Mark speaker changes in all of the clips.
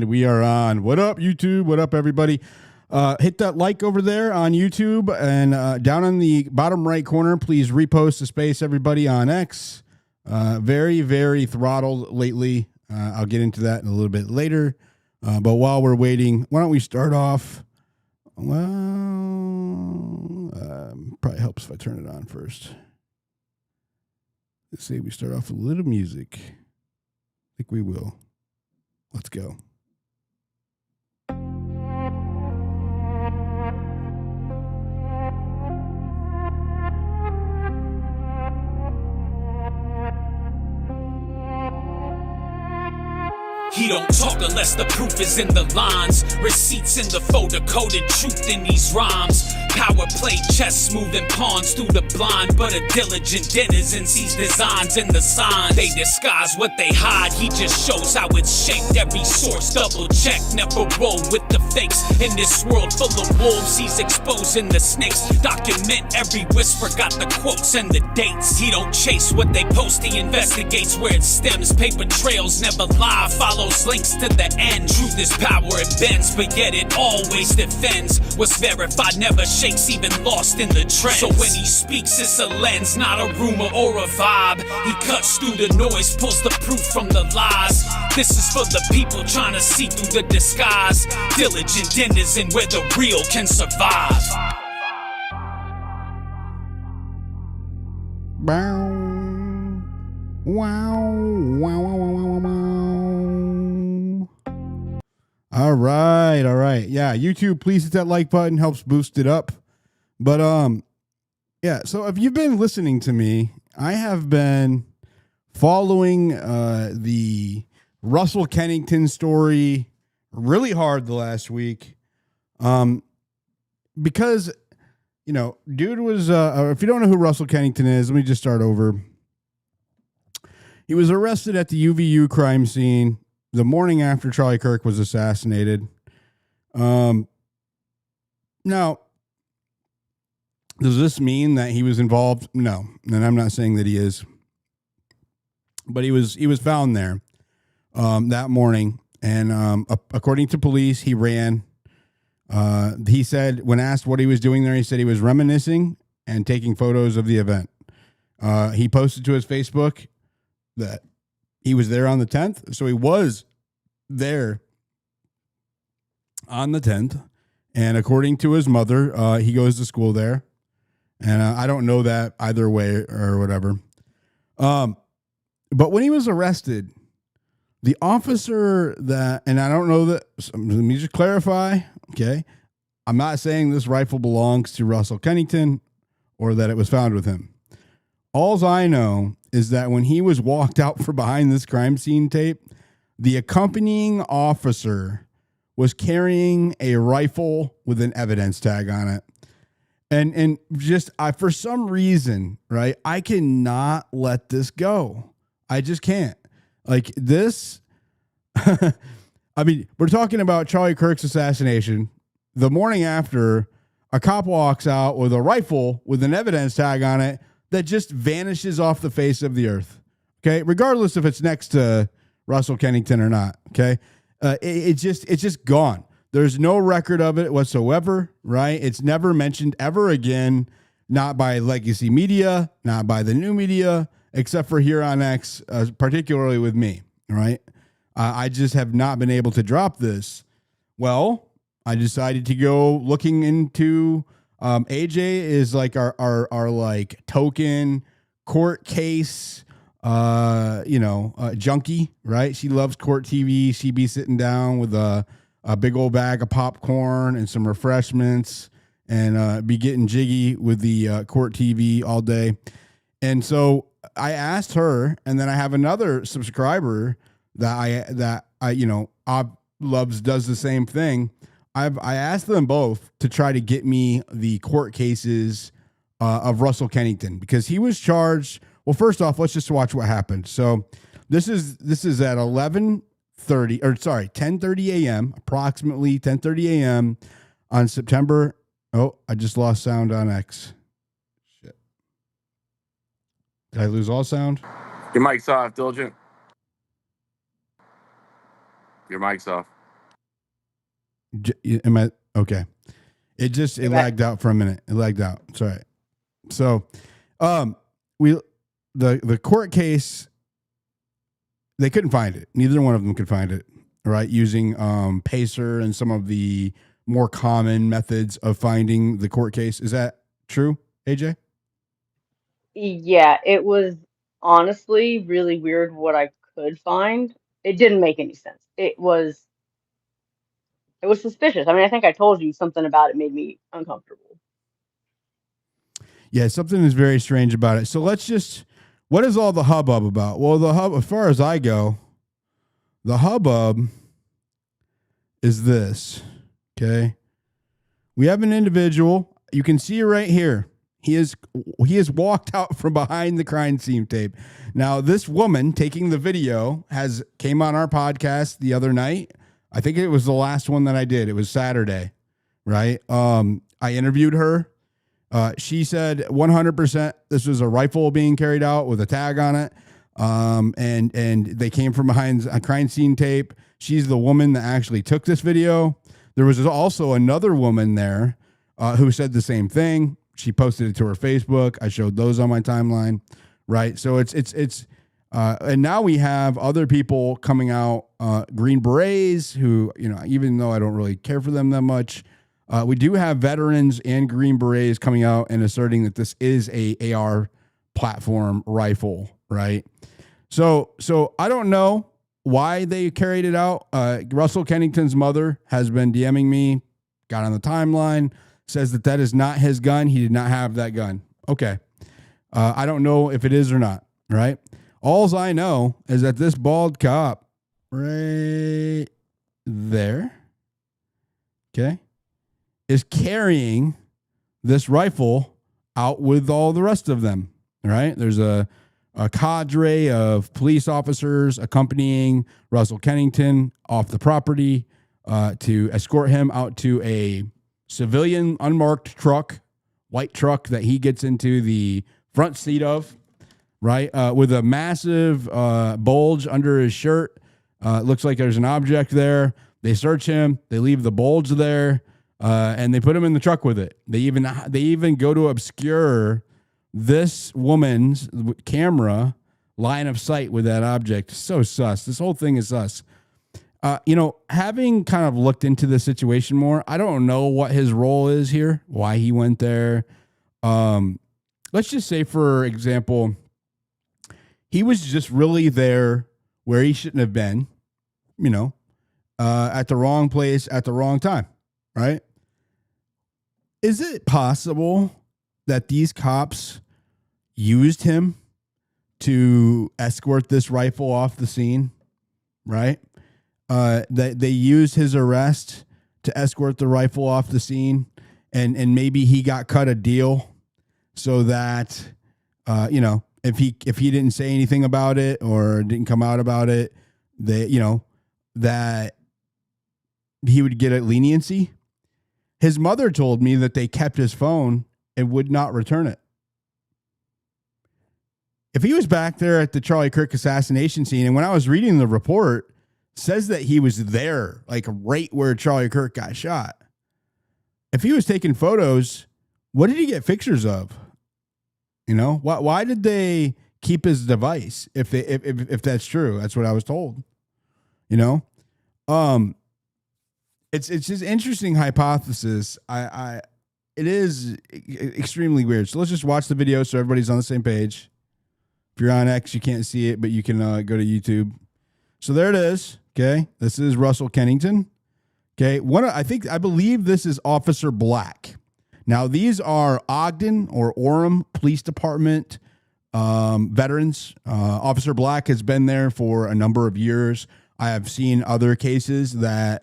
Speaker 1: And we are on. What up, YouTube? What up, everybody? Hit that like over there on YouTube, and down in the bottom right corner, please repost the space, everybody, on X. Very, very throttled lately. I'll get into that in a little bit later. But while we're waiting, why don't we start off? Well, probably helps if I turn it on first. Let's see. We start off with a little music. I think we will. Let's go.
Speaker 2: He don't talk unless the proof is in the lines. Receipts in the photo-coded truth in these rhymes. Power play chess, moving pawns through the blind. But a diligent denizen sees designs in the signs. They disguise what they hide, he just shows how it's shaped. Every source double check, never roll with the fakes. In this world full of wolves, he's exposing the snakes. Document every whisper, got the quotes and the dates. He don't chase what they post, he investigates where it stems. Paper trails never lie, follows links to the end. Truth is power, it bends, but yet it always defends. What's verified never shakes, even lost in the trend. So when he speaks, it's a lens, not a rumor or a vibe. He cuts through the noise, pulls the proof from the lies. This is for the people trying to see through the disguise. Diligent denizen where the real can survive.
Speaker 1: Bow. Wow. Wow, wow, wow, wow, wow. All right. Yeah, YouTube, please hit that like button, helps boost it up. But yeah, so if you've been listening to me, I have been following the Russell Kennington story really hard the last week. Because, you know, dude was if you don't know who Russell Kennington is, let me just start over. He was arrested at the UVU crime scene the morning after Charlie Kirk was assassinated. Now, does this mean that he was involved? No, and I'm not saying that he is. But he was found there that morning, and according to police, he ran. He said, when asked what he was doing there, he said he was reminiscing and taking photos of the event. He posted to his Facebook that he was there on the 10th. So he was there on the 10th. And according to his mother, he goes to school there. And I don't know that either way or whatever. But when he was arrested, the officer that, and I don't know that, let me just clarify. Okay. I'm not saying this rifle belongs to Russell Kennington or that it was found with him. Alls I know is that when he was walked out for behind this crime scene tape, the accompanying officer was carrying a rifle with an evidence tag on it. And just, for some reason, right, I cannot let this go. I just can't. Like this, I mean, we're talking about Charlie Kirk's assassination. The morning after, a cop walks out with a rifle with an evidence tag on it that just vanishes off the face of the earth. Okay. Regardless if it's next to Russell Kennington or not. Okay. It's just gone. There's no record of it whatsoever. Right. It's never mentioned ever again. Not by legacy media, not by the new media, except for here on X, particularly with me. Right. I just have not been able to drop this. Well, I decided to go looking into, AJ is like our like token court case, junkie, right? She loves court TV. She'd be sitting down with a big old bag of popcorn and some refreshments and be getting jiggy with the court TV all day. And so I asked her, and then I have another subscriber that loves, does the same thing. I asked them both to try to get me the court cases of Russell Kennington because he was charged. Well, first off, let's just watch what happened. So this is at 10:30 a.m., approximately 10:30 a.m. on September. Oh, I just lost sound on X. Shit. Did I lose all sound?
Speaker 3: Your mic's off, Diligent. Your mic's off.
Speaker 1: Am I okay? It lagged out for a minute. It lagged out. It's all right. So, we the court case, they couldn't find it. Neither one of them could find it. Right, using Pacer and some of the more common methods of finding the court case. Is that true, AJ?
Speaker 3: Yeah, it was honestly really weird what I could find. It didn't make any sense. It was suspicious. I mean, I think I told you something about it made me uncomfortable.
Speaker 1: Yeah, something is very strange about it. So what is all the hubbub about? Well, the hub, as far as I go, the hubbub is this. Okay. We have an individual. You can see right here. He has walked out from behind the crime scene tape. Now, this woman taking the video came on our podcast the other night. I think it was the last one that I did. It was Saturday, right? I interviewed her. She said 100% this was a rifle being carried out with a tag on it. And they came from behind a crime scene tape. She's the woman that actually took this video. There was also another woman there who said the same thing. She posted it to her Facebook. I showed those on my timeline, right? So it's and now we have other people coming out, Green Berets, who, even though I don't really care for them that much, we do have veterans and Green Berets coming out and asserting that this is a AR platform rifle, right? So I don't know why they carried it out. Russell Kennington's mother has been DMing me, got on the timeline, says that is not his gun. He did not have that gun. Okay. I don't know if it is or not, right? Alls I know is that this bald cop right there, okay, is carrying this rifle out with all the rest of them, right? There's a cadre of police officers accompanying Russell Kennington off the property to escort him out to a civilian unmarked truck, white truck that he gets into the front seat of, right? With a massive bulge under his shirt. Looks like there's an object there. They search him. They leave the bulge there, and they put him in the truck with it. They even go to obscure this woman's camera line of sight with that object. So sus. This whole thing is sus. Having kind of looked into the situation more, I don't know what his role is here, why he went there. Let's just say, for example, he was just really there where he shouldn't have been, at the wrong place at the wrong time, right? Is it possible that these cops used him to escort this rifle off the scene, right? That they used his arrest to escort the rifle off the scene, and maybe he got cut a deal so that, if he didn't say anything about it or didn't come out about it, that he would get a leniency. His mother told me that they kept his phone and would not return it. If he was back there at the Charlie Kirk assassination scene, and when I was reading the report, says that he was there, like right where Charlie Kirk got shot. If he was taking photos, what did he get pictures of? Why did they keep his device? If that's true, that's what I was told. It's just interesting hypothesis. It is extremely weird. So let's just watch the video so everybody's on the same page. If you're on X, you can't see it, but you can go to YouTube. So there it is. Okay, this is Russell Kennington. Okay, I believe this is Officer Black. Now these are Ogden or Orem Police Department veterans. Officer Black has been there for a number of years. I have seen other cases that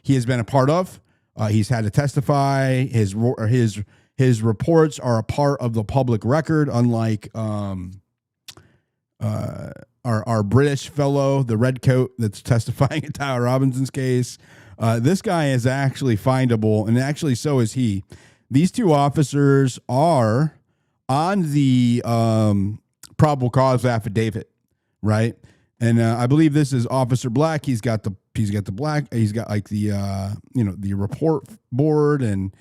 Speaker 1: he has been a part of. He's had to testify. His reports are a part of the public record, unlike our British fellow, the red coat that's testifying in Tyler Robinson's case. This guy is actually findable, and actually so is he. These two officers are on the probable cause affidavit, right? And I believe this is Officer Black. He's got like the the report board, and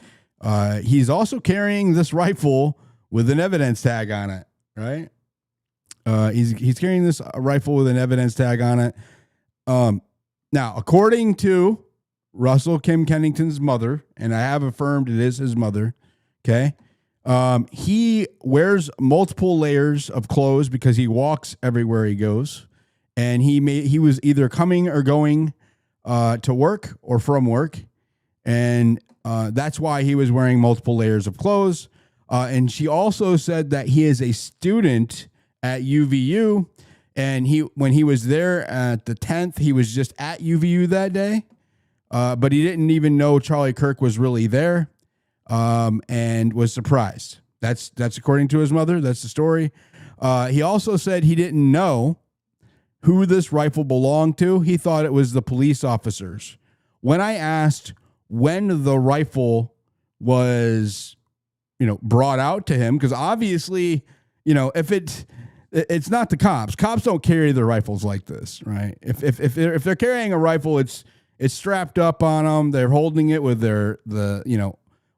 Speaker 1: he's also carrying this rifle with an evidence tag on it, right? He's carrying this rifle with an evidence tag on it. Now, according to Russell Kennington's mother, and I have affirmed it is his mother, okay? He wears multiple layers of clothes because he walks everywhere he goes. And he was either coming or going to work or from work. And that's why he was wearing multiple layers of clothes. And she also said that he is a student at UVU. And when he was there at the 10th, he was just at UVU that day. But he didn't even know Charlie Kirk was really there, and was surprised. That's according to his mother. That's the story. He also said he didn't know who this rifle belonged to. He thought it was the police officers. When I asked when the rifle was, brought out to him, because obviously, if it's not the cops. Cops don't carry their rifles like this, right? If they're carrying a rifle, it's strapped up on them. They're holding it with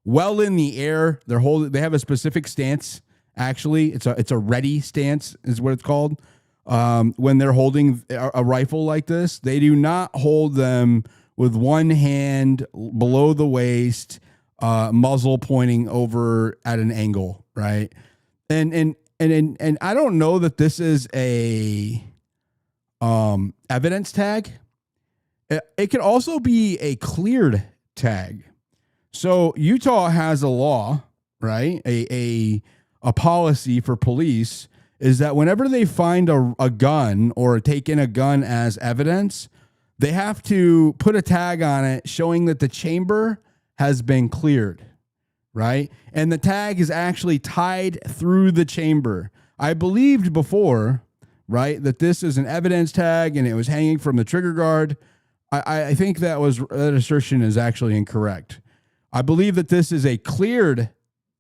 Speaker 1: well in the air. They have a specific stance. Actually, it's a ready stance is what it's called. When they're holding a rifle like this, they do not hold them with one hand below the waist, muzzle pointing over at an angle, right? And I don't know that this is a evidence tag. It could also be a cleared tag. So Utah has a law, right? A policy for police is that whenever they find a gun or take in a gun as evidence, they have to put a tag on it showing that the chamber has been cleared, right? And the tag is actually tied through the chamber. I believed before, right, that this is an evidence tag and it was hanging from the trigger guard. I think that assertion is actually incorrect. I believe that this is a cleared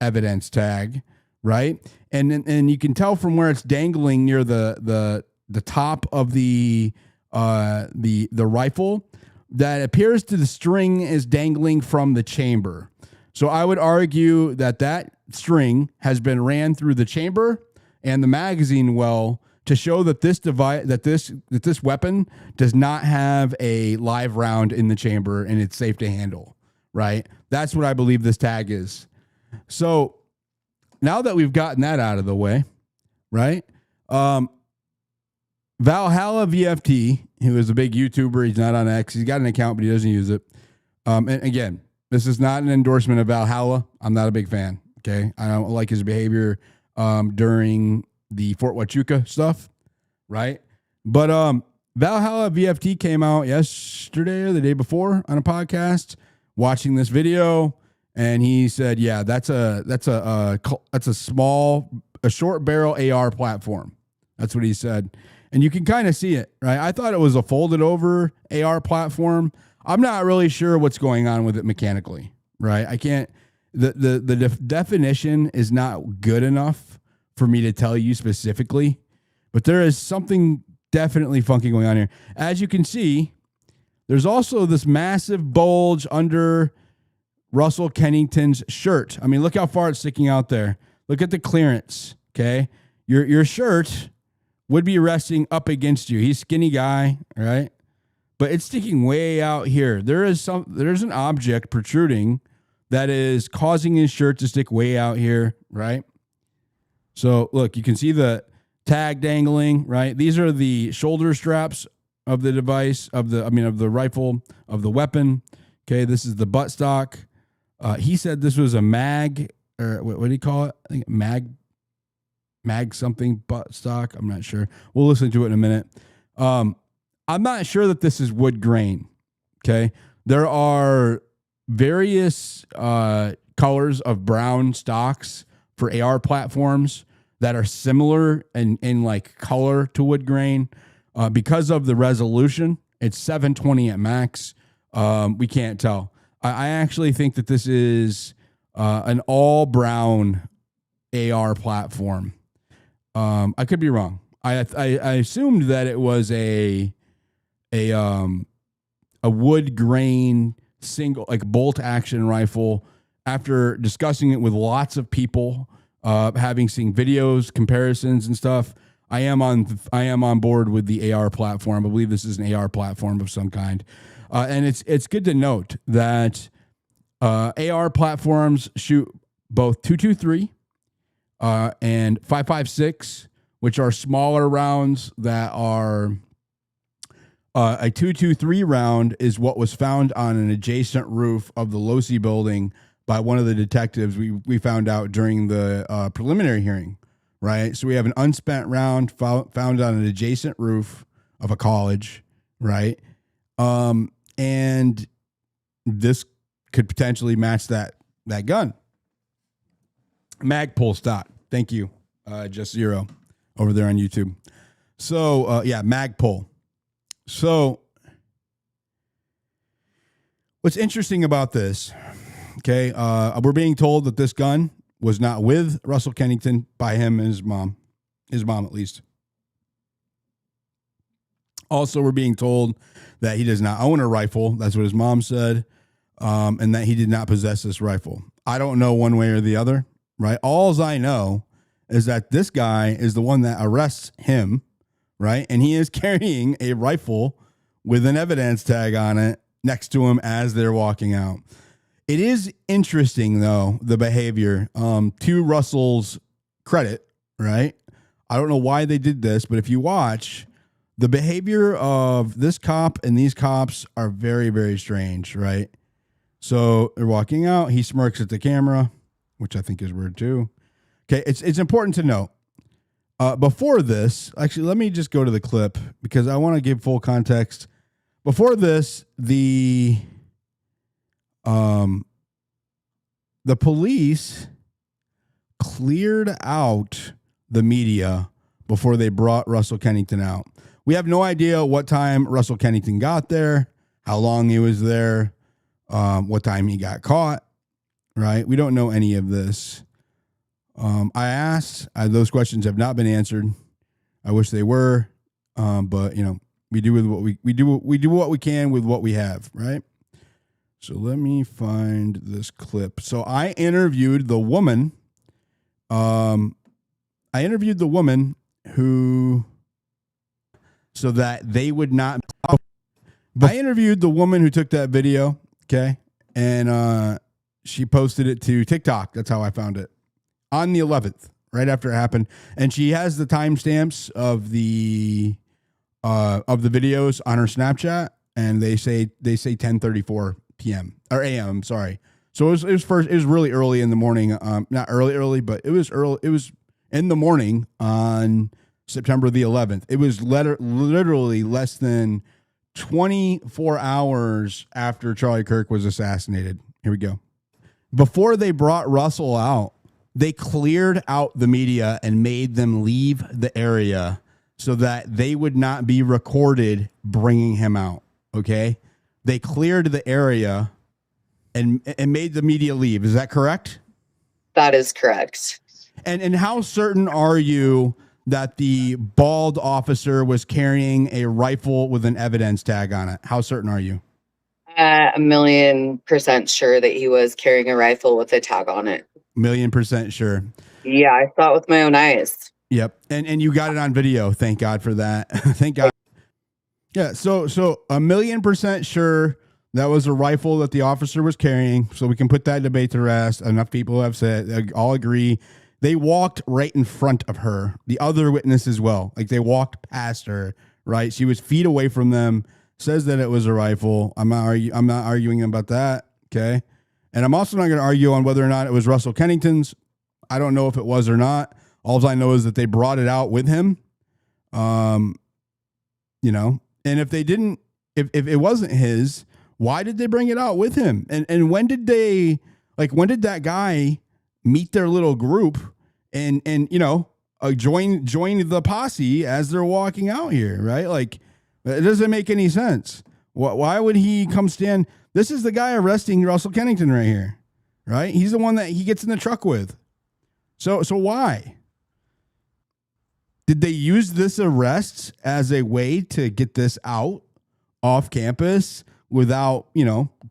Speaker 1: evidence tag, right? And you can tell from where it's dangling near the top of the rifle that appears to the string is dangling from the chamber. So I would argue that string has been ran through the chamber and the magazine well to show that this weapon does not have a live round in the chamber and it's safe to handle, right? That's what I believe this tag is. So now that we've gotten that out of the way, right? Valhalla VFT, who is a big YouTuber, he's not on X. He's got an account, but he doesn't use it. And again, this is not an endorsement of Valhalla. I'm not a big fan. Okay, I don't like his behavior during the Fort Huachuca stuff, right? But Valhalla VFT came out yesterday or the day before on a podcast, watching this video, and he said, "Yeah, that's a short barrel AR platform." That's what he said, and you can kind of see it, right? I thought it was a folded over AR platform. I'm not really sure what's going on with it mechanically, right? I can't. The definition is not good enough for me to tell you specifically, but there is something definitely funky going on here. As you can see, there's also this massive bulge under Russell Kennington's shirt. I mean, look how far it's sticking out there. Look at the clearance, okay? Your shirt would be resting up against you. He's a skinny guy, right? But it's sticking way out here. There's an object protruding that is causing his shirt to stick way out here, right? So look, you can see the tag dangling, right? These are the shoulder straps of the device, of the rifle, of the weapon. Okay, this is the buttstock. He said this was a mag, or what do you call it? I think mag something buttstock. I'm not sure. We'll listen to it in a minute. I'm not sure that this is wood grain. Okay, there are various colors of brown stocks for AR platforms that are similar in like color to wood grain. Because of the resolution, it's 720 at max. We can't tell. I actually think that this is an all brown AR platform. I could be wrong. I assumed that it was a wood grain single, like bolt action rifle. After discussing it with lots of people, having seen videos, comparisons, and stuff, I am on board with the AR platform. I believe this is an AR platform of some kind, and it's good to note that AR platforms shoot both 223 and 5.56, which are smaller rounds that are. A 223 round is what was found on an adjacent roof of the Losi building by one of the detectives we found out during the preliminary hearing, right? So we have an unspent round found on an adjacent roof of a college, right? And this could potentially match that gun. Magpul stock. Thank you, Just Zero over there on YouTube. So, yeah, Magpul. So what's interesting about this, okay, we're being told that this gun was not with Russell Kennington by him and his mom at least. Also, we're being told that he does not own a rifle. That's what his mom said, and that he did not possess this rifle. I don't know one way or the other, right? All I know is that this guy is the one that arrests him, right? And he is carrying a rifle with an evidence tag on it next to him as they're walking out. It is interesting, though, the behavior. To Russell's credit, right? I don't know why they did this, but if you watch, the behavior of this cop and these cops are very, very strange, right? So they're walking out. He smirks at the camera, which I think is weird, too. Okay, it's important to note. Before this, actually, let me just go to the clip because I want to give full context. Before this, the police cleared out the media before they brought Russell Kennington out. We have no idea what time Russell Kennington got there, how long he was there, what time he got caught, right? We don't know any of this. I asked, those questions have not been answered. I wish they were, but we do with what we do what we can with what we have, right? So let me find this clip. So I interviewed the woman. Who, so that they would not. I interviewed the woman who took that video. Okay, and she posted it to TikTok. That's how I found it. On the 11th, right after it happened, and she has the timestamps of the videos on her Snapchat, and they say 10:34 p.m. or a.m. I'm sorry. So it was really early in the morning. Not early, but it was early. It was in the morning on September the 11th. It was literally less than 24 hours after Charlie Kirk was assassinated. Here we go. Before they brought Russell out, they cleared out the media and made them leave the area so that they would not be recorded bringing him out. Okay. They cleared the area and made the media leave. Is that correct?
Speaker 4: That is correct.
Speaker 1: And how certain are you that the bald officer was carrying a rifle with an evidence tag on it? How certain are you?
Speaker 4: 1,000,000% sure that he was carrying a rifle with a tag on it.
Speaker 1: 1,000,000% sure.
Speaker 4: Yeah, I saw it with my own eyes.
Speaker 1: Yep. And you got it on video. Thank God for that. Thank God. Yeah. So 1,000,000% sure that was a rifle that the officer was carrying. So we can put that debate to rest. Enough people have said, they all agree. They walked right in front of her. The other witness as well. Like they walked past her, right? She was feet away from them, says that it was a rifle. I'm not arguing about that. Okay. And I'm also not going to argue on whether or not it was Russell Kennington's. I don't know if it was or not. All I know is that they brought it out with him. And if they didn't, if it wasn't his, why did they bring it out with him? And when did that guy meet their little group and join the posse as they're walking out here, right? Like, it doesn't make any sense. Why would he come stand? This is the guy arresting Russell Kennington right here, right? He's the one that he gets in the truck with. So why? Did they use this arrest as a way to get this out off campus without,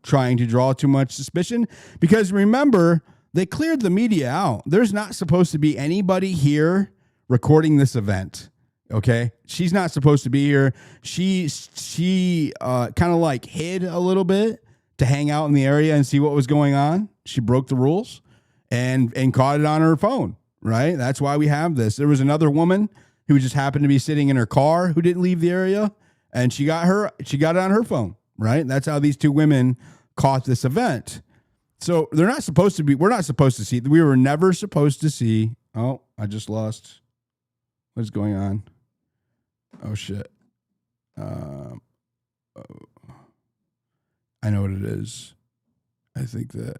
Speaker 1: trying to draw too much suspicion? Because remember, they cleared the media out. There's not supposed to be anybody here recording this event. Okay. She's not supposed to be here. She kind of like hid a little bit to hang out in the area and see what was going on. She broke the rules and caught it on her phone, right? That's why we have this. There was another woman who just happened to be sitting in her car who didn't leave the area, and she got it on her phone, right? That's how these two women caught this event. So we're not supposed to see. We were never supposed to see. Oh, I just lost. What's going on? Oh, shit. I know what it is. I think that,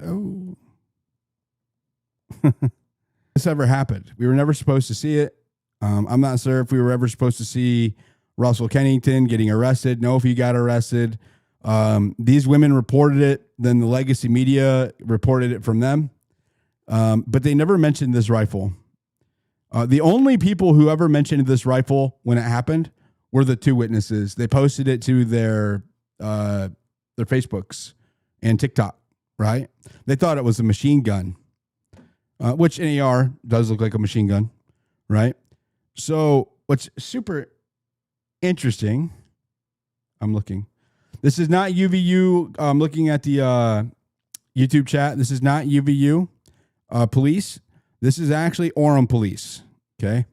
Speaker 1: this ever happened. We were never supposed to see it. I'm not sure if we were ever supposed to see Russell Kennington getting arrested. No, if he got arrested. These women reported it. Then the legacy media reported it from them. But they never mentioned this rifle. The only people who ever mentioned this rifle when it happened were the two witnesses. They posted it to their Facebooks and TikTok, right? They thought it was a machine gun, which an AR does look like a machine gun, right? So what's super interesting, I'm looking. This is not UVU. I'm looking at the YouTube chat. This is not UVU police. This is actually Orem police. Okay.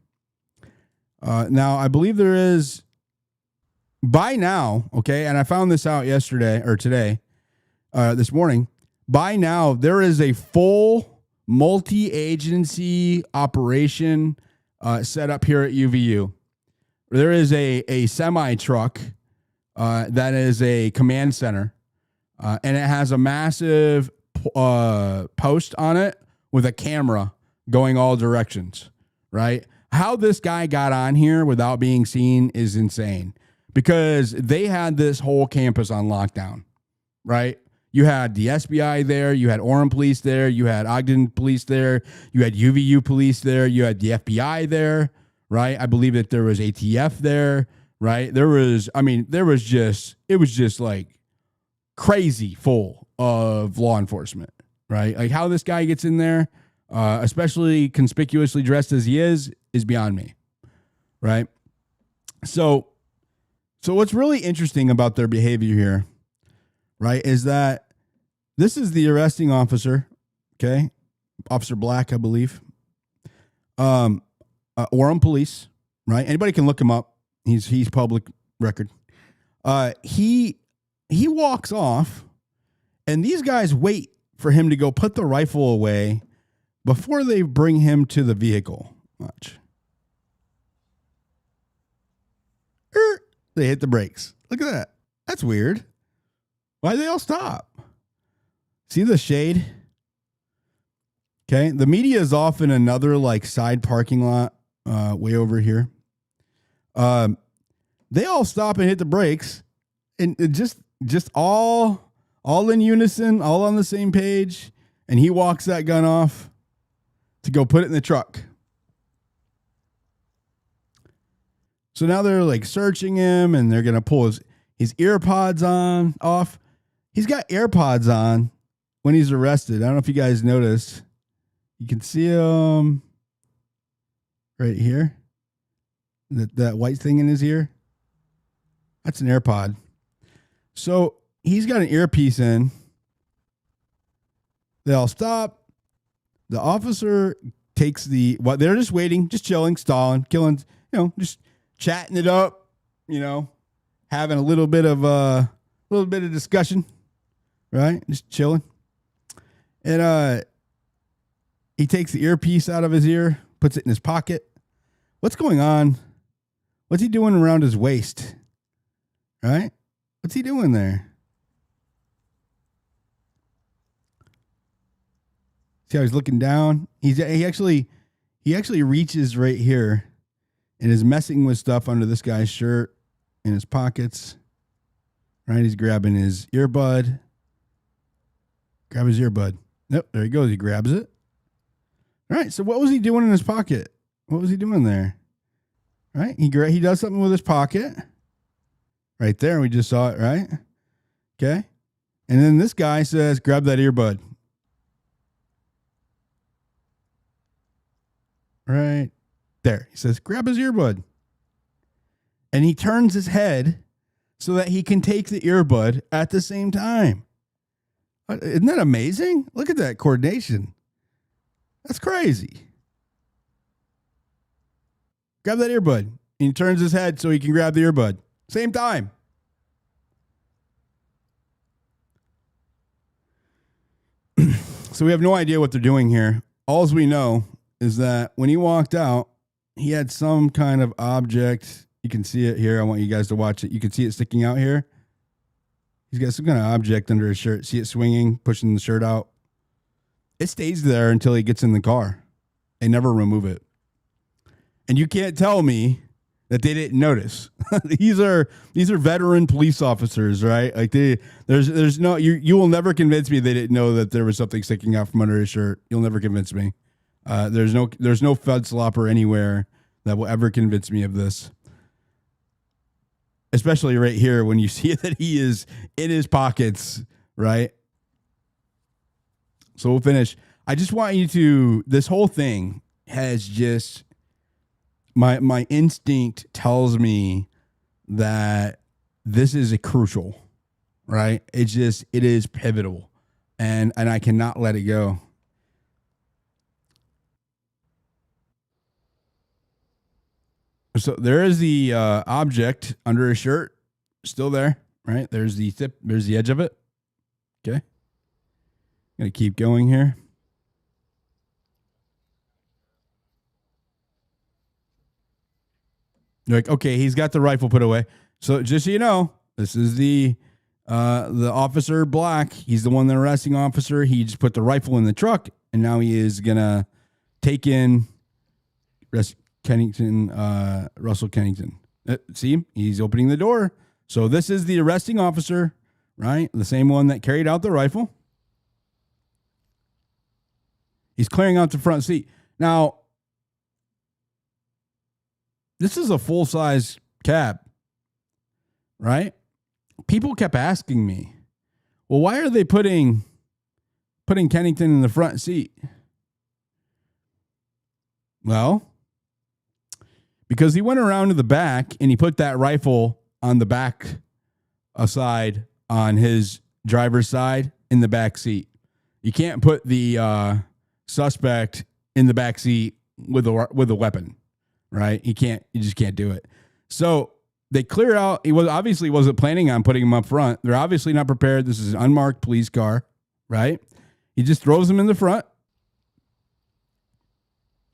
Speaker 1: Now, I believe there is, by now, okay, and I found this out yesterday or today, this morning. By now, there is a full multi-agency operation set up here at UVU. There is a semi-truck that is a command center, and it has a massive post on it with a camera going all directions, right? How this guy got on here without being seen is insane, because they had this whole campus on lockdown, right? You had the SBI there, you had Orem police there, you had Ogden police there, you had UVU police there, you had the FBI there, right? I believe that there was ATF there, right? It was just like crazy full of law enforcement, right? Like how this guy gets in there, especially conspicuously dressed as he is beyond me, right? So what's really interesting about their behavior here, right, is that this is the arresting officer, okay? Officer Black, I believe. Orem police, right? Anybody can look him up. He's public record. He walks off, and these guys wait for him to go put the rifle away before they bring him to the vehicle. Watch. They hit the brakes. Look at that. That's weird. Why'd they all stop? See the shade? Okay. The media is off in another like side parking lot way over here. They all stop and hit the brakes, and it just all in unison, all on the same page. And he walks that gun off to go put it in the truck. So now they're like searching him, and they're going to pull his earpods off. He's got AirPods on when he's arrested. I don't know if you guys noticed. You can see him right here. That white thing in his ear. That's an AirPod. So he's got an earpiece in. They all stop. The officer takes they're just waiting, just chilling, stalling, killing, just chatting it up, having a little bit of discussion, right? Just chilling. And he takes the earpiece out of his ear, puts it in his pocket. What's going on? What's he doing around his waist? Right? What's he doing there? See how he's looking down? He actually reaches right here and is messing with stuff under this guy's shirt in his pockets. Right? He's grabbing his earbud. Grab his earbud. Nope, there he goes. He grabs it. All right, so what was he doing in his pocket? What was he doing there? right? He does something with his pocket. Right there. We just saw it, right? Okay. And then this guy says, grab that earbud. Right there. He says, grab his earbud. And he turns his head so that he can take the earbud at the same time. Isn't that amazing? Look at that coordination. That's crazy. Grab that earbud. And he turns his head so he can grab the earbud. Same time. So we have no idea what they're doing here. All we know is that when he walked out, he had some kind of object. You can see it here. I want you guys to watch it. You can see it sticking out here. He's got some kind of object under his shirt. See it swinging, pushing the shirt out. It stays there until he gets in the car. They never remove it. And you can't tell me that they didn't notice. These are veteran police officers, right? Like there's no you will never convince me they didn't know that there was something sticking out from under his shirt. You'll never convince me. There's no fud slopper anywhere that will ever convince me of this. Especially right here when you see that he is in his pockets, right? So we'll finish. I just want you to, this whole thing has just, my instinct tells me that this is a crucial, right? It is pivotal, and I cannot let it go. So there is the object under his shirt, still there, right? There's the tip, there's the edge of it. Okay. Gonna keep going here. You're like, okay, he's got the rifle put away. So just so you know, this is the officer Black. He's the one, the arresting officer. He just put the rifle in the truck, and now he is gonna take in Russell Kennington. See, he's opening the door. So this is the arresting officer, right? The same one that carried out the rifle. He's clearing out the front seat. Now, this is a full-size cab, right? People kept asking me, well, why are they putting Kennington in the front seat? Well, because he went around to the back and he put that rifle on the back side on his driver's side in the back seat. You can't put the suspect in the back seat with a weapon, right? You just can't do it. So they clear out. He obviously wasn't planning on putting him up front. They're obviously not prepared. This is an unmarked police car, right? He just throws him in the front,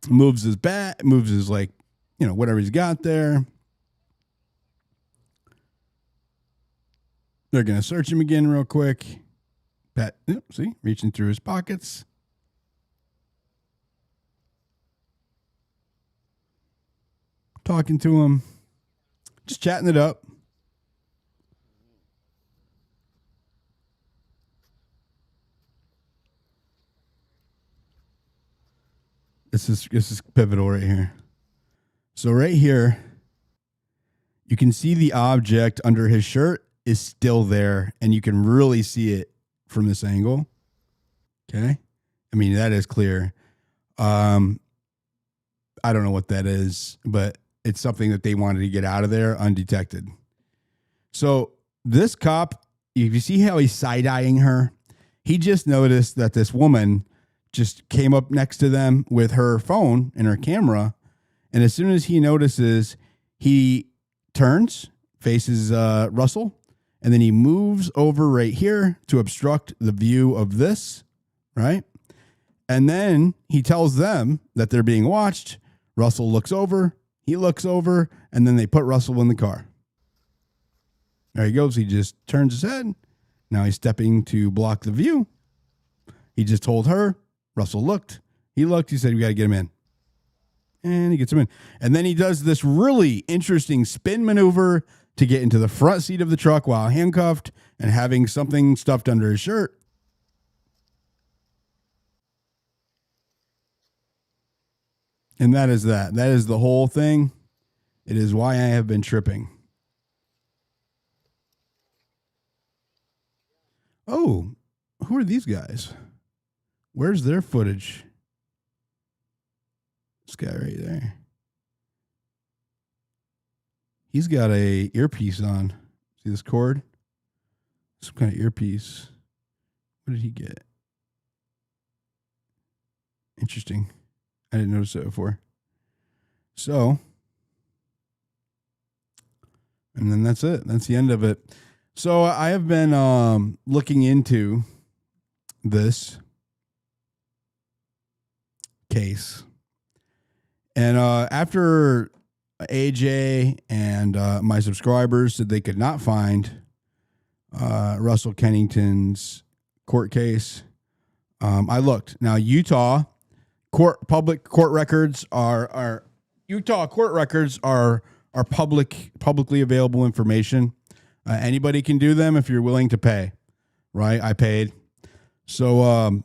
Speaker 1: moves his bat, moves his whatever he's got there. They're going to search him again real quick. Pat, see, reaching through his pockets. Talking to him. Just chatting it up. This is pivotal right here. So right here, you can see the object under his shirt is still there, and you can really see it from this angle. Okay. I mean, that is clear. I don't know what that is, but it's something that they wanted to get out of there undetected. So this cop, if you see how he's side-eyeing her, he just noticed that this woman just came up next to them with her phone and her camera. And as soon as he notices, he turns, faces Russell, and then he moves over right here to obstruct the view of this, right? And then he tells them that they're being watched. Russell looks over, he looks over, and then they put Russell in the car. There he goes. He just turns his head. Now he's stepping to block the view. He just told her. Russell looked. He looked. He said, we got to get him in. And he gets him in. And then he does this really interesting spin maneuver to get into the front seat of the truck while handcuffed and having something stuffed under his shirt. And that is that. That is the whole thing. It is why I have been tripping. Oh, who are these guys? Where's their footage? This guy right there. He's got a earpiece on. See this cord? Some kind of earpiece. What did he get? Interesting. I didn't notice that before. So, and then that's it. That's the end of it. So I have been looking into this case. And after AJ and my subscribers said they could not find Russell Kennington's court case, I looked. Now, Utah public court records are publicly available information. Anybody can do them if you're willing to pay, right? I paid. So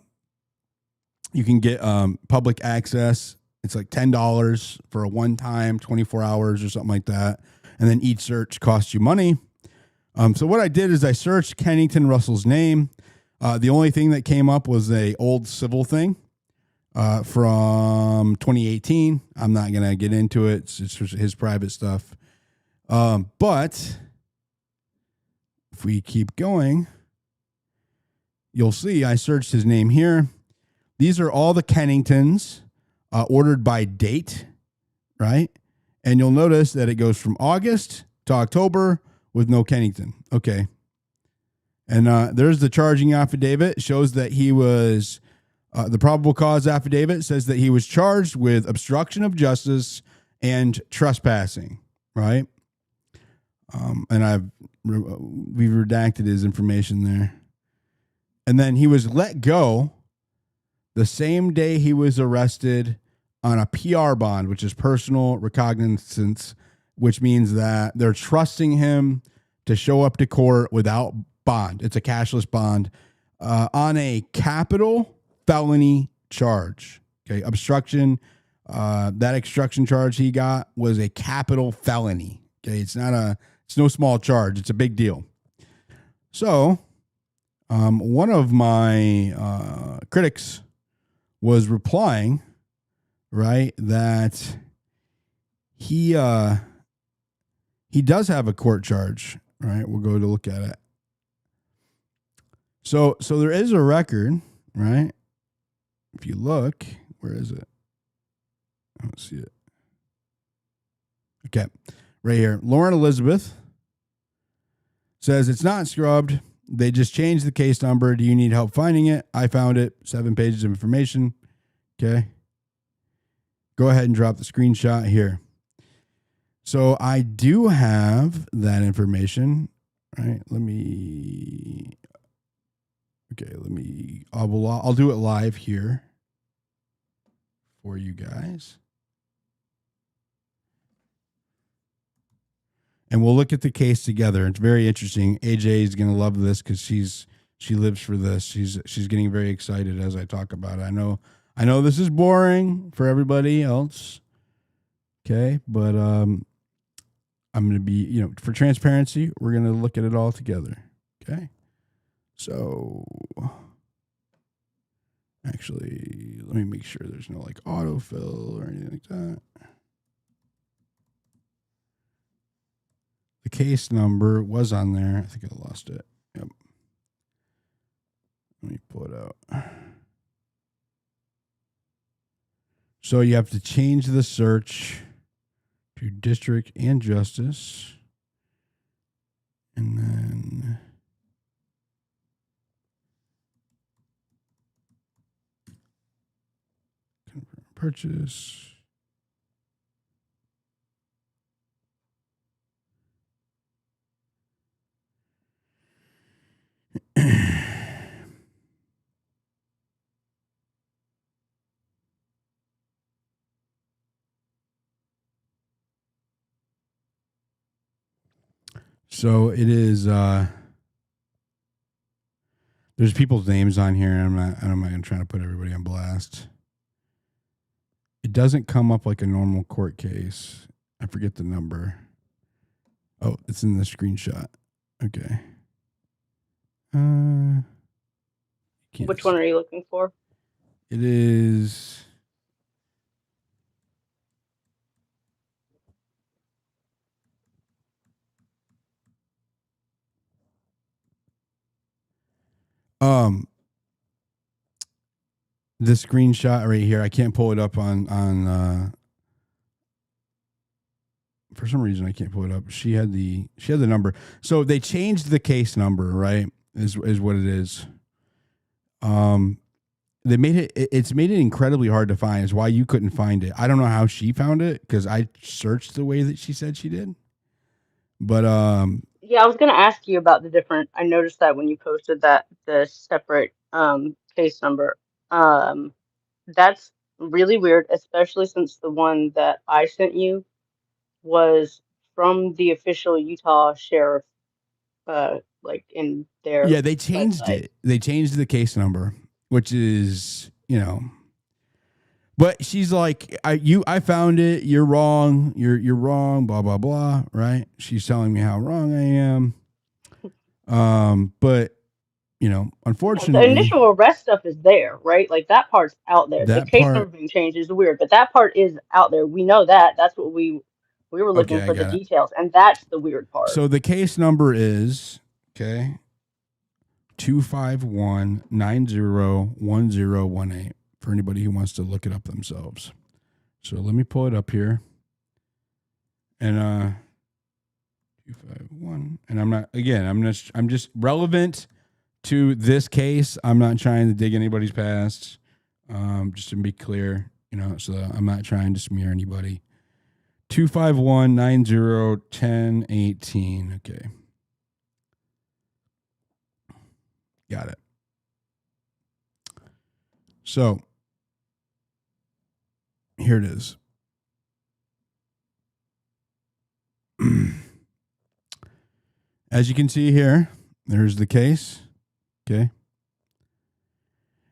Speaker 1: you can get public access. It's like $10 for a one-time 24 hours or something like that. And then each search costs you money. So what I did is I searched Kennington Russell's name. The only thing that came up was a old civil thing from 2018. I'm not going to get into it. It's his private stuff. But if we keep going, you'll see I searched his name here. These are all the Kenningtons ordered by date, right? And you'll notice that it goes from August to October with no Kennington. Okay. And there's the charging affidavit. It shows that he was, the probable cause affidavit says that he was charged with obstruction of justice and trespassing, right? And we've redacted his information there. And then he was let go the same day he was arrested on a PR bond, which is personal recognizance, which means that they're trusting him to show up to court without bond. It's a cashless bond on a capital felony charge. Okay, obstruction. That obstruction charge he got was a capital felony. Okay, it's no small charge. It's a big deal. So, one of my critics was replying, right, that he does have a court charge, right? We'll go to look at it. So there is a record, right? If you look, where is it? I don't see it. Okay, right here. Lauren Elizabeth says it's not scrubbed. They just changed the case number. Do you need help finding it? I found it. 7 pages of information. Okay. Go ahead and drop the screenshot here. So I do have that information. Right. I'll do it live here for you guys. And we'll look at the case together. It's very interesting. AJ is going to love this because she lives for this. She's getting very excited as I talk about it. I know this is boring for everybody else. Okay, but I'm going to be, for transparency, we're going to look at it all together. Okay. So actually, let me make sure there's no like autofill or anything like that. The case number was on there. I think I lost it. Yep. Let me pull it out. So you have to change the search to district and justice. And then confirm purchase. So it is, there's people's names on here, and I'm not going to try to put everybody on blast. It doesn't come up like a normal court case. I forget the number. Oh, it's in the screenshot. Okay.
Speaker 3: Which one are you looking for?
Speaker 1: It is. The screenshot right here. I can't pull it up on. For some reason, I can't pull it up. She had the number. So they changed the case number, right? Is what it is. They made it. It's made it incredibly hard to find. Is why you couldn't find it. I don't know how she found it because I searched the way that she said she did. But
Speaker 3: Yeah, I was gonna ask you about the different. I noticed that when you posted that the separate case number. That's really weird, especially since the one that I sent you was from the official Utah sheriff, like in their
Speaker 1: yeah, they changed
Speaker 3: website.
Speaker 1: it. They changed the case number, which is But she's like, I found it. You're wrong. You're wrong. Blah blah blah. Right? She's telling me how wrong I am. But
Speaker 3: The
Speaker 1: unfortunately,
Speaker 3: initial arrest stuff is there, right? Like that part's out there. The
Speaker 1: that
Speaker 3: case number
Speaker 1: part.
Speaker 3: being changed is weird, but that part is out there. We know that. That's what we were looking
Speaker 1: Okay, I
Speaker 3: for, the
Speaker 1: got it.
Speaker 3: details, and that's the weird part.
Speaker 1: So the case number is 251901018 for anybody who wants to look it up themselves. So let me pull it up here. And 251. And I'm just relevant to this case. I'm not trying to dig anybody's past. Just to be clear, so I'm not trying to smear anybody. 251901018. Okay. Got it. So here it is. As you can see here, there's the case. Okay.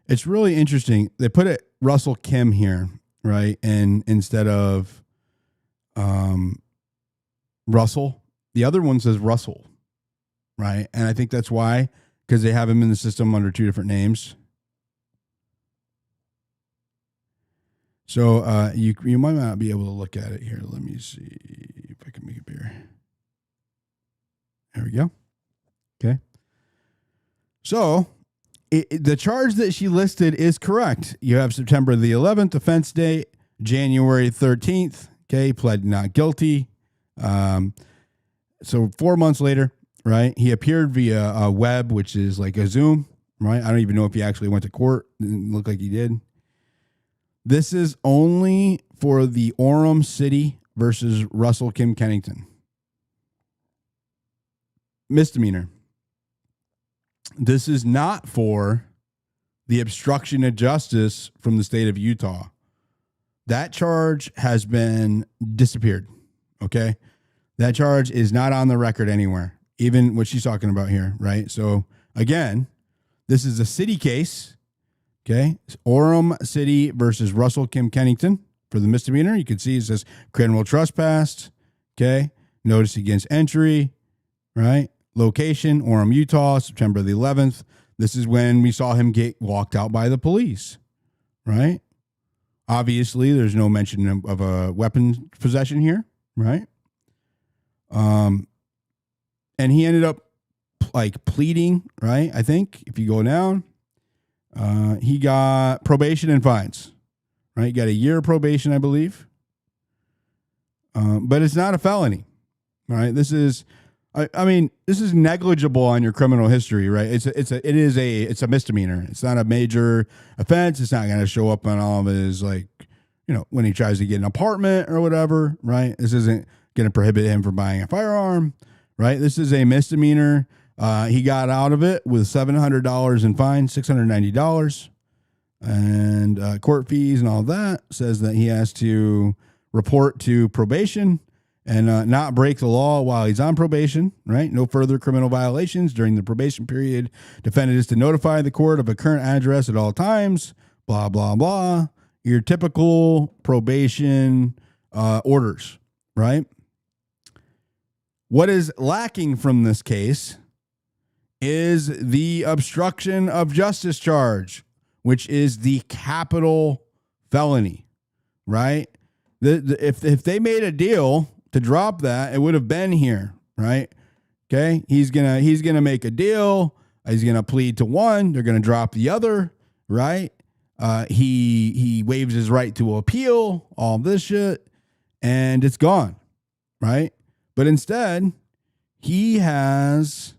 Speaker 1: It's really interesting. They put it Russell Kim here, right? And instead of Russell, the other one says Russell, right? And I think that's why, because they have him in the system under two different names. So you might not be able to look at it here. Let me see if I can make it bigger. There we go. Okay. So the charge that she listed is correct. You have September the 11th, offense date, January 13th. Okay, pled not guilty. So 4 months later, right? He appeared via a web, which is like a Zoom, right? I don't even know if he actually went to court. It didn't look like he did. This is only for the Orem City versus Russell Kim Kennington. Misdemeanor. This is not for the obstruction of justice from the state of Utah. That charge has been disappeared. Okay. That charge is not on the record anywhere, even what she's talking about here. Right. So again, this is a city case. Okay. It's Orem City versus Russell Kim Kennington for the misdemeanor. You can see it says criminal trespass. Okay. Notice against entry. Right. Location, Orem, Utah, September the 11th. This is when we saw him get walked out by the police. Right. Obviously, there's no mention of a weapon possession here. Right. And he ended up like pleading. Right. I think if you go down, he got probation and fines. Right. He got a year of probation, I believe. But it's not a felony. Right. This is negligible on your criminal history, right? It's a misdemeanor. It's not a major offense. It's not going to show up on all of his, like, when he tries to get an apartment or whatever, right? This isn't going to prohibit him from buying a firearm, right? This is a misdemeanor. He got out of it with $700 in fines, $690, and court fees and all that. Says that he has to report to probation and not break the law while he's on probation, right? No further criminal violations during the probation period. Defendant is to notify the court of a current address at all times, blah, blah, blah. Your typical probation orders, right? What is lacking from this case is the obstruction of justice charge, which is the capital felony, right? If they made a deal to drop that, it would have been here, right? Okay, he's gonna make a deal. He's gonna plead to one. They're gonna drop the other, right? He waives his right to appeal, all this shit, and it's gone, right? But instead, he has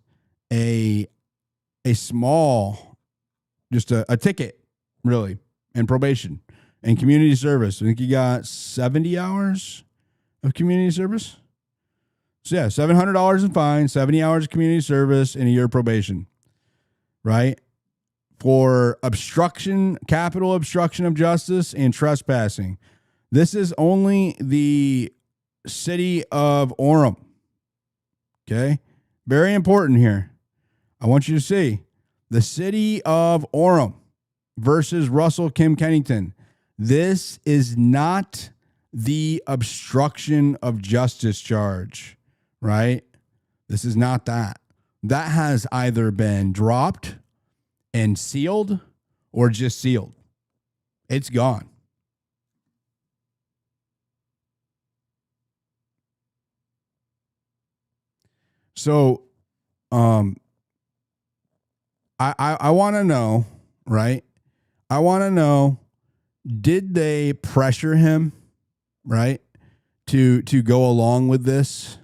Speaker 1: a small, just a ticket, really, and probation and community service. I think he got 70 hours of community service. So yeah, $700 in fine, 70 hours of community service, and a year of probation, right? For obstruction, capital obstruction of justice, and trespassing. This is only the city of Orem. Okay? Very important here. I want you to see the city of Orem versus Russell Kennington. This is not the obstruction of justice charge, right? This is not that. That has either been dropped and sealed or just sealed. It's gone. So, I want to know, right? I want to know, did they pressure him, right, to go along with this,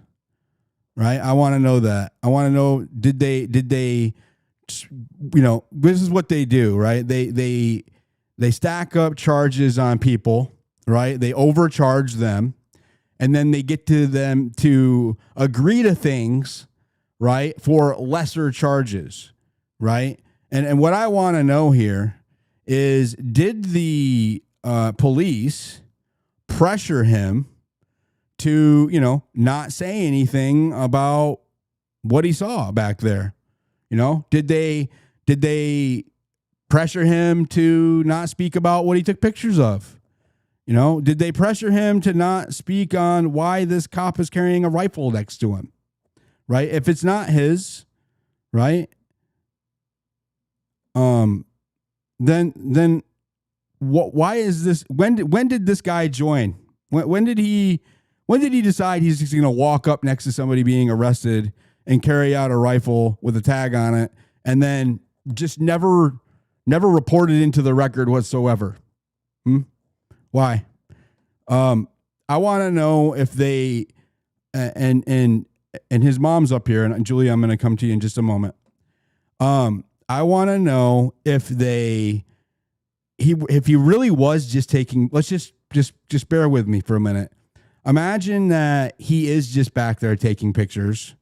Speaker 1: right? I want to know that. I want to know, did they, you know, this is what they do, right? They stack up charges on people, right? They overcharge them, and then they get to them to agree to things, right, for lesser charges, right? And what I want to know here is, did the police pressure him to, you know, not say anything about what he saw back there? You know, did they pressure him to not speak about what he took pictures of? You know, did they pressure him to not speak on why this cop is carrying a rifle next to him? Right? If it's not his, right? Then what? Why is this? When did this guy join? When did he decide he's just going to walk up next to somebody being arrested and carry out a rifle with a tag on it, and then just never reported into the record whatsoever? Why? I want to know if they and his mom's up here, and Julia, I'm going to come to you in just a moment. I want to know if he really was just taking. Let's just bear with me for a minute. Imagine that he is just back there taking pictures,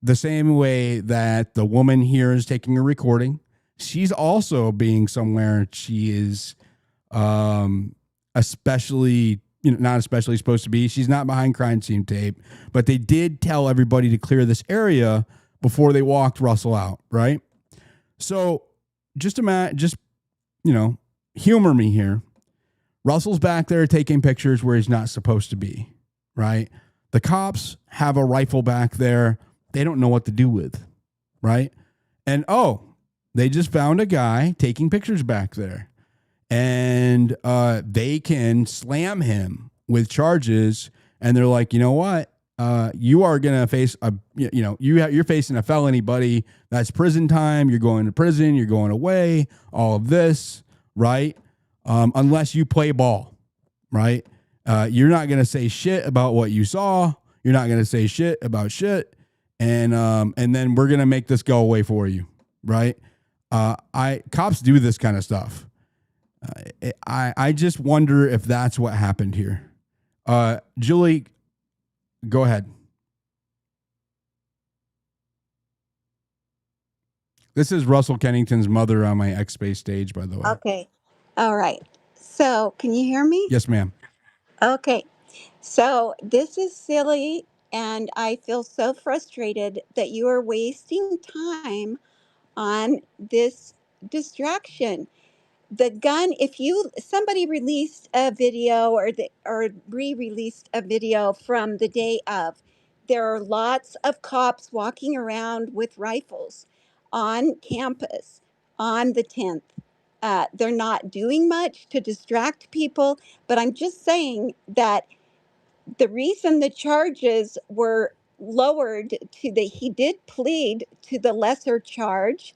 Speaker 1: the same way that the woman here is taking a recording. She's also being somewhere. She is, especially, you know, not especially supposed to be. She's not behind crime scene tape, but they did tell everybody to clear this area before they walked Russell out, right? So just you know, humor me here. Russell's back there taking pictures where he's not supposed to be, right? The cops have a rifle back there they don't know what to do with, right? And they just found a guy taking pictures back there, and they can slam him with charges, and they're like, you know what? You are gonna face you're facing a felony, buddy. That's prison time. You're going to prison. You're going away. All of this, right? Unless you play ball, right? You're not gonna say shit about what you saw. You're not gonna say shit about shit, and then we're gonna make this go away for you, right? Cops do this kind of stuff. I just wonder if that's what happened here. Julie, go ahead. This is Russell Kennington's mother on my X-Space stage, by the way.
Speaker 5: Okay. All right. So, can you hear me?
Speaker 1: Yes, ma'am.
Speaker 5: Okay. So, this is silly, and I feel so frustrated that you are wasting time on this distraction. the gun, if somebody released a video or re-released a video from the day of, there are lots of cops walking around with rifles on campus on the 10th. They're not doing much to distract people, but I'm just saying that the reason the charges were lowered to he did plead to the lesser charge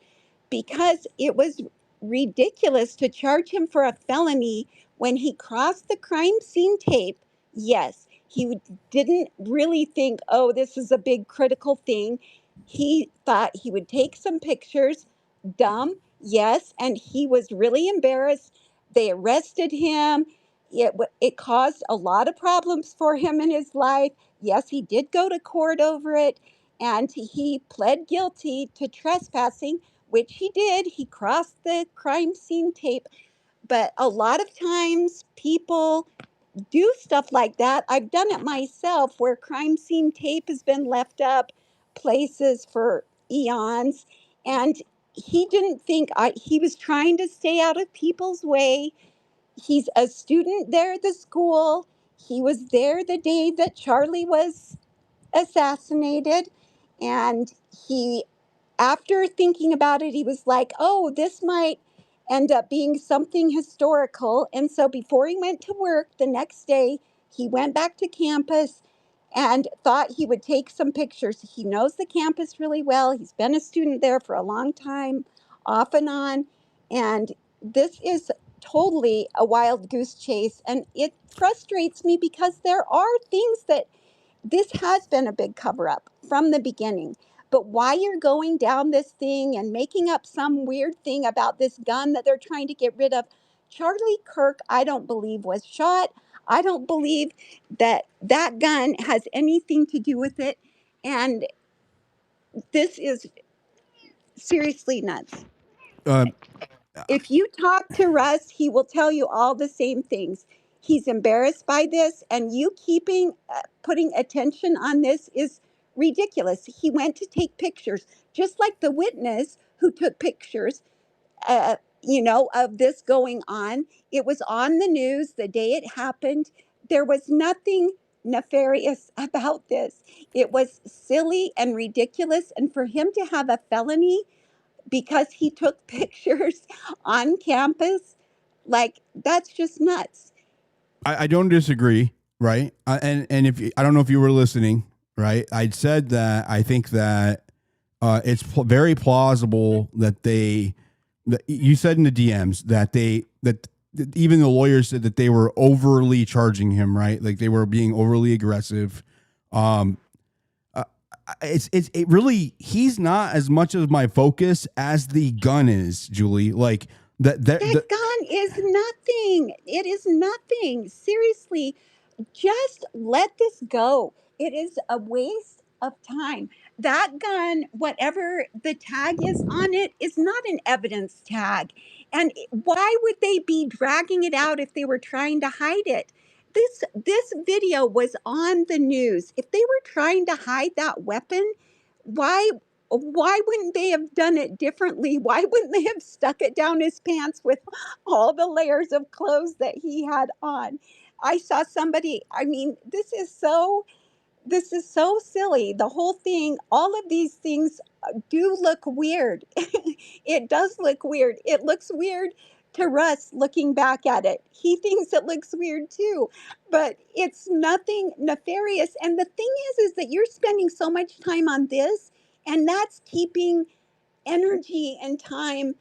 Speaker 5: because it was ridiculous to charge him for a felony when he crossed the crime scene tape. Yes, didn't really think, oh, this is a big critical thing. He thought he would take some pictures. Dumb, yes, and he was really embarrassed. They arrested him. It caused a lot of problems for him in his life. Yes, he did go to court over it, and he pled guilty to trespassing, which he did. He crossed the crime scene tape. But a lot of times people do stuff like that. I've done it myself where crime scene tape has been left up places for eons. And he didn't think he was trying to stay out of people's way. He's a student there at the school. He was there the day that Charlie was assassinated. And after thinking about it, he was like, oh, this might end up being something historical. And so before he went to work the next day, he went back to campus and thought he would take some pictures. He knows the campus really well. He's been a student there for a long time, off and on. And this is totally a wild goose chase. And it frustrates me because there are things that this has been a big cover up from the beginning. But why you're going down this thing and making up some weird thing about this gun that they're trying to get rid of, Charlie Kirk, I don't believe was shot. I don't believe that gun has anything to do with it. And this is seriously nuts.
Speaker 1: Um,
Speaker 5: If you talk to Russ, he will tell you all the same things. He's embarrassed by this, and you putting attention on this is ridiculous. He went to take pictures, just like the witness who took pictures, of this going on. It was on the news the day it happened. There was nothing nefarious about this. It was silly and ridiculous, and for him to have a felony because he took pictures on campus, like, that's just nuts.
Speaker 1: I don't disagree, right? And if I don't know if you were listening, right? I said that I think that it's very plausible that you said in the DMs that even the lawyers said that they were overly charging him, right? Like they were being overly aggressive. It really, he's not as much of my focus as the gun is, Julie. Like that
Speaker 5: gun is nothing. It is nothing. Seriously, just let this go. It is a waste of time. That gun, whatever the tag is on it, is not an evidence tag. And why would they be dragging it out if they were trying to hide it? This video was on the news. If they were trying to hide that weapon, why wouldn't they have done it differently? Why wouldn't they have stuck it down his pants with all the layers of clothes that he had on? I saw somebody, I mean, this is so silly. The whole thing, all of these things do look weird. It does look weird. It looks weird to Russ looking back at it. He thinks it looks weird too, but it's nothing nefarious. And the thing is that you're spending so much time on this, and that's keeping energy and time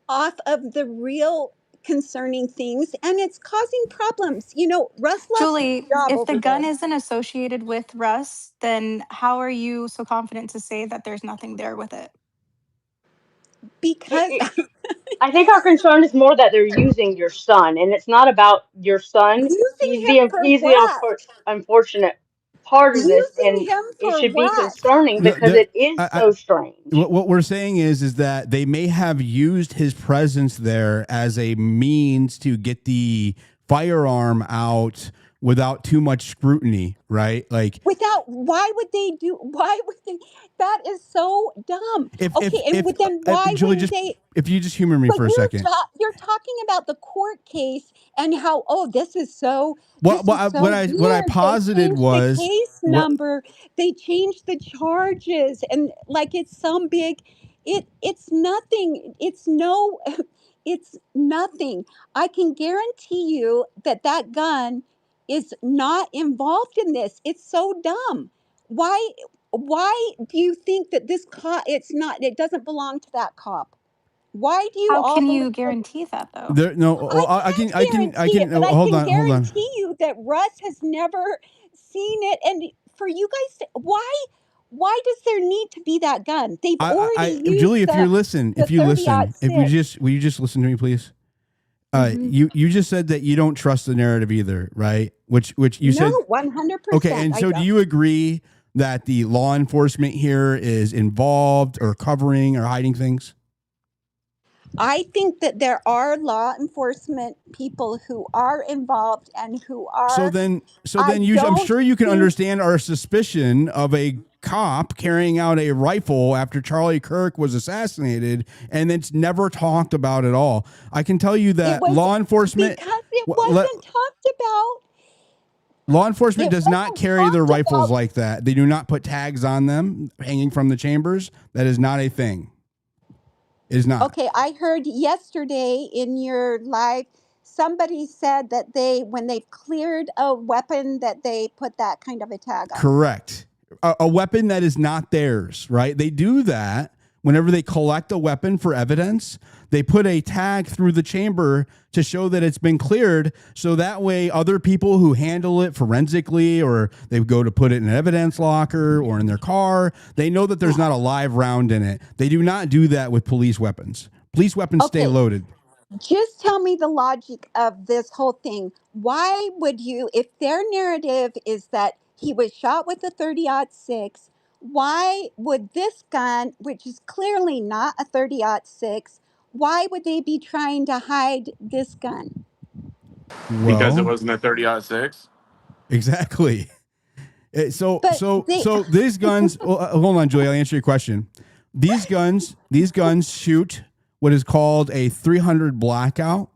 Speaker 5: off of the real concerning things, and it's causing problems. Russ lost his
Speaker 6: Julie,
Speaker 5: job
Speaker 6: if
Speaker 5: over
Speaker 6: the gun
Speaker 5: this
Speaker 6: isn't associated with Russ, then how are you so confident to say that there's nothing there with it?
Speaker 5: because
Speaker 3: I think our concern is more that they're using your son, and it's not about your son.
Speaker 5: using
Speaker 3: He's
Speaker 5: him
Speaker 3: the
Speaker 5: for
Speaker 3: he's the
Speaker 5: what?
Speaker 3: unfortunate part of this,
Speaker 5: Using
Speaker 3: and
Speaker 5: him
Speaker 3: it
Speaker 5: for
Speaker 3: should be
Speaker 5: what?
Speaker 3: concerning because it is so strange.
Speaker 1: what we're saying is that they may have used his presence there as a means to get the firearm out without too much scrutiny, right? Like
Speaker 5: why would they, that is so dumb.
Speaker 1: if
Speaker 5: Okay, and then why
Speaker 1: Julie,
Speaker 5: wouldn't
Speaker 1: just
Speaker 5: they?
Speaker 1: if you just humor me
Speaker 5: But
Speaker 1: for a second.
Speaker 5: you're talking about the court case and how, oh, this is so
Speaker 1: What I
Speaker 5: weird. They
Speaker 1: posited
Speaker 5: changed the
Speaker 1: was
Speaker 5: case
Speaker 1: what
Speaker 5: number, they changed the charges, and like it's some big, it's nothing. It's no, it's nothing. I can guarantee you that that gun is not involved in this. It's so dumb. Why why do you think that this cop, it's not, it doesn't belong to that cop? Why do you
Speaker 6: How
Speaker 5: all
Speaker 6: can
Speaker 5: believe
Speaker 6: you
Speaker 5: that?
Speaker 6: guarantee that though?
Speaker 1: there? No,
Speaker 5: I
Speaker 1: well,
Speaker 5: can't guarantee it, but I
Speaker 1: hold
Speaker 5: can
Speaker 1: on.
Speaker 5: guarantee you that Russ has never seen it. And for you guys to, why does there need to be that gun? They've already
Speaker 1: Julie,
Speaker 5: used
Speaker 1: if you listen,
Speaker 5: the 30-06.
Speaker 1: will you just listen to me, please?
Speaker 6: Mhm.
Speaker 1: You just said that you don't trust the narrative either, right? Which you said.
Speaker 5: No, 100%.
Speaker 1: Okay, and so do you agree that the law enforcement here is involved or covering or hiding things?
Speaker 5: I think that there are law enforcement people who are involved and who are.
Speaker 1: So then
Speaker 5: I
Speaker 1: I'm
Speaker 5: don't
Speaker 1: sure you can
Speaker 5: think-
Speaker 1: understand our suspicion of a cop carrying out a rifle after Charlie Kirk was assassinated, and it's never talked about at all. I can tell you that law enforcement,
Speaker 5: because it wasn't talked about.
Speaker 1: law enforcement
Speaker 5: It
Speaker 1: does not
Speaker 5: wasn't
Speaker 1: carry their
Speaker 5: talked
Speaker 1: rifles
Speaker 5: about.
Speaker 1: like that. They do not put tags on them hanging from the chambers. That is not a thing. It is not.
Speaker 5: Okay, I heard yesterday in your live, somebody said that when they've cleared a weapon, that they put that kind of a tag on.
Speaker 1: Correct. A weapon that is not theirs, right? They do that whenever they collect a weapon for evidence. They put a tag through the chamber to show that it's been cleared. So that way other people who handle it forensically, or they go to put it in an evidence locker or in their car, they know that there's not a live round in it. They do not do that with police weapons. Police weapons stay loaded.
Speaker 5: Just tell me the logic of this whole thing. Why would you, if their narrative is that he was shot with a 30-06, why would this gun, which is clearly not a 30-06, why would they be trying to hide this gun?
Speaker 7: Because it wasn't a 30-06.
Speaker 1: Exactly. So
Speaker 5: But
Speaker 1: these guns. Well, hold on, Julie. I'll answer your question. These guns shoot what is called a 300 blackout,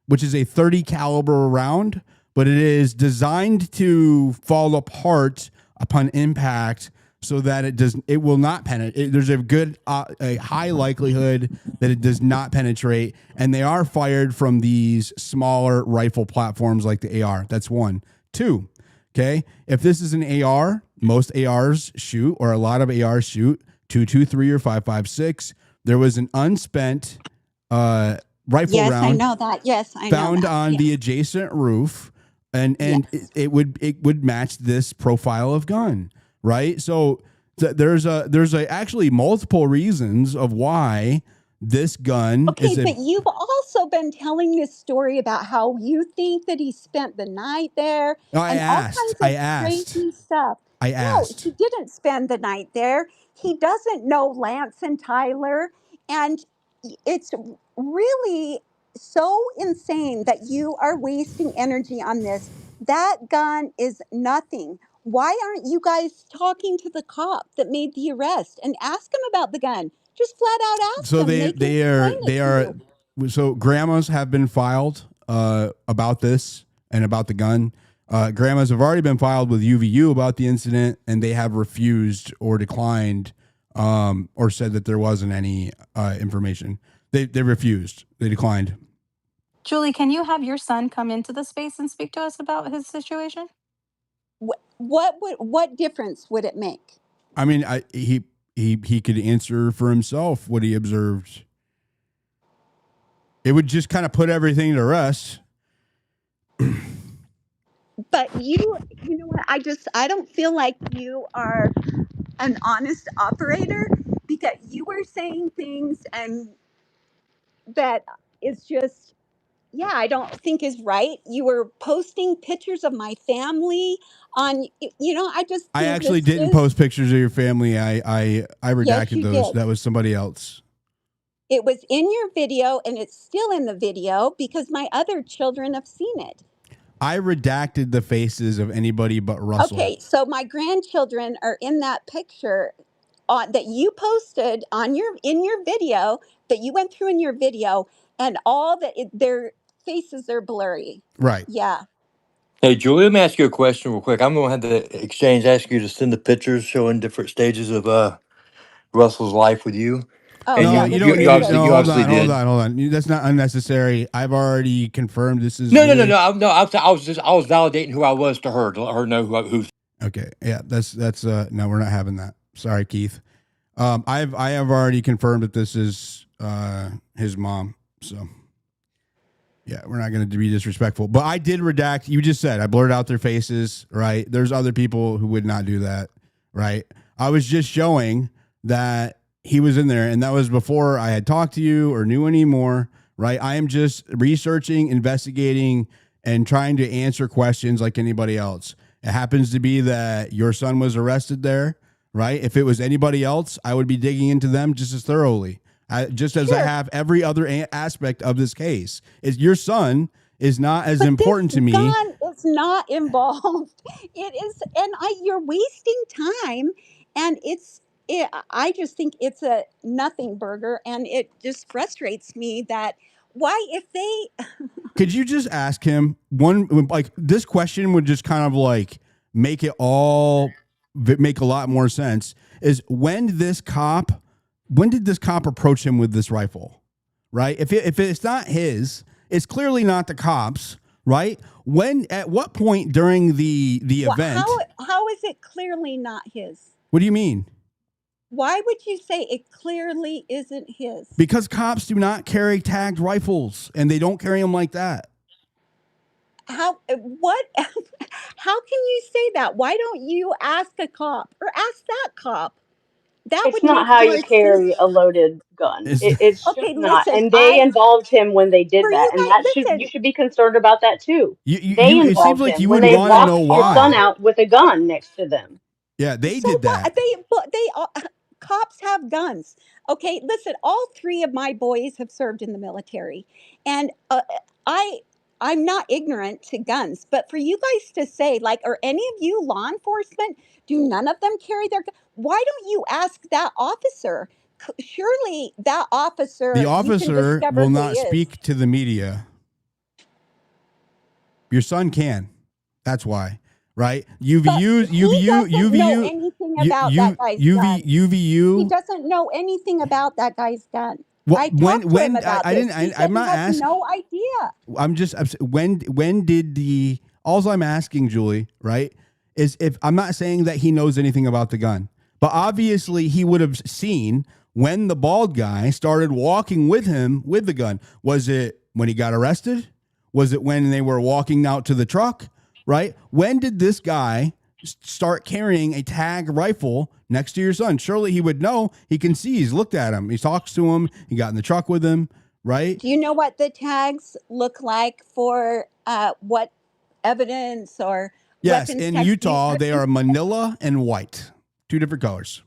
Speaker 1: which is a 30 caliber round, but it is designed to fall apart upon impact so that it will not penetrate. There's a high likelihood that it does not penetrate, and they are fired from these smaller rifle platforms like the AR. That's one. Two, okay, if this is an AR, most ARs shoot, or a lot of ARs shoot 223 or 5.56. There was an unspent rifle
Speaker 5: yes,
Speaker 1: round.
Speaker 5: I know that. Yes, I know
Speaker 1: found
Speaker 5: that.
Speaker 1: on the adjacent roof, and
Speaker 5: Yes.
Speaker 1: it would match this profile of gun, right? So there's actually multiple reasons of why this gun
Speaker 5: Okay,
Speaker 1: is
Speaker 5: but you've also been telling this story about how you think that he spent the night there
Speaker 1: I
Speaker 5: and
Speaker 1: asked.
Speaker 5: all kinds of
Speaker 1: I asked.
Speaker 5: crazy stuff.
Speaker 1: I asked.
Speaker 5: No, he didn't spend the night there. He doesn't know Lance and Tyler. And it's really so insane that you are wasting energy on this. That gun is nothing. Why aren't you guys talking to the cop that made the arrest and ask him about the gun? Just flat out ask
Speaker 1: So
Speaker 5: them.
Speaker 1: they are so grandmas have been filed about this and about the gun. Grandmas have already been filed with UVU about the incident, and they have refused or declined or said that there wasn't any information. They refused. They declined.
Speaker 6: Julie, can you have your son come into the space and speak to us about his situation?
Speaker 5: What difference would it make?
Speaker 1: I mean, he could answer for himself what he observed. It would just kind of put everything to rest.
Speaker 5: But you know what? I don't feel like you are an honest operator, because you were saying things and that is just, yeah, I don't think is right. You were posting pictures of my family on, I just think
Speaker 1: I actually
Speaker 5: this
Speaker 1: didn't
Speaker 5: is-
Speaker 1: post pictures of your family. I redacted
Speaker 5: you
Speaker 1: those.
Speaker 5: did.
Speaker 1: That was somebody else.
Speaker 5: It was in your video, and it's still in the video because my other children have seen it.
Speaker 1: I redacted the faces of anybody but Russell.
Speaker 5: Okay, so my grandchildren are in that picture that you posted on in your video that you went through in your video, and their faces are blurry.
Speaker 1: Right.
Speaker 5: Yeah.
Speaker 8: Hey, Julie, let me ask you a question real quick. I'm going to have to ask you to send the pictures showing different stages of Russell's life with you.
Speaker 5: Oh,
Speaker 8: And
Speaker 1: No,
Speaker 5: yeah.
Speaker 1: you
Speaker 5: This
Speaker 1: don't
Speaker 5: is
Speaker 1: need
Speaker 8: you
Speaker 1: to.
Speaker 8: obviously,
Speaker 1: No,
Speaker 8: you
Speaker 1: hold
Speaker 8: obviously
Speaker 1: on,
Speaker 8: did.
Speaker 1: hold on. That's not unnecessary. I've already confirmed this is
Speaker 8: No,
Speaker 1: really.
Speaker 8: I was validating who I was to her, to let her know who.
Speaker 1: Okay, yeah, that's no, we're not having that. Sorry, Keith. I have already confirmed that this is his mom. So yeah, we're not going to be disrespectful. But I did redact. You just said I blurred out their faces, right? There's other people who would not do that, right? I was just showing that he was in there, and that was before I had talked to you or knew any more, right? I am just researching, investigating, and trying to answer questions like anybody else. It happens to be that your son was arrested there, right? If it was anybody else, I would be digging into them just as thoroughly. Just as I have every other aspect of this case. Is your son is not as important to me.
Speaker 5: Gun is not involved. It is, and you're wasting time, and I just think it's a nothing burger, and it just frustrates me that if they
Speaker 1: Could you just ask him this question would just kind of like make it all make a lot more sense. Is when did this cop approach him with this rifle? Right? If it's not his, it's clearly not the cops, right? At what point during the event?
Speaker 5: How is it clearly not his?
Speaker 1: What do you mean?
Speaker 5: Why would you say it clearly isn't his?
Speaker 1: Because cops do not carry tagged rifles, and they don't carry them like that.
Speaker 5: How can you say that? Why don't you ask a cop or ask that cop?
Speaker 3: It's not how you carry a loaded gun. It's just
Speaker 5: Okay,
Speaker 3: not.
Speaker 5: listen,
Speaker 3: And they involved him when they did that, and that
Speaker 5: listen.
Speaker 3: you should be concerned about that too. They
Speaker 1: it
Speaker 3: involved
Speaker 1: seems like
Speaker 3: him
Speaker 1: you
Speaker 3: when
Speaker 1: would
Speaker 3: they
Speaker 1: want to know
Speaker 3: walked your son
Speaker 1: why.
Speaker 3: out with a gun next to them.
Speaker 1: Yeah, they did that.
Speaker 5: Cops have guns. Okay, listen, all three of my boys have served in the military, and I'm not ignorant to guns, but for you guys to say, like, are any of you law enforcement, do none of them carry their gun? Why don't you ask that officer? Surely that officer,
Speaker 1: The
Speaker 5: you can
Speaker 1: officer
Speaker 5: discover
Speaker 1: will
Speaker 5: who
Speaker 1: not
Speaker 5: he is.
Speaker 1: speak to the media. Your son can. That's why. Right?
Speaker 5: He doesn't know anything about that guy's gun. He doesn't know anything about that guy's gun. I talked to him about this. He said
Speaker 1: I'm not
Speaker 5: he has
Speaker 1: asking.
Speaker 5: no idea.
Speaker 1: I'm just when did all I'm asking, Julie, right, is if I'm not saying that he knows anything about the gun, but obviously he would have seen when the bald guy started walking with him with the gun. Was it when he got arrested? Was it when they were walking out to the truck? Right? When did this guy start carrying a tag rifle next to your son? Surely he would know. He can see. He's looked at him. He talks to him. He got in the truck with him. Right?
Speaker 5: Do you know what the tags look like for what evidence or
Speaker 1: yes?
Speaker 5: weapons
Speaker 1: In
Speaker 5: tags
Speaker 1: Utah, they are manila and white, 2 different colors.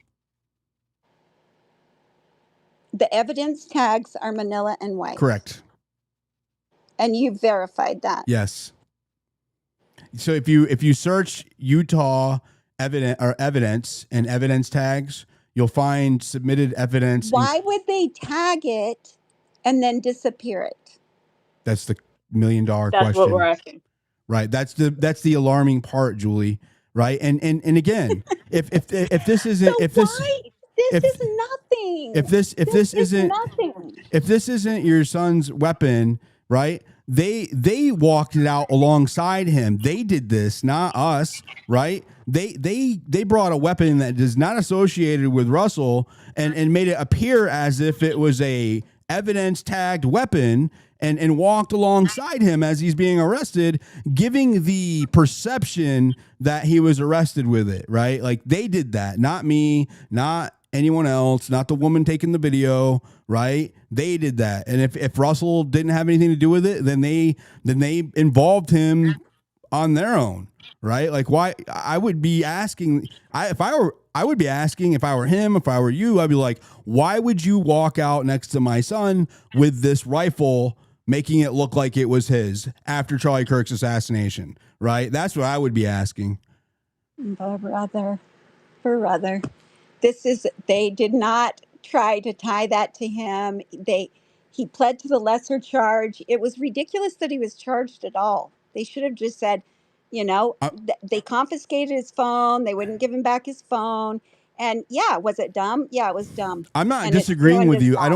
Speaker 5: The evidence tags are manila and white.
Speaker 1: Correct.
Speaker 5: And you verified that.
Speaker 1: Yes. So if you search Utah evidence and evidence tags, you'll find submitted evidence.
Speaker 5: Why would they tag it and then disappear it?
Speaker 1: That's the $1 million question.
Speaker 3: That's what we're asking.
Speaker 1: Right. That's the alarming part, Julie. Right. And again, if this isn't
Speaker 5: is nothing.
Speaker 1: If this isn't your son's weapon, right? They walked it out alongside him. They did this, not us, right? They brought a weapon that is not associated with Russell and made it appear as if it was a evidence tagged weapon and walked alongside him as he's being arrested, giving the perception that he was arrested with it, right? Like they did that, not me, not anyone else, not the woman taking the video, right? They did that. And if Russell didn't have anything to do with it, then they involved him on their own, right? Like why I would be asking if I were him, if I were you, I'd be like, why would you walk out next to my son with this rifle making it look like it was his after Charlie Kirk's assassination, right? That's what I would be asking.
Speaker 5: Brother. They did not try to tie that to him. He pled to the lesser charge. It was ridiculous that he was charged at all. They should have just said, they confiscated his phone. They wouldn't give him back his phone. And yeah, was it dumb? Yeah, it was dumb.
Speaker 1: I'm not
Speaker 5: And it
Speaker 1: disagreeing
Speaker 5: ruined
Speaker 1: with
Speaker 5: his
Speaker 1: you. I
Speaker 5: life.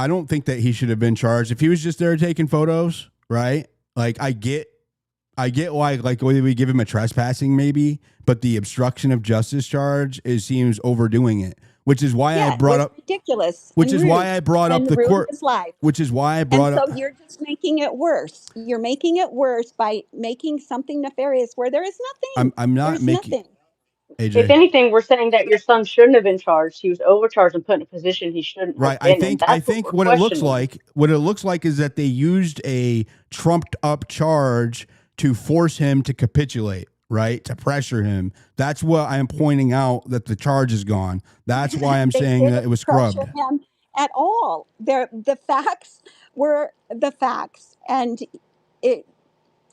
Speaker 1: don't think that he should have been charged. If he was just there taking photos, right? Like I get why like whether we give him a trespassing maybe, but the obstruction of justice charge seems overdoing it. Which is why I
Speaker 5: Yeah, it
Speaker 1: brought
Speaker 5: was
Speaker 1: up
Speaker 5: ridiculous.
Speaker 1: which
Speaker 5: and
Speaker 1: is
Speaker 5: rude
Speaker 1: why I brought up
Speaker 5: and
Speaker 1: the
Speaker 5: ruined
Speaker 1: court.
Speaker 5: his life.
Speaker 1: Which is why I
Speaker 5: And
Speaker 1: brought
Speaker 5: so
Speaker 1: up
Speaker 5: you're just making it worse. You're making it worse by making something nefarious where there is nothing.
Speaker 1: I'm not
Speaker 5: There's
Speaker 1: making
Speaker 5: nothing.
Speaker 3: If
Speaker 1: AJ.
Speaker 3: anything, we're saying that your son shouldn't have been charged. He was overcharged and put in a position he shouldn't
Speaker 1: Right.
Speaker 3: have been in.
Speaker 1: I
Speaker 3: That's what
Speaker 1: think
Speaker 3: we're questioning.
Speaker 1: what it looks like is that they used a trumped up charge to force him to capitulate, right? To pressure him. That's what I'm pointing out, that the charge is gone. That's why I'm
Speaker 5: They
Speaker 1: saying that it
Speaker 5: didn't
Speaker 1: was
Speaker 5: pressure
Speaker 1: scrubbed.
Speaker 5: him at all. The facts were the facts, and it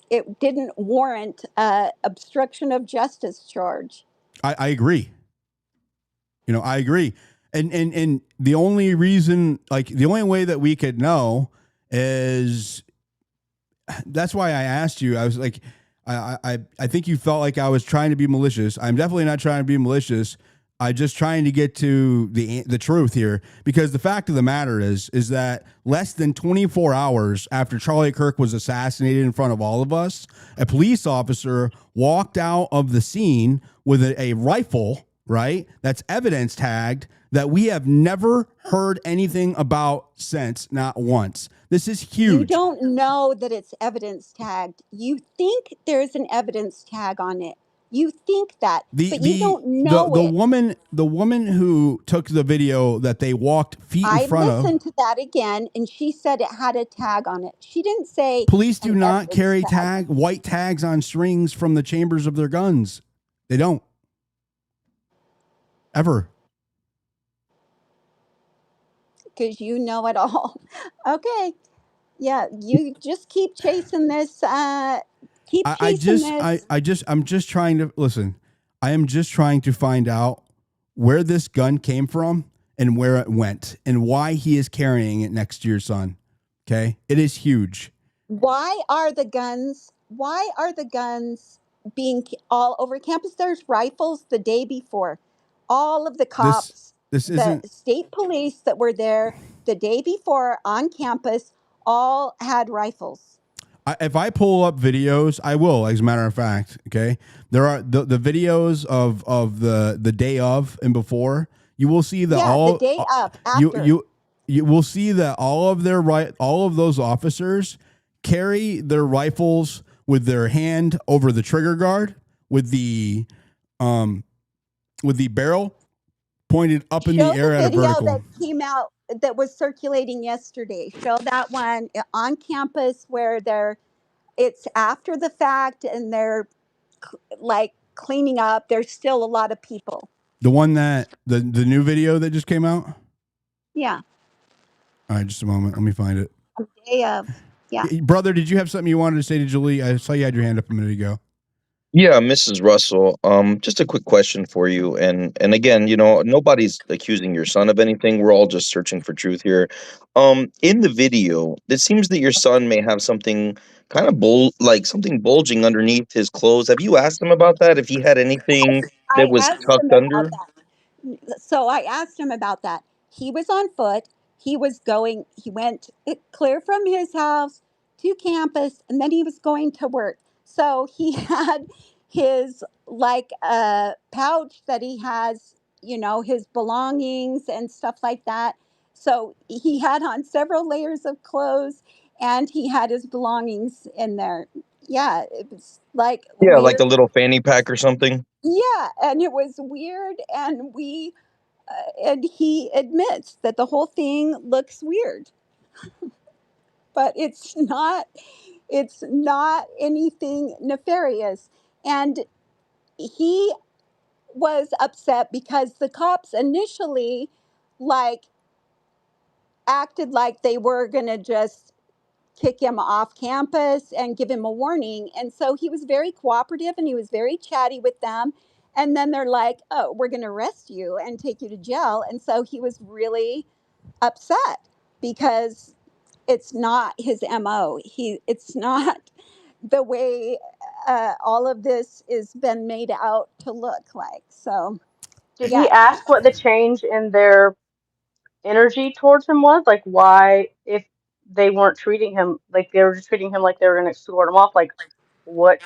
Speaker 5: it didn't warrant obstruction of justice charge.
Speaker 1: I agree. I agree. And the only reason, like the only way that we could know is that's why I asked you. I was like, I think you felt like I was trying to be malicious. I'm definitely not trying to be malicious. I'm just trying to get to the truth here, because the fact of the matter is that less than 24 hours after Charlie Kirk was assassinated in front of all of us, a police officer walked out of the scene with a rifle, right? That's evidence tagged, that we have never heard anything about since, not once. This is huge.
Speaker 5: You don't know that it's evidence tagged. You think there's an evidence tag on it. You think that, but you don't know
Speaker 1: the
Speaker 5: it.
Speaker 1: woman who took the video that they walked feet in
Speaker 5: I
Speaker 1: front of.
Speaker 5: listened to that again, and she said it had a tag on it. She didn't say
Speaker 1: Police do
Speaker 5: an
Speaker 1: not
Speaker 5: evidence
Speaker 1: carry
Speaker 5: tag.
Speaker 1: white tags on strings from the chambers of their guns. They don't. Ever.
Speaker 5: Because you know it all. Okay. Yeah, you just keep chasing this. Keep chasing this.
Speaker 1: I'm just trying to listen. I am just trying to find out where this gun came from and where it went and why he is carrying it next to your son. Okay. It is huge.
Speaker 5: Why are the guns? Why are the guns being all over campus? There's rifles the day before. All of the
Speaker 1: This
Speaker 5: cops,
Speaker 1: this
Speaker 5: the
Speaker 1: isn't
Speaker 5: state police that were there the day before on campus, all had rifles.
Speaker 1: if I pull up videos, I will, as a matter of fact. Okay. There are the videos of the day of and before. You will see that
Speaker 5: Yeah, the day of, after.
Speaker 1: you will see that all of those officers carry their rifles with their hand over the trigger guard with the barrel pointed up in the
Speaker 5: Show
Speaker 1: air
Speaker 5: the
Speaker 1: at a
Speaker 5: video
Speaker 1: vertical.
Speaker 5: that came out that was circulating yesterday. Show that one on campus where it's after the fact and they're like cleaning up. There's still a lot of people.
Speaker 1: The one that the new video that just came out.
Speaker 5: Yeah.
Speaker 1: All right, just a moment. Let me find it.
Speaker 5: Day of. Yeah.
Speaker 1: Brother, did you have something you wanted to say to Julie? I saw you had your hand up a minute ago.
Speaker 9: Yeah, Mrs. Russell, just a quick question for you. And again, nobody's accusing your son of anything. We're all just searching for truth here. In the video, it seems that your son may have something kind of like something bulging underneath his clothes. Have you asked him about that? If he had anything that
Speaker 5: I
Speaker 9: was
Speaker 5: asked him
Speaker 9: tucked
Speaker 5: about
Speaker 9: under?
Speaker 5: that. So I asked him about that. He was on foot. He went clear from his house to campus, and then he was going to work. So he had his like pouch that he has, his belongings and stuff like that. So he had on several layers of clothes, and he had his belongings in there. Yeah, it was like
Speaker 9: Yeah, like
Speaker 5: weird.
Speaker 9: a little fanny pack or something.
Speaker 5: Yeah, and it was weird, and and he admits that the whole thing looks weird, but it's not anything nefarious. And he was upset because the cops initially like acted like they were going to just kick him off campus and give him a warning. And so he was very cooperative and he was very chatty with them. And then they're like, oh, we're going to arrest you and take you to jail. And so he was really upset because it's not his MO. It's not the way all of this has been made out to look like. So,
Speaker 3: Did
Speaker 5: yeah.
Speaker 3: he ask what the change in their energy towards him was? Like, why, if they weren't treating him, like they were just treating him like they were going to escort him off, like, what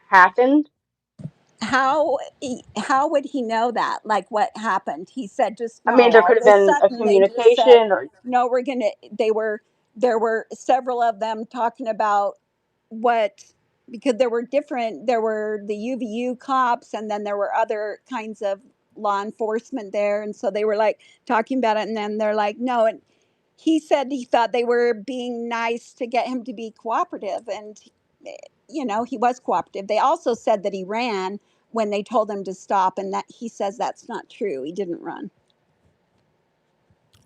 Speaker 3: happened?
Speaker 5: How would he know that? Like what happened? He said just
Speaker 3: I
Speaker 5: no.
Speaker 3: mean, there
Speaker 5: All
Speaker 3: could
Speaker 5: of
Speaker 3: have
Speaker 5: a
Speaker 3: been a
Speaker 5: sudden they just said
Speaker 3: communication, or
Speaker 5: no. There were several of them talking about what, because there were the UVU cops and then there were other kinds of law enforcement there, and so they were like talking about it, and then they're like no. And he said he thought they were being nice to get him to be cooperative, and he was cooperative. They also said that he ran when they told him to stop, and that he says that's not true. He didn't run.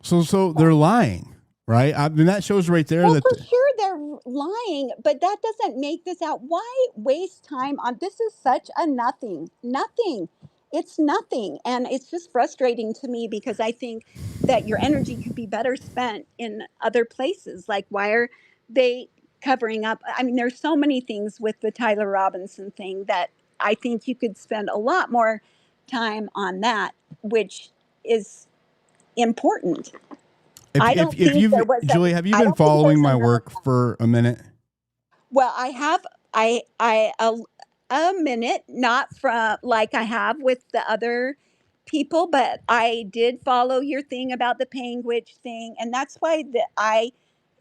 Speaker 1: So they're lying, right? I mean, that shows right there
Speaker 5: Well,
Speaker 1: that
Speaker 5: for sure they're lying, but that doesn't make this out. Why waste time on this? Is such a nothing. It's nothing, and it's just frustrating to me because I think that your energy could be better spent in other places. Like, why are they covering up? I mean, there's so many things with the Tyler Robinson thing that I think you could spend a lot more time on that, which is important. I don't
Speaker 1: if
Speaker 5: think there
Speaker 1: you've
Speaker 5: was
Speaker 1: Julie, have you
Speaker 5: I
Speaker 1: been
Speaker 5: don't think
Speaker 1: following
Speaker 5: there's
Speaker 1: my
Speaker 5: enough.
Speaker 1: work for a minute?
Speaker 5: Well, I have. A minute, not from like I have with the other people, but I did follow your thing about the Penguich thing, and that's why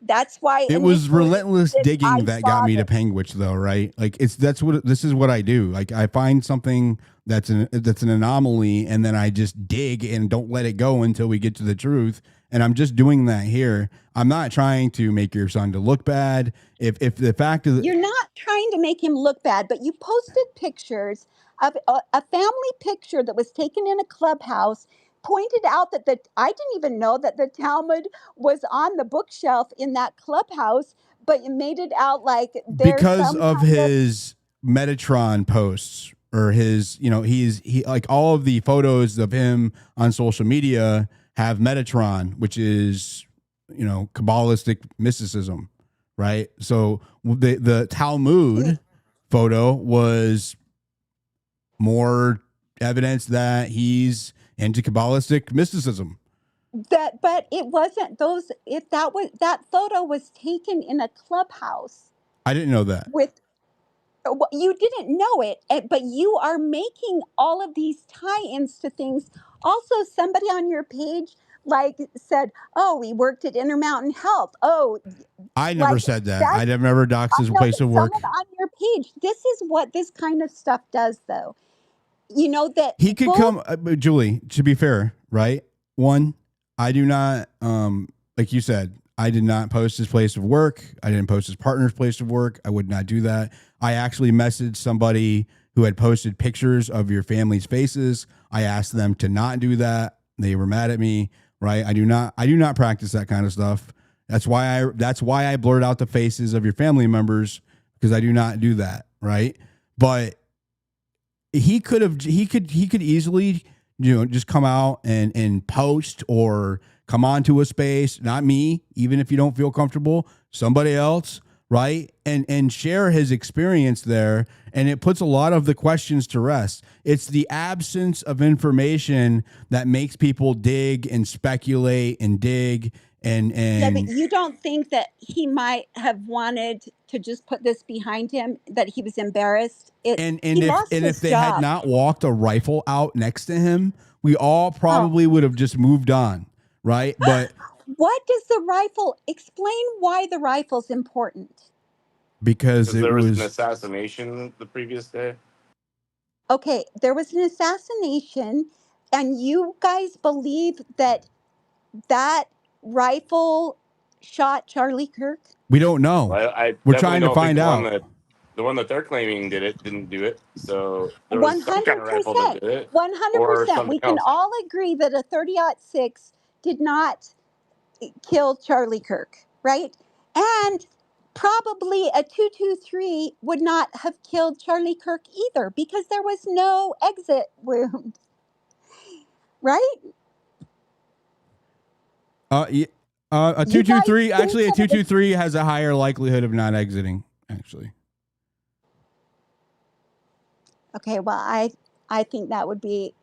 Speaker 5: that's why
Speaker 1: It was
Speaker 5: initially
Speaker 1: relentless
Speaker 5: that
Speaker 1: digging
Speaker 5: I
Speaker 1: that got
Speaker 5: saw
Speaker 1: me to
Speaker 5: that.
Speaker 1: Penguich, though, right? Like this is what I do. Like I find something that's an anomaly, and then I just dig and don't let it go until we get to the truth. And I'm just doing that here. I'm not trying to make your son to look bad. If the fact is,
Speaker 5: You're not trying to make him look bad, but you posted pictures of a family picture that was taken in a clubhouse, pointed out that I didn't even know that the Talmud was on the bookshelf in that clubhouse, but you made it out like there's
Speaker 1: because
Speaker 5: some
Speaker 1: of
Speaker 5: kind of.
Speaker 1: his Metatron posts or his, he like all of the photos of him on social media have Metatron, which is, Kabbalistic mysticism, right? So the Talmud photo was more evidence that he's into Kabbalistic mysticism.
Speaker 5: But it wasn't those. If that photo was taken in a clubhouse
Speaker 1: I didn't know that.
Speaker 5: with. Well, you didn't know it, but you are making all of these tie-ins to things. Also, somebody on your page like said, "Oh, we worked at Intermountain Health." Oh,
Speaker 1: I never
Speaker 5: like
Speaker 1: said that.
Speaker 5: that's.
Speaker 1: I never doxed
Speaker 5: I
Speaker 1: his
Speaker 5: know,
Speaker 1: place
Speaker 5: but
Speaker 1: of work.
Speaker 5: someone on your page. This is what this kind of stuff does, though. You know that
Speaker 1: He could
Speaker 5: both.
Speaker 1: come, Julie, to be fair, right? One, I do not, like you said, I did not post his place of work. I didn't post his partner's place of work. I would not do that. I actually messaged somebody who had posted pictures of your family's faces. I asked them to not do that. They were mad at me, right? I do not practice that kind of stuff. That's why I blurred out the faces of your family members, because I do not do that, right? But he could easily, just come out and post or come onto a space, not me, even if you don't feel comfortable, somebody else, right? And share his experience there. And it puts a lot of the questions to rest. It's the absence of information that makes people dig and speculate and dig
Speaker 5: Yeah, but
Speaker 1: and
Speaker 5: you don't think that he might have wanted to just put this behind him, that he was embarrassed? He lost
Speaker 1: if
Speaker 5: his
Speaker 1: they had
Speaker 5: job.
Speaker 1: not walked a rifle out next to him, we all
Speaker 5: Oh,
Speaker 1: probably would have just moved on, right? But
Speaker 5: what does the rifle explain? Why the rifle's important?
Speaker 1: because
Speaker 7: Because
Speaker 1: it
Speaker 7: there was an
Speaker 1: was
Speaker 7: assassination the previous day.
Speaker 5: Okay, there was an assassination, and you guys believe that that rifle shot Charlie Kirk?
Speaker 1: we don't know.
Speaker 7: Well, I
Speaker 1: We're
Speaker 7: definitely
Speaker 1: trying to
Speaker 7: don't think
Speaker 1: find out.
Speaker 7: the one that they're claiming didn't do it. So there was some kind of rifle that
Speaker 5: 100%.
Speaker 7: did it, or
Speaker 5: 100%.
Speaker 7: something
Speaker 5: We can
Speaker 7: else.
Speaker 5: all agree that a 30-06 did not kill Charlie Kirk, right? And probably a 223 would not have killed Charlie Kirk either because there was no exit wound. Right?
Speaker 1: A
Speaker 5: You guys
Speaker 1: 223,
Speaker 5: think
Speaker 1: actually, a
Speaker 5: that it was
Speaker 1: 223 has a higher likelihood of not exiting, actually.
Speaker 5: okay? Well, I think that would be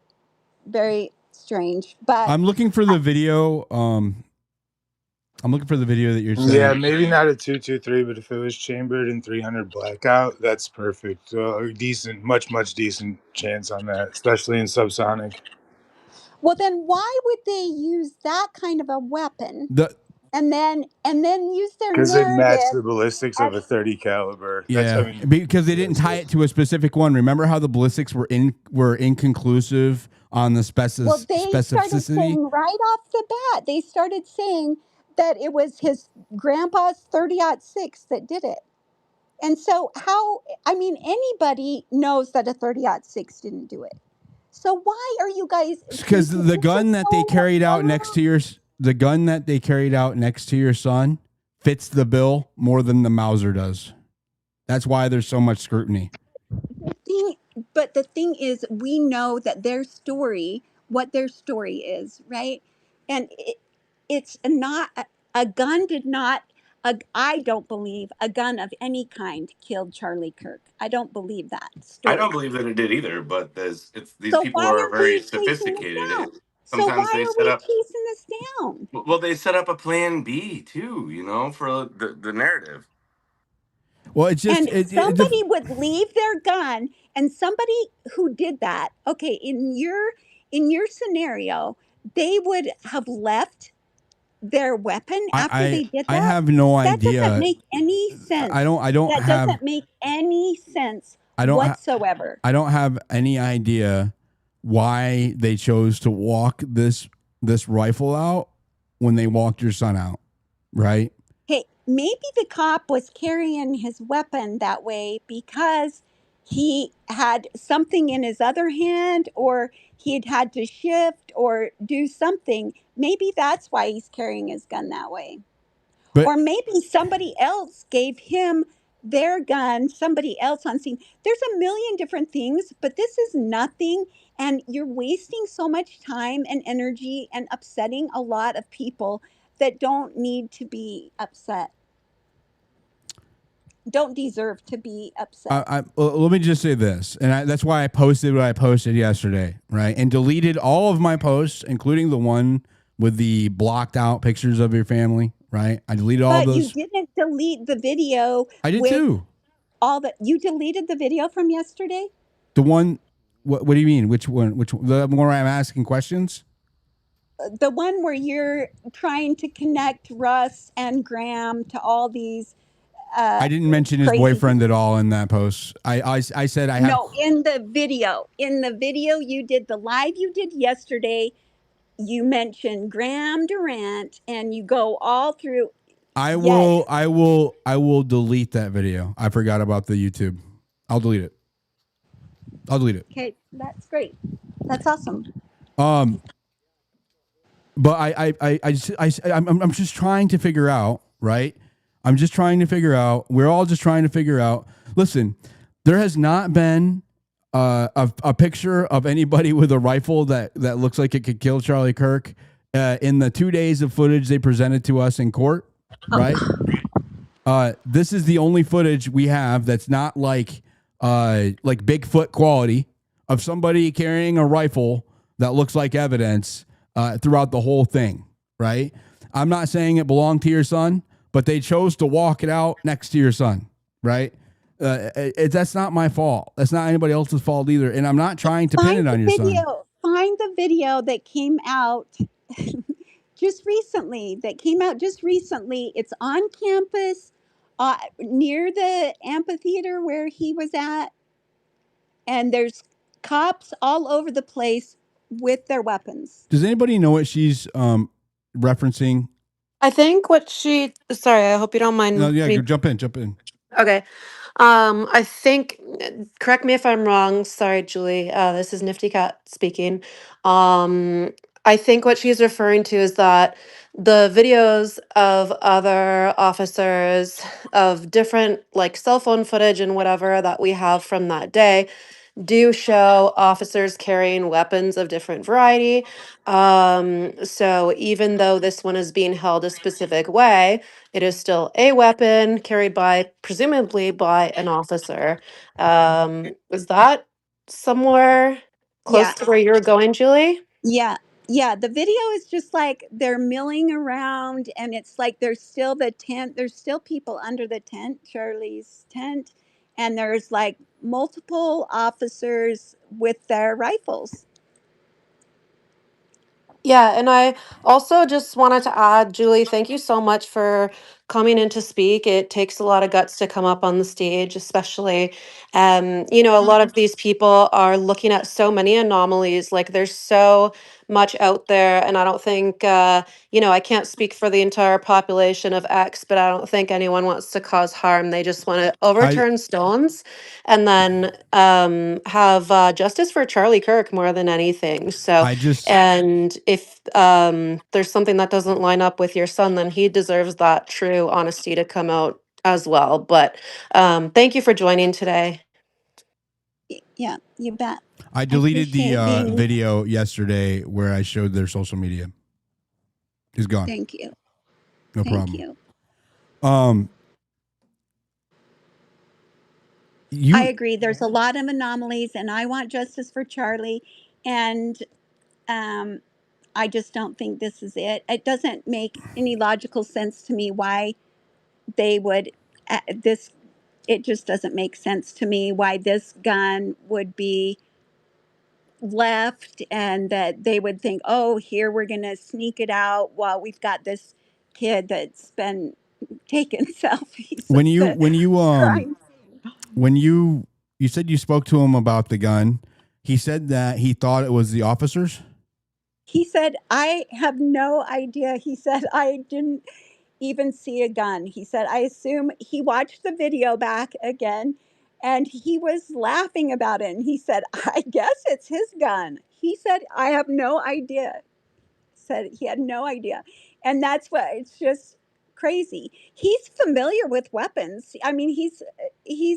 Speaker 5: very strange, but
Speaker 1: I'm looking for the video. I'm looking for the video that you're saying.
Speaker 10: Yeah, maybe not a 223, but if it was chambered in 300 blackout, that's perfect. Decent, much decent chance on that, especially in subsonic.
Speaker 5: well, then why would they use that kind of a weapon
Speaker 1: The
Speaker 5: and then use their
Speaker 10: Because they match
Speaker 5: narrative
Speaker 10: the ballistics
Speaker 5: as
Speaker 10: of a 30 caliber.
Speaker 1: yeah, because they didn't tie it to a specific one. Remember how the ballistics were inconclusive on the
Speaker 5: well, they started
Speaker 1: specificity?
Speaker 5: saying right off the bat, they started saying that it was his grandpa's 30-06 that did it. And so how, I mean, anybody knows that a 30-06 didn't do it. So why are you guys
Speaker 1: Because
Speaker 5: thinking
Speaker 1: the
Speaker 5: this
Speaker 1: gun
Speaker 5: is
Speaker 1: that they
Speaker 5: so
Speaker 1: carried out
Speaker 5: wrong?
Speaker 1: next to your son fits the bill more than the Mauser does. That's why there's so much scrutiny.
Speaker 5: But the thing is, we know that their story, what their story is, right? And it's not a gun did not. I don't believe a gun of any kind killed Charlie Kirk. I don't believe that
Speaker 7: I
Speaker 5: story.
Speaker 7: don't believe that it did either, but these
Speaker 5: So
Speaker 7: people
Speaker 5: why
Speaker 7: are
Speaker 5: are we
Speaker 7: very
Speaker 5: chasing this
Speaker 7: sophisticated.
Speaker 5: down? So
Speaker 7: Sometimes
Speaker 5: why
Speaker 7: they
Speaker 5: are
Speaker 7: set
Speaker 5: we
Speaker 7: up
Speaker 5: chasing this down?
Speaker 7: well, they set up a plan B too, for the narrative.
Speaker 1: Well, it's just
Speaker 5: And somebody would leave their gun, and somebody who did that, okay, in your scenario, they would have left their weapon after they did that.
Speaker 1: I have no
Speaker 5: That
Speaker 1: idea.
Speaker 5: doesn't make any sense.
Speaker 1: I don't
Speaker 5: That
Speaker 1: have
Speaker 5: doesn't make any sense
Speaker 1: I don't ha-
Speaker 5: whatsoever.
Speaker 1: I don't have any idea why they chose to walk this rifle out when they walked your son out, right?
Speaker 5: Hey, maybe the cop was carrying his weapon that way because he had something in his other hand, or he'd had to shift or do something. Maybe that's why he's carrying his gun that way.
Speaker 1: But
Speaker 5: Or maybe somebody else gave him their gun, somebody else on scene. There's a million different things, but this is nothing. And you're wasting so much time and energy and upsetting a lot of people that don't need to be upset, don't deserve to be upset.
Speaker 1: let me just say this, and that's why I posted what I posted yesterday, right? And deleted all of my posts, including the one with the blocked out pictures of your family, right? I deleted all
Speaker 5: But
Speaker 1: those.
Speaker 5: you didn't delete the video.
Speaker 1: I did
Speaker 5: with
Speaker 1: too.
Speaker 5: all that. You deleted the video from yesterday?
Speaker 1: The one, what do you mean? Which one? The one where I'm asking questions?
Speaker 5: The one where you're trying to connect Russ and Graham to all these
Speaker 1: I didn't mention his
Speaker 5: crazy
Speaker 1: boyfriend at all in that post. I said I have.
Speaker 5: No, in the video you did, the live you did yesterday, you mentioned Graham Durant and you go all through.
Speaker 1: I
Speaker 5: Yes.
Speaker 1: will delete that video. I forgot about the YouTube. I'll delete it.
Speaker 5: Okay, that's great. That's awesome.
Speaker 1: But I'm just trying to figure out, right? I'm just trying to figure out. We're all just trying to figure out. Listen, there has not been a picture of anybody with a rifle that looks like it could kill Charlie Kirk in the 2 days of footage they presented to us in court, right? This is the only footage we have that's not like Bigfoot quality of somebody carrying a rifle that looks like evidence throughout the whole thing, right? I'm not saying it belonged to your son, but they chose to walk it out next to your son, right? That's not my fault. That's not anybody else's fault either. And I'm not trying to pin it on your son.
Speaker 5: Find the video that came out just recently. It's on campus near the amphitheater where he was at. And there's cops all over the place with their weapons.
Speaker 1: Does anybody know what she's referencing?
Speaker 11: I think what she, sorry, I hope you don't mind.
Speaker 1: No, yeah,
Speaker 11: me.
Speaker 1: jump in.
Speaker 11: Okay. I think, correct me if I'm wrong. Sorry, Julie. This is Nifty Cat speaking. I think what she's referring to is that the videos of other officers of different like cell phone footage and whatever that we have from that day do show officers carrying weapons of different variety. So even though this one is being held a specific way, it is still a weapon carried by, presumably by an officer. Is that somewhere close
Speaker 5: Yeah,
Speaker 11: to where you're going, Julie?
Speaker 5: yeah, yeah. The video is just like they're milling around, and it's like there's still the tent. There's still people under the tent, Charlie's tent, and there's like multiple officers with their rifles.
Speaker 11: Yeah, and I also just wanted to add, Julie, thank you so much for coming in to speak. It takes a lot of guts to come up on the stage, especially, a lot of these people are looking at so many anomalies. Like there's so much out there, and I don't think, I can't speak for the entire population of X, but I don't think anyone wants to cause harm. They just want to
Speaker 1: I
Speaker 11: overturn stones and then have justice for Charlie Kirk more than anything. So.
Speaker 1: I just
Speaker 11: And if there's something that doesn't line up with your son, then he deserves that true honesty to come out as well. But thank you for joining today.
Speaker 5: Yeah, you bet.
Speaker 1: I
Speaker 5: I
Speaker 1: deleted the
Speaker 5: appreciate being.
Speaker 1: video yesterday where I showed their social media. It's gone.
Speaker 5: Thank you.
Speaker 1: No
Speaker 5: Thank
Speaker 1: problem.
Speaker 5: you.
Speaker 1: Um,
Speaker 5: I
Speaker 1: you
Speaker 5: agree. There's a lot of anomalies, and I want justice for Charlie. And um, I just don't think this is it. It doesn't make any logical sense to me why they would this. It just doesn't make sense to me why this gun would be left, and that they would think, oh, here we're going to sneak it out while we've got this kid that's been taking selfies
Speaker 1: when
Speaker 5: of
Speaker 1: you
Speaker 5: the
Speaker 1: when you
Speaker 5: crime.
Speaker 1: when you said you spoke to him about the gun, he said that he thought it was the officers.
Speaker 5: He said, I have no idea. He said, I didn't even see a gun. He said, I assume he watched the video back again and he was laughing about it. And he said, I guess it's his gun. He said, I have no idea. Said he had no idea. And that's what it's just crazy. He's familiar with weapons. I mean, he's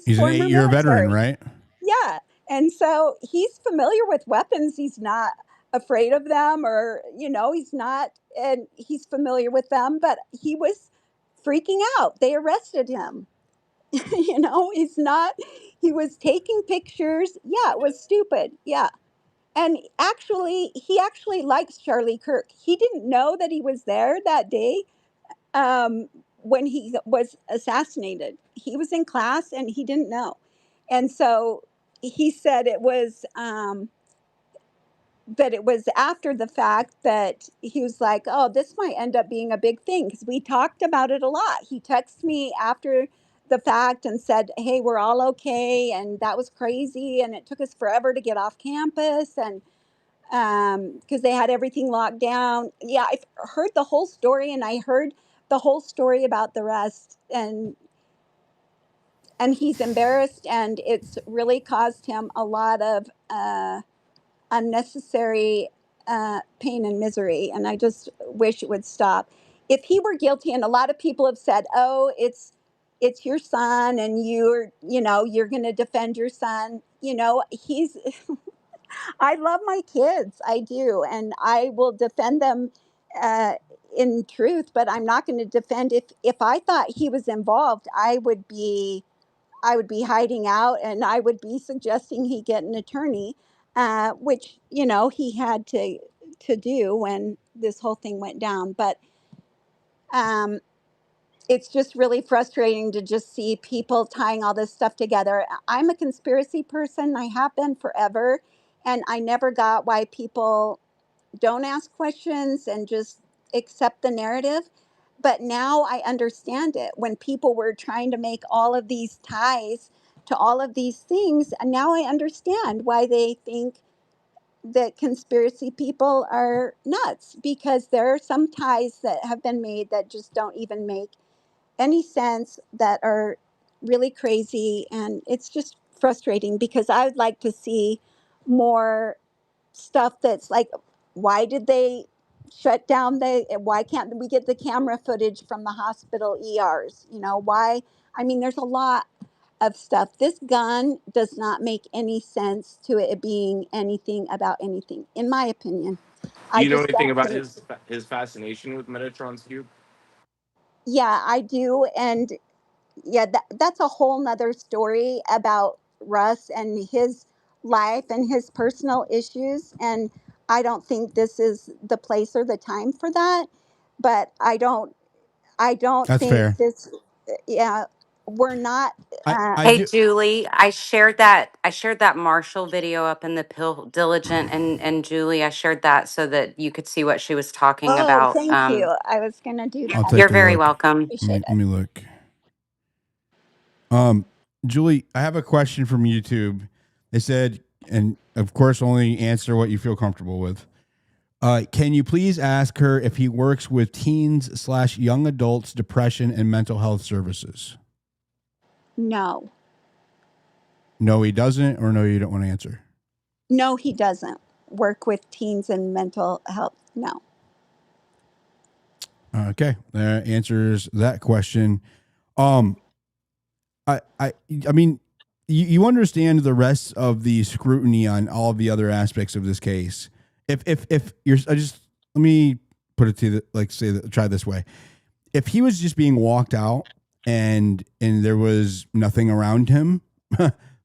Speaker 1: He's an
Speaker 5: former
Speaker 1: 8-year veteran,
Speaker 5: military.
Speaker 1: right?
Speaker 5: Yeah. And so he's familiar with weapons. He's not afraid of them, or, he's not, and he's familiar with them, but he was freaking out. They arrested him. He's not, he was taking pictures. Yeah, it was stupid. Yeah. And he actually likes Charlie Kirk. He didn't know that he was there that day when he was assassinated. He was in class and he didn't know. And so he said that it was after the fact that he was like, oh, this might end up being a big thing, because we talked about it a lot. He texted me after the fact and said, hey, we're all okay. And that was crazy. And it took us forever to get off campus. And because they had everything locked down. Yeah, I've heard the whole story, and I heard the whole story about the rest, and he's embarrassed, and it's really caused him a lot of unnecessary pain and misery, and I just wish it would stop. If he were guilty, and a lot of people have said, oh, it's your son, and you're going to defend your son. He's I love my kids. I do. And I will defend them uh, in truth, but I'm not going to defend if I thought he was involved, I would be hiding out, and I would be suggesting he get an attorney, which, he had to do when this whole thing went down. But um, it's just really frustrating to just see people tying all this stuff together. I'm a conspiracy person. I have been forever. And I never got why people don't ask questions and just accept the narrative. But now I understand it. When people were trying to make all of these ties to all of these things, and now I understand why they think that conspiracy people are nuts, because there are some ties that have been made that just don't even make any sense, that are really crazy. And it's just frustrating, because I would like to see more stuff that's like Why did they shut down why can't we get the camera footage from the hospital ERs? Why? I mean, there's a lot of stuff. This gun does not make any sense to it being anything about anything, in my opinion.
Speaker 7: Do
Speaker 5: I
Speaker 7: you know
Speaker 5: just
Speaker 7: anything
Speaker 5: don't
Speaker 7: about
Speaker 5: think.
Speaker 7: his fascination with Metatron's cube?
Speaker 5: Yeah, I do. And yeah, that's a whole nother story about Russ and his life and his personal issues. And I don't think this is the place or the time for that. But I don't
Speaker 1: That's
Speaker 5: think
Speaker 1: fair.
Speaker 5: this. Yeah, we're not.
Speaker 1: I
Speaker 12: Hey
Speaker 1: do.
Speaker 12: Julie, I shared that Marshall video up in the Pill Diligent, and Julie, I shared that so that you could see what she was talking
Speaker 5: Oh,
Speaker 12: about.
Speaker 5: thank you. I was gonna do
Speaker 1: I'll
Speaker 5: that.
Speaker 12: You're
Speaker 1: take a
Speaker 12: very
Speaker 1: look.
Speaker 12: welcome.
Speaker 5: Appreciate
Speaker 1: Let
Speaker 5: it.
Speaker 1: me look. Julie, I have a question from YouTube. They said, and of course, only answer what you feel comfortable with. Can you please ask her if he works with teens/young adults, depression, and mental health services?
Speaker 5: No,
Speaker 1: No, he doesn't, or no, you don't want to answer.
Speaker 5: no, he doesn't work with teens and mental health. No.
Speaker 1: Okay, that answers that question. Um, I mean, you understand the rest of the scrutiny on all of the other aspects of this case. If you're, let me put it to try this way. If he was just being walked out and there was nothing around him,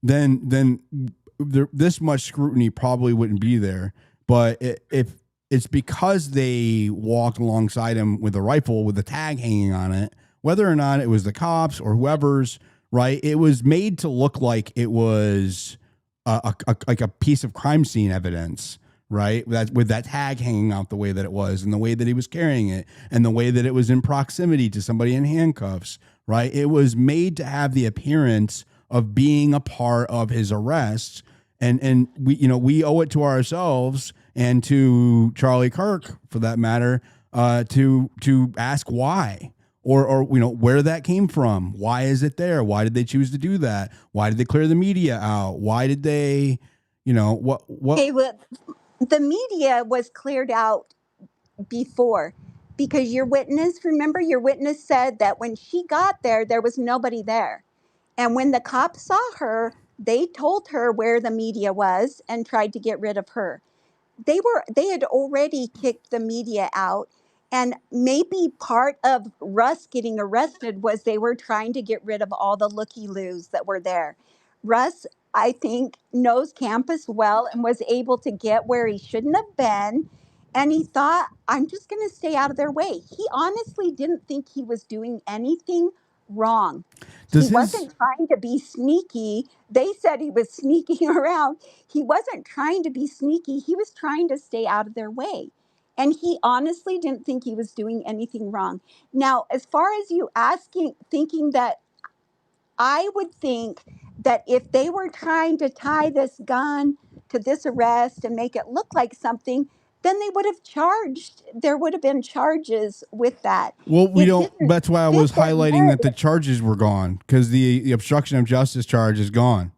Speaker 1: then this much scrutiny probably wouldn't be there. But if it's because they walked alongside him with a rifle with a tag hanging on it, whether or not it was the cops or whoever's, right? It was made to look like it was like a piece of crime scene evidence, right? That with that tag hanging out the way that it was, and the way that he was carrying it, and the way that it was in proximity to somebody in handcuffs, right? It was made to have the appearance of being a part of his arrest, and we owe it to ourselves and to Charlie Kirk, for that matter, to ask why. Or where that came from. Why is it there? Why did they choose to do that? Why did they clear the media out? Why did they, what?
Speaker 5: Hey, well, the media was cleared out before, because remember, your witness said that when she got there was nobody there. And when the cops saw her, they told her where the media was and tried to get rid of her. They had already kicked the media out, and maybe part of Russ getting arrested was they were trying to get rid of all the looky-loos that were there. Russ, I think, knows campus well and was able to get where he shouldn't have been, and he thought, I'm just going to stay out of their way. He honestly didn't think he was doing anything wrong. He wasn't trying to be sneaky. They said he was sneaking around. He wasn't trying to be sneaky. He was trying to stay out of their way. And he honestly didn't think he was doing anything wrong. Now, as far as you thinking that, I would think that if they were trying to tie this gun to this arrest and make it look like something, then there would have been charges with that.
Speaker 1: Well, we
Speaker 5: It
Speaker 1: don't.
Speaker 5: didn't
Speaker 1: That's why I
Speaker 5: fit
Speaker 1: was
Speaker 5: their
Speaker 1: highlighting that the
Speaker 5: narrative.
Speaker 1: charges were gone, because the obstruction of justice charge is gone.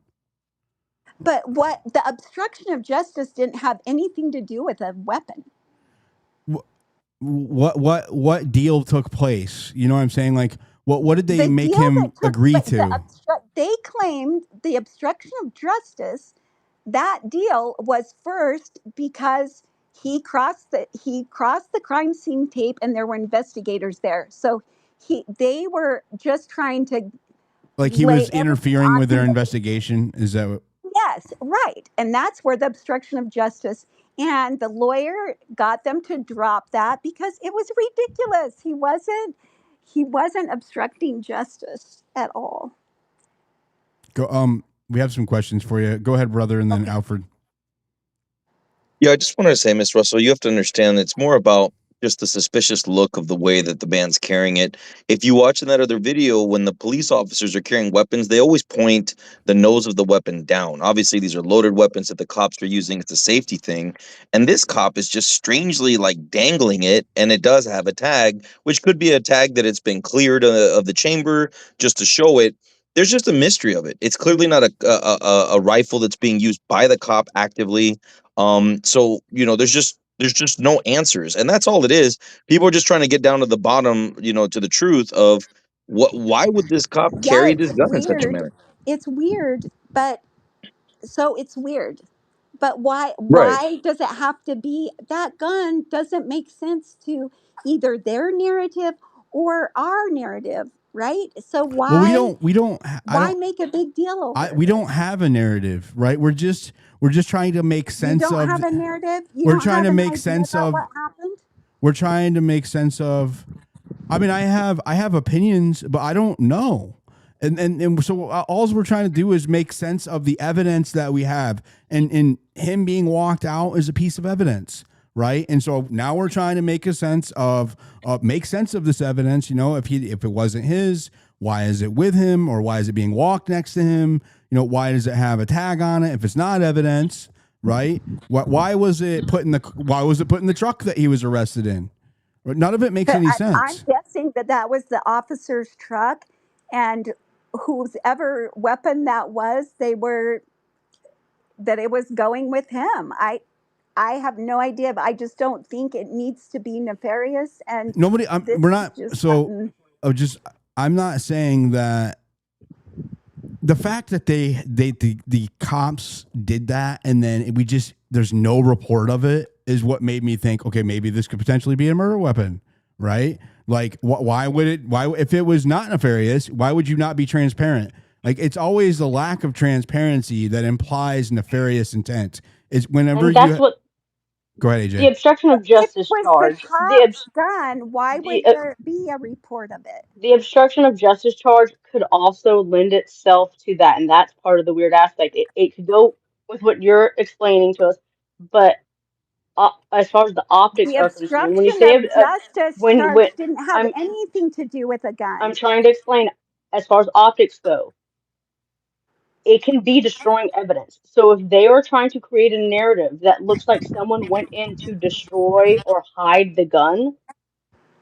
Speaker 5: But what the obstruction of justice didn't have anything to do with a weapon.
Speaker 1: What deal took place? You know what I'm saying? Like, what did they
Speaker 5: The
Speaker 1: make
Speaker 5: deal
Speaker 1: him
Speaker 5: that took
Speaker 1: agree
Speaker 5: place,
Speaker 1: to?
Speaker 5: they claimed the obstruction of justice. That deal was first because he crossed the crime scene tape, and there were investigators there. So they were just trying to
Speaker 1: Like he
Speaker 5: lay
Speaker 1: was
Speaker 5: everything
Speaker 1: interfering
Speaker 5: on
Speaker 1: with their
Speaker 5: him.
Speaker 1: investigation? Is that what?
Speaker 5: Yes, right. And that's where the obstruction of justice, and the lawyer got them to drop that because it was ridiculous. He wasn't obstructing justice at all.
Speaker 1: Go. We have some questions for you. Go ahead, brother, and then
Speaker 5: Okay.
Speaker 1: Alfred.
Speaker 9: Yeah, I just wanted to say, Miss Russell, you have to understand it's more about just the suspicious look of the way that the man's carrying it. If you watch in that other video, when the police officers are carrying weapons, they always point the nose of the weapon down. Obviously, these are loaded weapons that the cops are using. It's a safety thing. And this cop is just strangely like dangling it, and it does have a tag, which could be a tag that it's been cleared of the chamber just to show it. There's just a mystery of it. It's clearly not a rifle that's being used by the cop actively. So there's just There's just no answers, and that's all it is. People are just trying to get down to the bottom, to the truth of why would this cop
Speaker 5: Yeah,
Speaker 9: carry
Speaker 5: it's
Speaker 9: this gun in such a
Speaker 5: weird.
Speaker 9: manner?
Speaker 5: It's weird, but so it's weird. But why
Speaker 9: Right.
Speaker 5: why does it have to be that gun doesn't make sense to either their narrative or our narrative, right? So
Speaker 1: Well, I
Speaker 5: why
Speaker 1: don't,
Speaker 5: make a big deal over
Speaker 1: we don't
Speaker 5: it?
Speaker 1: have a narrative, right? We're just trying to make
Speaker 5: You
Speaker 1: sense
Speaker 5: don't
Speaker 1: of,
Speaker 5: have a narrative? You
Speaker 1: we're
Speaker 5: don't
Speaker 1: trying
Speaker 5: have
Speaker 1: to
Speaker 5: an
Speaker 1: make
Speaker 5: idea
Speaker 1: sense
Speaker 5: about
Speaker 1: of,
Speaker 5: what happened?
Speaker 1: we're trying to make sense of, I mean, I have opinions, but I don't know. And so all we're trying to do is make sense of the evidence that we have, and him being walked out is a piece of evidence, right? And so now we're trying to make sense of this evidence. If it wasn't his, why is it with him, or why is it being walked next to him? Why does it have a tag on it if it's not evidence, right? Why was it put in the truck that he was arrested in? None of it makes
Speaker 5: But
Speaker 1: any
Speaker 5: I'm
Speaker 1: sense.
Speaker 5: guessing that that was the officer's truck, and whoever weapon that was, that it was going with him. I have no idea, but I just don't think it needs to be nefarious. And
Speaker 1: Nobody,
Speaker 5: this
Speaker 1: we're
Speaker 5: is
Speaker 1: not.
Speaker 5: just
Speaker 1: So,
Speaker 5: something.
Speaker 1: I'm not saying that the fact that the cops did that, and then there's no report of it, is what made me think, okay, maybe this could potentially be a murder weapon, right? Like, why if it was not nefarious, why would you not be transparent? Like, it's always the lack of transparency that implies nefarious intent. Is whenever
Speaker 3: And that's
Speaker 1: you
Speaker 3: what
Speaker 1: go ahead,
Speaker 3: the
Speaker 1: AJ.
Speaker 3: obstruction of
Speaker 5: If it
Speaker 3: justice
Speaker 5: was the
Speaker 3: charge,
Speaker 5: cop's gun, why
Speaker 3: the
Speaker 5: would there be a report of it?
Speaker 3: the obstruction of justice charge could also lend itself to that, and that's part of the weird aspect. It could go with what you're explaining to us, but as far as the optics
Speaker 5: The
Speaker 3: are concerned, when you
Speaker 5: obstruction
Speaker 3: say
Speaker 5: of justice
Speaker 3: when
Speaker 5: charge didn't have
Speaker 3: I'm
Speaker 5: anything to do with a
Speaker 3: I'm
Speaker 5: gun.
Speaker 3: trying to explain, as far as optics go, it can be destroying evidence. So if they are trying to create a narrative that looks like someone went in to destroy or hide the gun,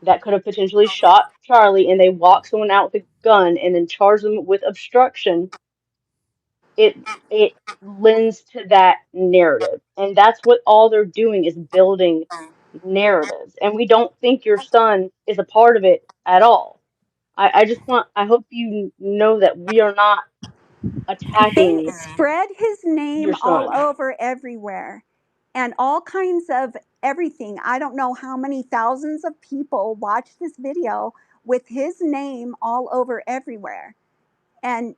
Speaker 3: that could have potentially shot Charlie, and they walk someone out with a gun and then charge them with obstruction, it lends to that narrative. And that's what all they're doing is building narratives. And we don't think your son is a part of it at all. I hope you know that we are not
Speaker 5: They
Speaker 3: attacking
Speaker 5: spread his
Speaker 3: your
Speaker 5: name all
Speaker 3: son.
Speaker 5: over everywhere and all kinds of everything. I don't know how many thousands of people watched this video with his name all over everywhere. And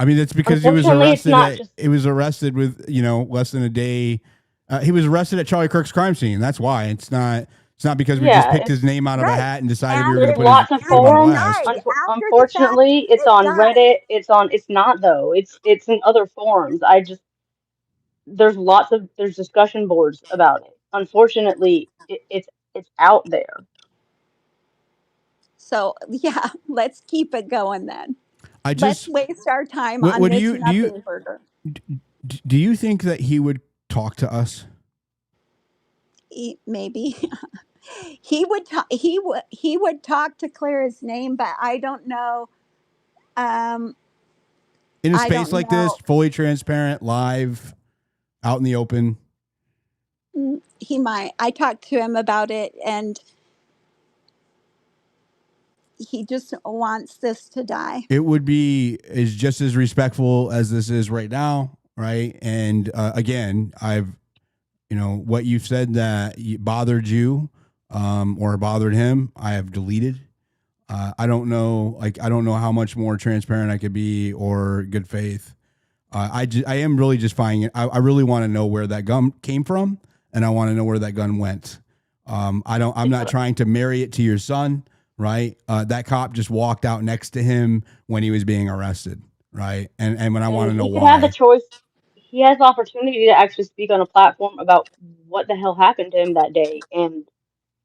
Speaker 1: I mean, that's because he was
Speaker 3: Unfortunately, it's
Speaker 1: arrested
Speaker 3: not just,
Speaker 1: he was arrested with, less than a day. He was arrested at Charlie Kirk's crime scene. That's why it's not because we just
Speaker 3: yeah,
Speaker 1: picked his name out of a
Speaker 5: right.
Speaker 1: hat and decided we were
Speaker 5: And
Speaker 1: going to
Speaker 3: there's
Speaker 1: put his
Speaker 3: lots of
Speaker 1: put him on
Speaker 5: it
Speaker 3: forums.
Speaker 1: blast.
Speaker 5: died. After the fact,
Speaker 3: Unfortunately, it's
Speaker 5: it
Speaker 3: on
Speaker 5: died.
Speaker 3: Reddit. It's not though. It's in other forums. There's discussion boards about it. Unfortunately, it's out there.
Speaker 5: So, yeah, let's keep it going then.
Speaker 1: I
Speaker 5: Let's
Speaker 1: just
Speaker 5: waste our time on
Speaker 1: what
Speaker 5: this nothing burger.
Speaker 1: do you think that he would talk to us?
Speaker 5: Maybe he would talk to clear his name, but I don't know. Um,
Speaker 1: In a
Speaker 5: I
Speaker 1: space
Speaker 5: don't
Speaker 1: like this,
Speaker 5: know.
Speaker 1: fully transparent, live, out in the open?
Speaker 5: He might. I talked to him about it, and he just wants this to die.
Speaker 1: It would be is just as respectful as this is right now, right? And again, what you've said that bothered you, or bothered him, I have deleted. I don't know, I don't know how much more transparent I could be or good faith. I am really just finding it. I really want to know where that gun came from, and I want to know where that gun went. I'm not trying to marry it to your son, right? That cop just walked out next to him when he was being arrested, right? And when I want to
Speaker 3: And
Speaker 1: know
Speaker 3: he could have the
Speaker 1: why.
Speaker 3: choice. He has the opportunity to actually speak on a platform about what the hell happened to him that day and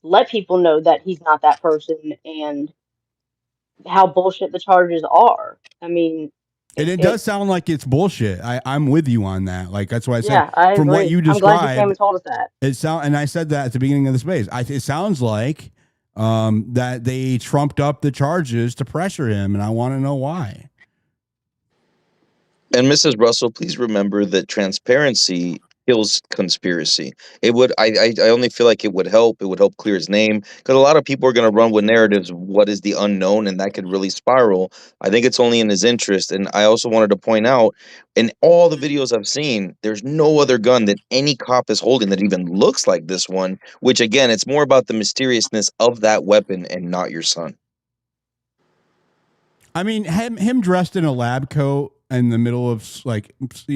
Speaker 3: let people know that he's not that person and how bullshit the charges are. I mean,
Speaker 1: And it
Speaker 3: it
Speaker 1: does sound like it's bullshit. I'm with you on that. Like, that's why I said,
Speaker 3: yeah, I
Speaker 1: from what
Speaker 3: agree.
Speaker 1: you
Speaker 3: I'm glad you came
Speaker 1: described,
Speaker 3: and told us that.
Speaker 1: and I said that at the beginning of the space. It sounds like that they trumped up the charges to pressure him, and I want to know why.
Speaker 9: And Mrs. Russell, please remember that transparency kills conspiracy. It would. I only feel like it would help. It would help clear his name because a lot of people are going to run with narratives. What is the unknown, and that could really spiral. I think it's only in his interest. And I also wanted to point out, in all the videos I've seen, there's no other gun that any cop is holding that even looks like this one. Which again, it's more about the mysteriousness of that weapon and not your son.
Speaker 1: I mean, him dressed in a lab coat in the middle of like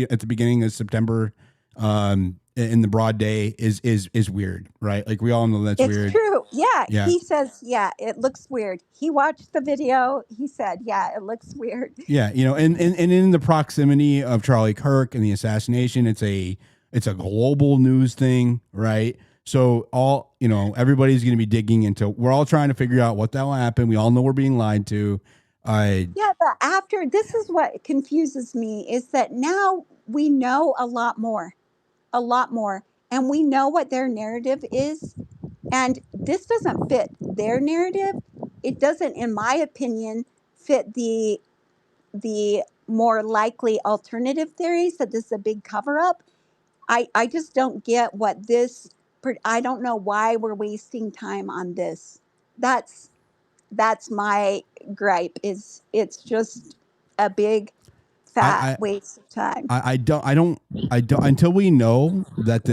Speaker 1: at the beginning of September, in the broad day is weird, right? Like we all know that's
Speaker 5: It's
Speaker 1: weird.
Speaker 5: true. Yeah.
Speaker 1: Yeah.
Speaker 5: He says, yeah, it looks weird. He watched the video. He said, yeah, it looks weird.
Speaker 1: Yeah, and in the proximity of Charlie Kirk and the assassination, it's a global news thing, right? So everybody's going to be digging into. We're all trying to figure out what the hell happened. We all know we're being lied to.
Speaker 5: Yeah, but after this is what confuses me is that now we know a lot more, and we know what their narrative is, and this doesn't fit their narrative. It doesn't, in my opinion, fit the more likely alternative theories that this is a big cover up. I just don't get what this. I don't know why we're wasting time on this. That's my gripe. Is it's just a big fat
Speaker 1: I
Speaker 5: waste of time.
Speaker 1: I don't until we know that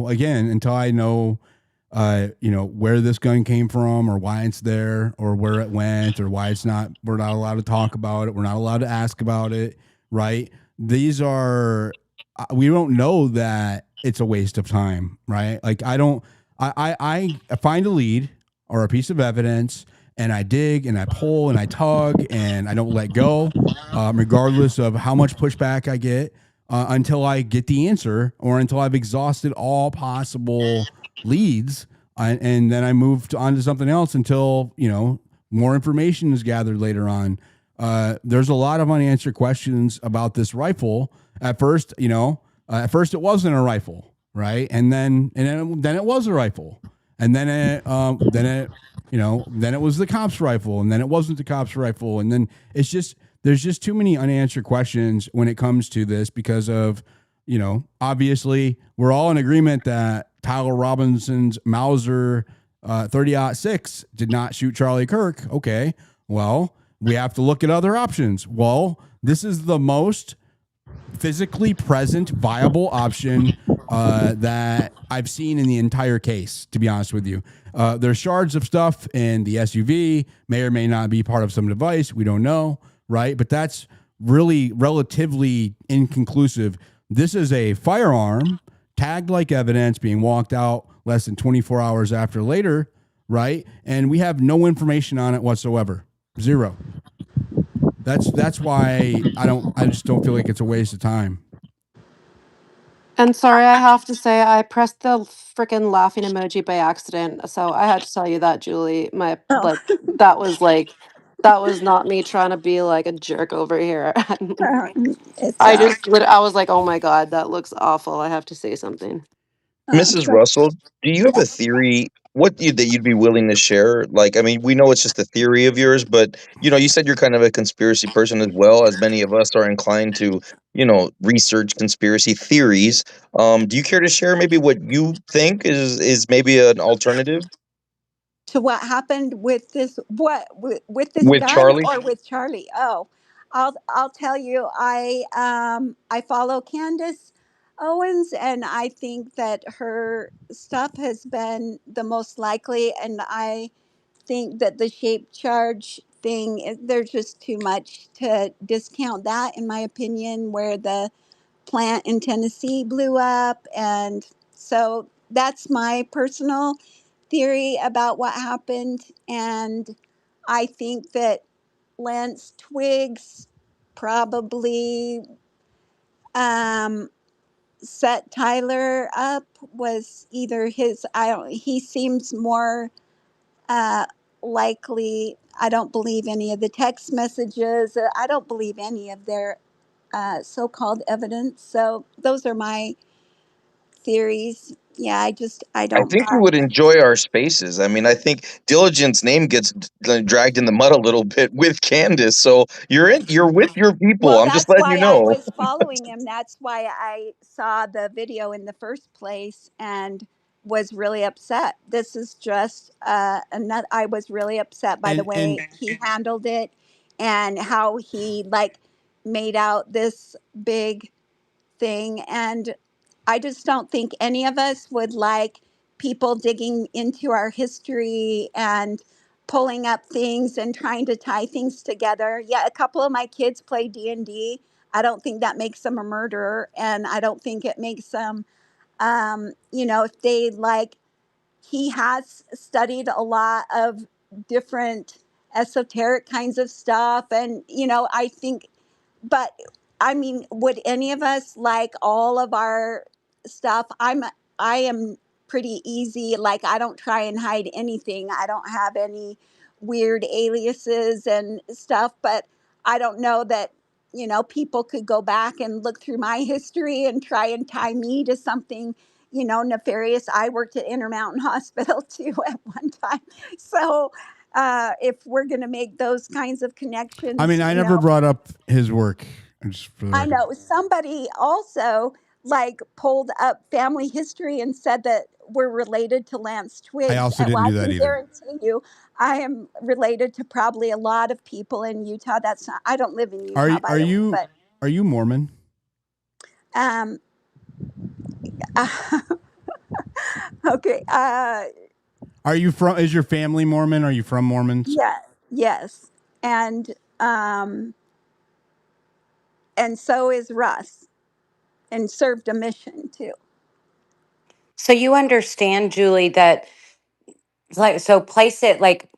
Speaker 1: again, until I know where this gun came from or why it's there or where it went or why we're not allowed to talk about it, we're not allowed to ask about it, right? These are we don't know that it's a waste of time, right? Like I find a lead or a piece of evidence and I dig and I pull and I tug and I don't let go, regardless of how much pushback I get, until I get the answer or until I've exhausted all possible leads, and then I moved on to something else until more information is gathered later on. There's a lot of unanswered questions about this rifle. At first, it wasn't a rifle, right? And then it was a rifle, and then it was the cop's rifle, and then it wasn't the cop's rifle, and then there's just too many unanswered questions when it comes to this because of, obviously we're all in agreement that Tyler Robinson's Mauser 30-06 did not shoot Charlie Kirk. Okay, well, we have to look at other options. Well, this is the most physically present viable option that I've seen in the entire case, to be honest with you. There's shards of stuff in the SUV, may or may not be part of some device. We don't know, right? But that's really relatively inconclusive. This is a firearm tagged like evidence being walked out less than 24 hours after later, right? And we have no information on it whatsoever. Zero. That's why I just don't feel like it's a waste of time.
Speaker 11: And sorry, I have to say, I pressed the freaking laughing emoji by accident. So I had to tell you that, Julie.
Speaker 5: Oh,
Speaker 11: That was not me trying to be like a jerk over here.
Speaker 5: it's
Speaker 11: I was like, oh my God, that looks awful. I have to say something.
Speaker 9: Mrs.
Speaker 5: so
Speaker 9: Russell, do you have a theory that you'd be willing to share? Like, I mean, we know it's just a theory of yours, but you said you're kind of a conspiracy person as well, as many of us are inclined to, research conspiracy theories. Do you care to share maybe what you think is maybe an alternative
Speaker 5: to what happened with this with this
Speaker 9: with
Speaker 5: gun
Speaker 9: Charlie?
Speaker 5: or with Charlie? Oh, I'll tell you. I follow Candace Owens, and I think that her stuff has been the most likely, and I think that the shape charge thing there's just too much to discount that, in my opinion, where the plant in Tennessee blew up. And so that's my personal theory about what happened. And I think that Lance Twiggs probably um, set Tyler up, was either his, I don't, he seems more uh, likely. I don't believe any of the text messages. I don't believe any of their so called evidence. So those are my theories. Yeah, I
Speaker 9: I
Speaker 5: don't
Speaker 9: think you
Speaker 5: buy.
Speaker 9: would enjoy our spaces. I mean, I think Diligent's name gets dragged in the mud a little bit with Candace. So you're with your people.
Speaker 5: Well,
Speaker 9: I'm just
Speaker 5: that's
Speaker 9: letting you
Speaker 5: why I
Speaker 9: know.
Speaker 5: was following him. That's why I saw the video in the first place and was really upset. This is just another. I was really upset by the
Speaker 1: And
Speaker 5: way he handled it and how he like made out this big thing. And I just don't think any of us would like people digging into our history and pulling up things and trying to tie things together. Yeah, a couple of my kids play D&D. I don't think that makes them a murderer, and I don't think it makes them if they like, he has studied a lot of different esoteric kinds of stuff, and I think, but I mean, would any of us like all of our stuff? I am pretty easy, like I don't try and hide anything. I don't have any weird aliases and stuff, but I don't know that people could go back and look through my history and try and tie me to something nefarious. I worked at Intermountain Hospital too at one time. So if we're going to make those kinds of
Speaker 1: I
Speaker 5: connections,
Speaker 1: mean, I never brought up his work, just for the
Speaker 5: I
Speaker 1: record.
Speaker 5: know somebody also like pulled up family history and said that we're related to Lance
Speaker 1: I
Speaker 5: Twiggs.
Speaker 1: also
Speaker 5: Well,
Speaker 1: didn't
Speaker 5: I
Speaker 1: do that
Speaker 5: can
Speaker 1: either.
Speaker 5: guarantee you, I am related to probably a lot of people in Utah. That's not, I don't live in
Speaker 1: Are
Speaker 5: Utah, by
Speaker 1: are
Speaker 5: the way,
Speaker 1: you
Speaker 5: but
Speaker 1: are you Mormon?
Speaker 5: um, okay,
Speaker 1: Are you from? Is your family Mormon? Are you from Mormons?
Speaker 5: yeah, yes, and um, and so is Russ, and served a mission too.
Speaker 12: So you understand, Julie, that like so place it like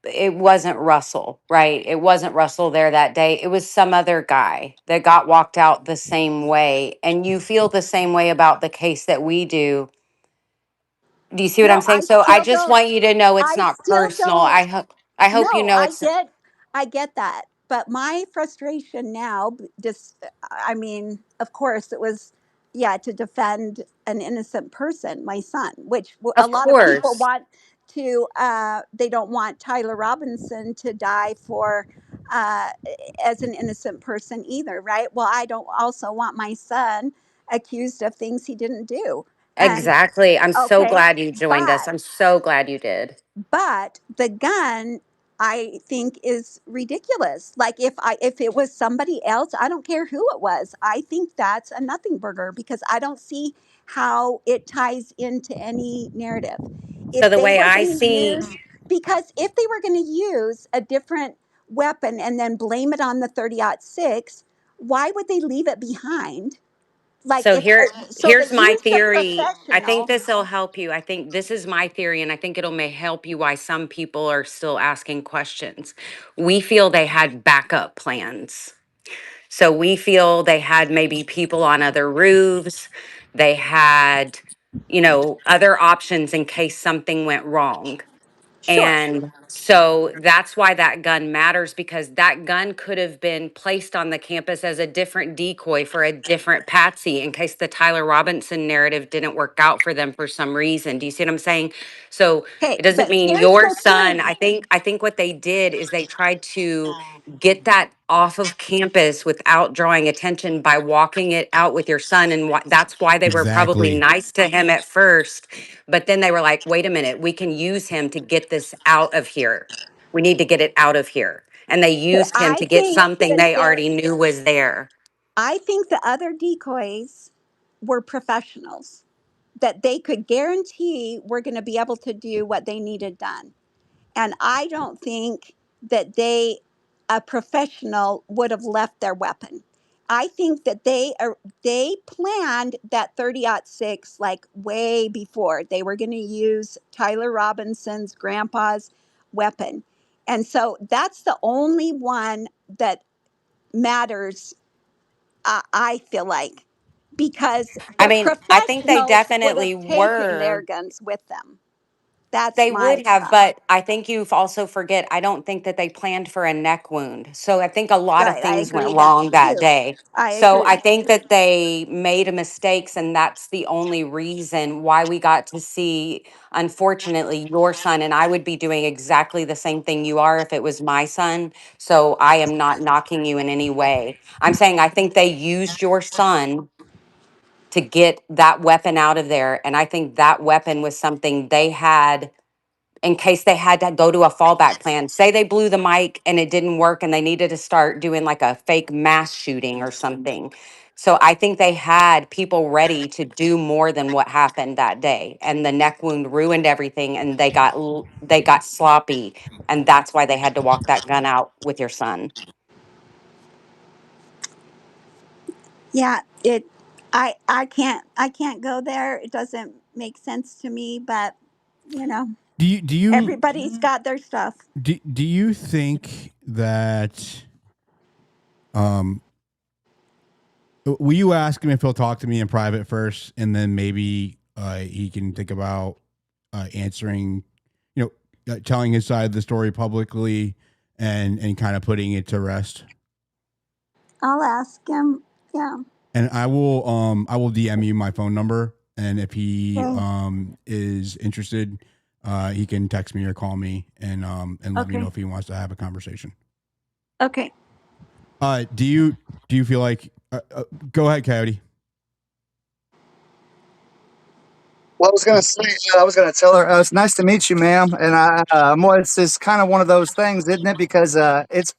Speaker 12: it wasn't Russell, right? It wasn't Russell there that day. It was some other guy that got walked out the same way. And you feel the same way about the case that we do. Do you see what I'm
Speaker 5: No,
Speaker 12: saying? So I just want you to know it's
Speaker 5: I
Speaker 12: not
Speaker 5: still
Speaker 12: personal.
Speaker 5: don't.
Speaker 12: I hope you
Speaker 5: No,
Speaker 12: know it's
Speaker 5: I get that. But my frustration now, just, I mean, of course, it was, yeah, to defend an innocent person, my son, which a
Speaker 12: of
Speaker 5: lot of people
Speaker 12: course.
Speaker 5: want to, they don't want Tyler Robinson to die for, uh, as an innocent person either, right? Well, I don't also want my son accused of things he didn't do. And
Speaker 12: Exactly. I'm so
Speaker 5: okay,
Speaker 12: glad you joined us.
Speaker 5: but
Speaker 12: I'm so glad you did.
Speaker 5: the gun, I think, is ridiculous. Like if it was somebody else, I don't care who it was, I think that's a nothing burger because I don't see how it ties into any narrative.
Speaker 12: So
Speaker 5: If
Speaker 12: the
Speaker 5: they
Speaker 12: way
Speaker 5: were
Speaker 12: I
Speaker 5: going to
Speaker 12: see,
Speaker 5: use Because if they were going to use a different weapon and then blame it on the 30-06, why would they leave it behind? Like
Speaker 12: so
Speaker 5: if
Speaker 12: here
Speaker 5: so
Speaker 12: here's
Speaker 5: that
Speaker 12: my
Speaker 5: he's the
Speaker 12: theory. I think
Speaker 5: professional.
Speaker 12: this will help you. I think this is my theory, and I think it'll may help you why some people are still asking questions. We feel they had backup plans. So we feel they had maybe people on other roofs. They had, other options in case something went wrong.
Speaker 5: Sure.
Speaker 12: And so that's why that gun matters because that gun could have been placed on the campus as a different decoy for a different patsy in case the Tyler Robinson narrative didn't work out for them for some reason. Do you see what I'm saying? So
Speaker 5: Okay,
Speaker 12: it doesn't
Speaker 5: but
Speaker 12: mean
Speaker 5: here's
Speaker 12: your
Speaker 5: the
Speaker 12: son.
Speaker 5: thing.
Speaker 12: I think what they did is they tried to get that off of campus without drawing attention by walking it out with your son and that's why they were probably
Speaker 1: Exactly.
Speaker 12: nice to him at first, but then they were like, wait a minute, we can use him to get this out of here. We need to get it out of here. And they
Speaker 5: Okay,
Speaker 12: used him to get something they already knew was there.
Speaker 5: I think the other decoys were professionals that they could guarantee were going to be able to do what they needed done. And I don't think that a professional would have left their weapon. I think that they planned that 30-06 like way before they were going to use Tyler Robinson's grandpa's weapon. And so that's the only one that matters, I feel like, because
Speaker 12: I
Speaker 5: the
Speaker 12: mean, I think they
Speaker 5: professionals would
Speaker 12: definitely
Speaker 5: have taken their
Speaker 12: were.
Speaker 5: guns with them. That's
Speaker 12: They
Speaker 5: my
Speaker 12: would have,
Speaker 5: thought.
Speaker 12: but I think you also forget, I don't think that they planned for a neck wound. So I think a lot of
Speaker 5: Right, I
Speaker 12: things went
Speaker 5: agree that
Speaker 12: wrong that
Speaker 5: too.
Speaker 12: day.
Speaker 5: I
Speaker 12: So I
Speaker 5: agree.
Speaker 12: think that they made a mistakes, and that's the only reason why we got to see, unfortunately, your son. And I would be doing exactly the same thing you are if it was my son. So I am not knocking you in any way. I'm saying I think they used your son to get that weapon out of there. And I think that weapon was something they had in case they had to go to a fallback plan. Say they blew the mic and it didn't work and they needed to start doing like a fake mass shooting or something. So I think they had people ready to do more than what happened that day. And the neck wound ruined everything, and they got sloppy, and that's why they had to walk that gun out with your son.
Speaker 5: Yeah, I can't go there. It doesn't make sense to me, but you know,
Speaker 1: Do you
Speaker 5: everybody's got their stuff.
Speaker 1: do you think that um will you ask him if he'll talk to me in private first, and then maybe he can think about answering, telling his side of the story publicly, and kind of putting it to rest.
Speaker 5: I'll ask him. Yeah.
Speaker 1: And I will DM you my phone number, and if he
Speaker 5: Okay.
Speaker 1: is interested, he can text me or call me, and let me know
Speaker 5: Okay.
Speaker 1: if he wants to have a conversation.
Speaker 5: Okay.
Speaker 1: Do you feel like go ahead, Coyote?
Speaker 13: Well, I was going to say, I was going to tell her, it's nice to meet you, ma'am. And it's just kind of one of those things, isn't it? Because it's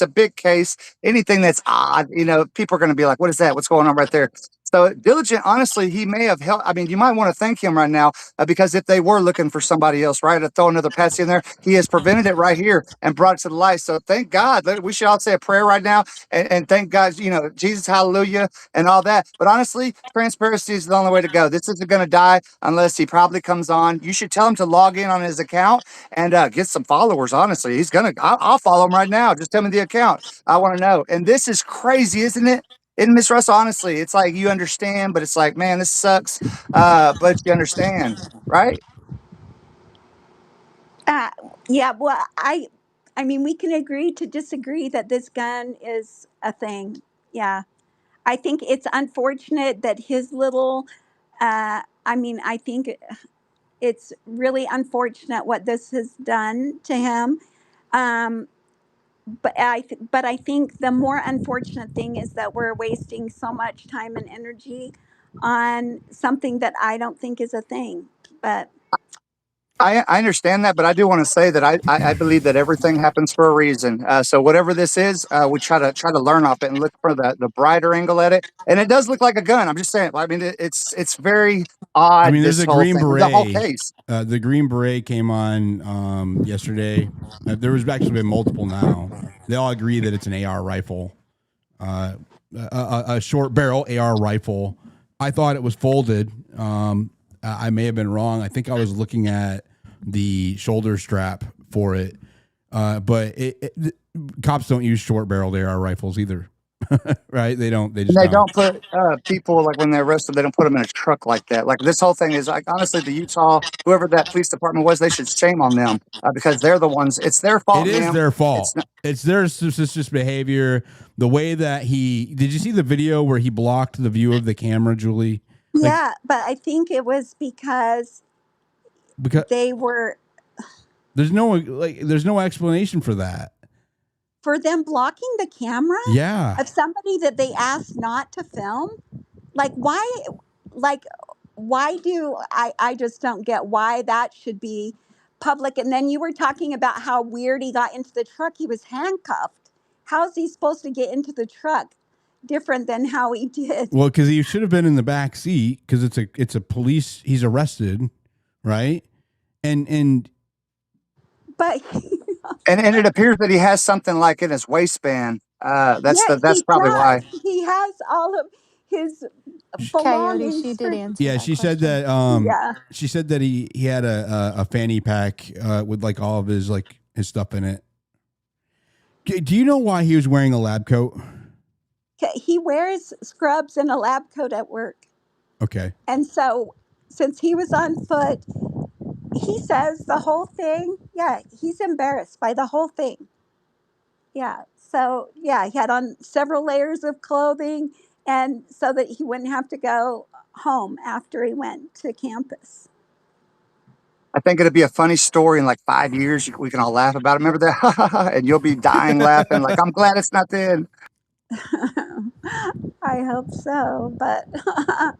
Speaker 13: a big case. Anything that's odd, people are going to be like, what is that? What's going on right there? So Diligent, honestly, he may have helped. I mean, you might want to thank him right now because if they were looking for somebody else, right, to throw another Patsy in there, he has prevented it right here and brought it to the light. So thank God. We should all say a prayer right now and thank God, Jesus, hallelujah, and all that. But honestly, transparency is the only way to go. This isn't going to die unless he probably comes on. You should tell him to log in on his account and get some followers. Honestly, I'll follow him right now. Just tell me the account. I want to know. And this is crazy, isn't it? And Miss Russell, honestly, it's like you understand, but it's like, man, this sucks. But you understand, right?
Speaker 5: Uh, yeah. Well, I mean, we can agree to disagree that this gun is a thing. Yeah. I think it's unfortunate that his little. I mean, I think it's really unfortunate what this has done to him. Um, but I think the more unfortunate thing is that we're wasting so much time and energy on something that I don't think is a thing. But
Speaker 13: I understand that, but I do want to say that I believe that everything happens for a reason. So whatever this is, we try to learn off it and look for the brighter angle at it. And it does look like a gun. I'm just saying. I mean, it's very
Speaker 1: I
Speaker 13: odd.
Speaker 1: mean, there's
Speaker 13: This
Speaker 1: a
Speaker 13: whole
Speaker 1: Green
Speaker 13: thing, the whole
Speaker 1: Beret.
Speaker 13: case.
Speaker 1: The Green Beret came on yesterday. There was actually been multiple now. They all agree that it's an AR rifle, a short barrel AR rifle. I thought it was folded. I may have been wrong. I think I was looking at the shoulder strap for it, but cops don't use short barreled AR rifles either, right? They don't. They
Speaker 13: And
Speaker 1: just
Speaker 13: they
Speaker 1: don't.
Speaker 13: don't put people like when they're arrested, they don't put them in a truck like that. Like this whole thing is like honestly, the Utah, whoever that police department was, they should shame on them because they're the ones. It's their
Speaker 1: It
Speaker 13: fault,
Speaker 1: is
Speaker 13: ma'am.
Speaker 1: their
Speaker 13: It's
Speaker 1: fault.
Speaker 13: not.
Speaker 1: It's their suspicious behavior. The way that did you see the video where he blocked the view of the camera, Julie? Like,
Speaker 5: yeah, but I think it was because
Speaker 1: because
Speaker 5: they were
Speaker 1: there's no explanation for that.
Speaker 5: for them blocking the camera
Speaker 1: Yeah.
Speaker 5: of somebody that they asked not to film. Like like why do I just don't get why that should be public. And then you were talking about how weird he got into the truck. He was handcuffed. How is he supposed to get into the truck different than how he did?
Speaker 1: Well, because he should have been in the back seat because it's a police. He's arrested, right? And
Speaker 5: But
Speaker 13: And it appears that he has something like in his waistband.
Speaker 5: yeah,
Speaker 13: That's
Speaker 5: he
Speaker 13: probably why.
Speaker 5: does. He has all of his
Speaker 6: Coyote,
Speaker 5: belongings
Speaker 6: she did
Speaker 5: for.
Speaker 6: answer
Speaker 1: yeah,
Speaker 6: that
Speaker 1: she said
Speaker 6: question.
Speaker 1: that
Speaker 5: Yeah.
Speaker 1: he had a fanny pack with like all of his his stuff in it. Do you know why he was wearing a lab coat?
Speaker 5: He wears scrubs and a lab coat at work.
Speaker 1: Okay.
Speaker 5: And so, since he was on foot, He says the whole thing. Yeah, he's embarrassed by the whole thing. Yeah. So, yeah, he had on several layers of clothing and so that he wouldn't have to go home after he went to campus.
Speaker 13: I think it'd be a funny story in like 5 years. We can all laugh about it. Remember that? And you'll be dying laughing. Like, I'm glad it's not then.
Speaker 5: I hope so, but I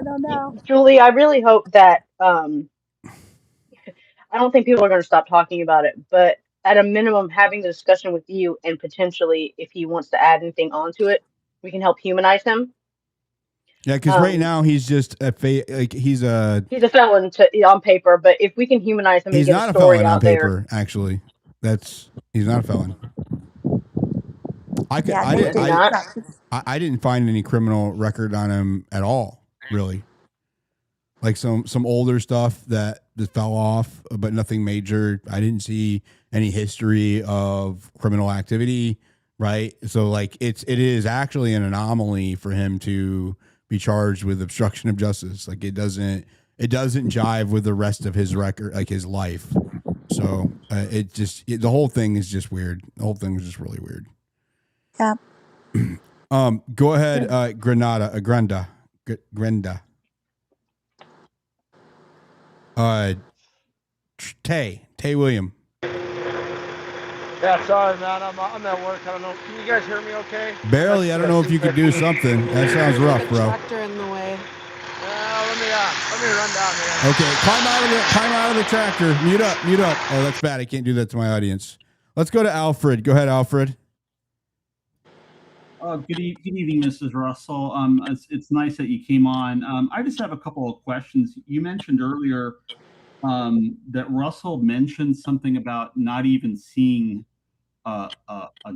Speaker 5: don't know.
Speaker 3: Julie, I really hope that I don't think people are going to stop talking about it, but at a minimum, having the discussion with you and potentially, if he wants to add anything onto it, we can help humanize him.
Speaker 1: Yeah, because right now he's just he's a
Speaker 3: felon on paper, but if we can humanize him and
Speaker 1: he's
Speaker 3: get
Speaker 1: not
Speaker 3: a
Speaker 1: a
Speaker 3: story
Speaker 1: felon on
Speaker 3: out there,
Speaker 1: paper. Actually, he's not a felon. I didn't find any criminal record on him at all. Really, like some older stuff that just fell off, but nothing major. I didn't see any history of criminal activity. Right, so like it is actually an anomaly for him to be charged with obstruction of justice. Like it doesn't jive with the rest of his record, like his life. So the whole thing is just weird. The whole thing is just really weird.
Speaker 5: Yeah.
Speaker 1: Go ahead, Grenda. Tay William.
Speaker 14: Yeah, sorry, man. I'm at work. I don't know. Can you guys hear me okay?
Speaker 1: Barely. I don't know if you could do something. That sounds rough, bro.
Speaker 11: Tractor in the way.
Speaker 14: Let me run down here.
Speaker 1: Okay, climb out of the tractor. Mute up. Oh, that's bad. I can't do that to my audience. Let's go to Alfred. Go ahead, Alfred.
Speaker 15: Good evening, Mrs. Russell. It's nice that you came on. I just have a couple of questions. You mentioned earlier that Russell mentioned something about not even seeing a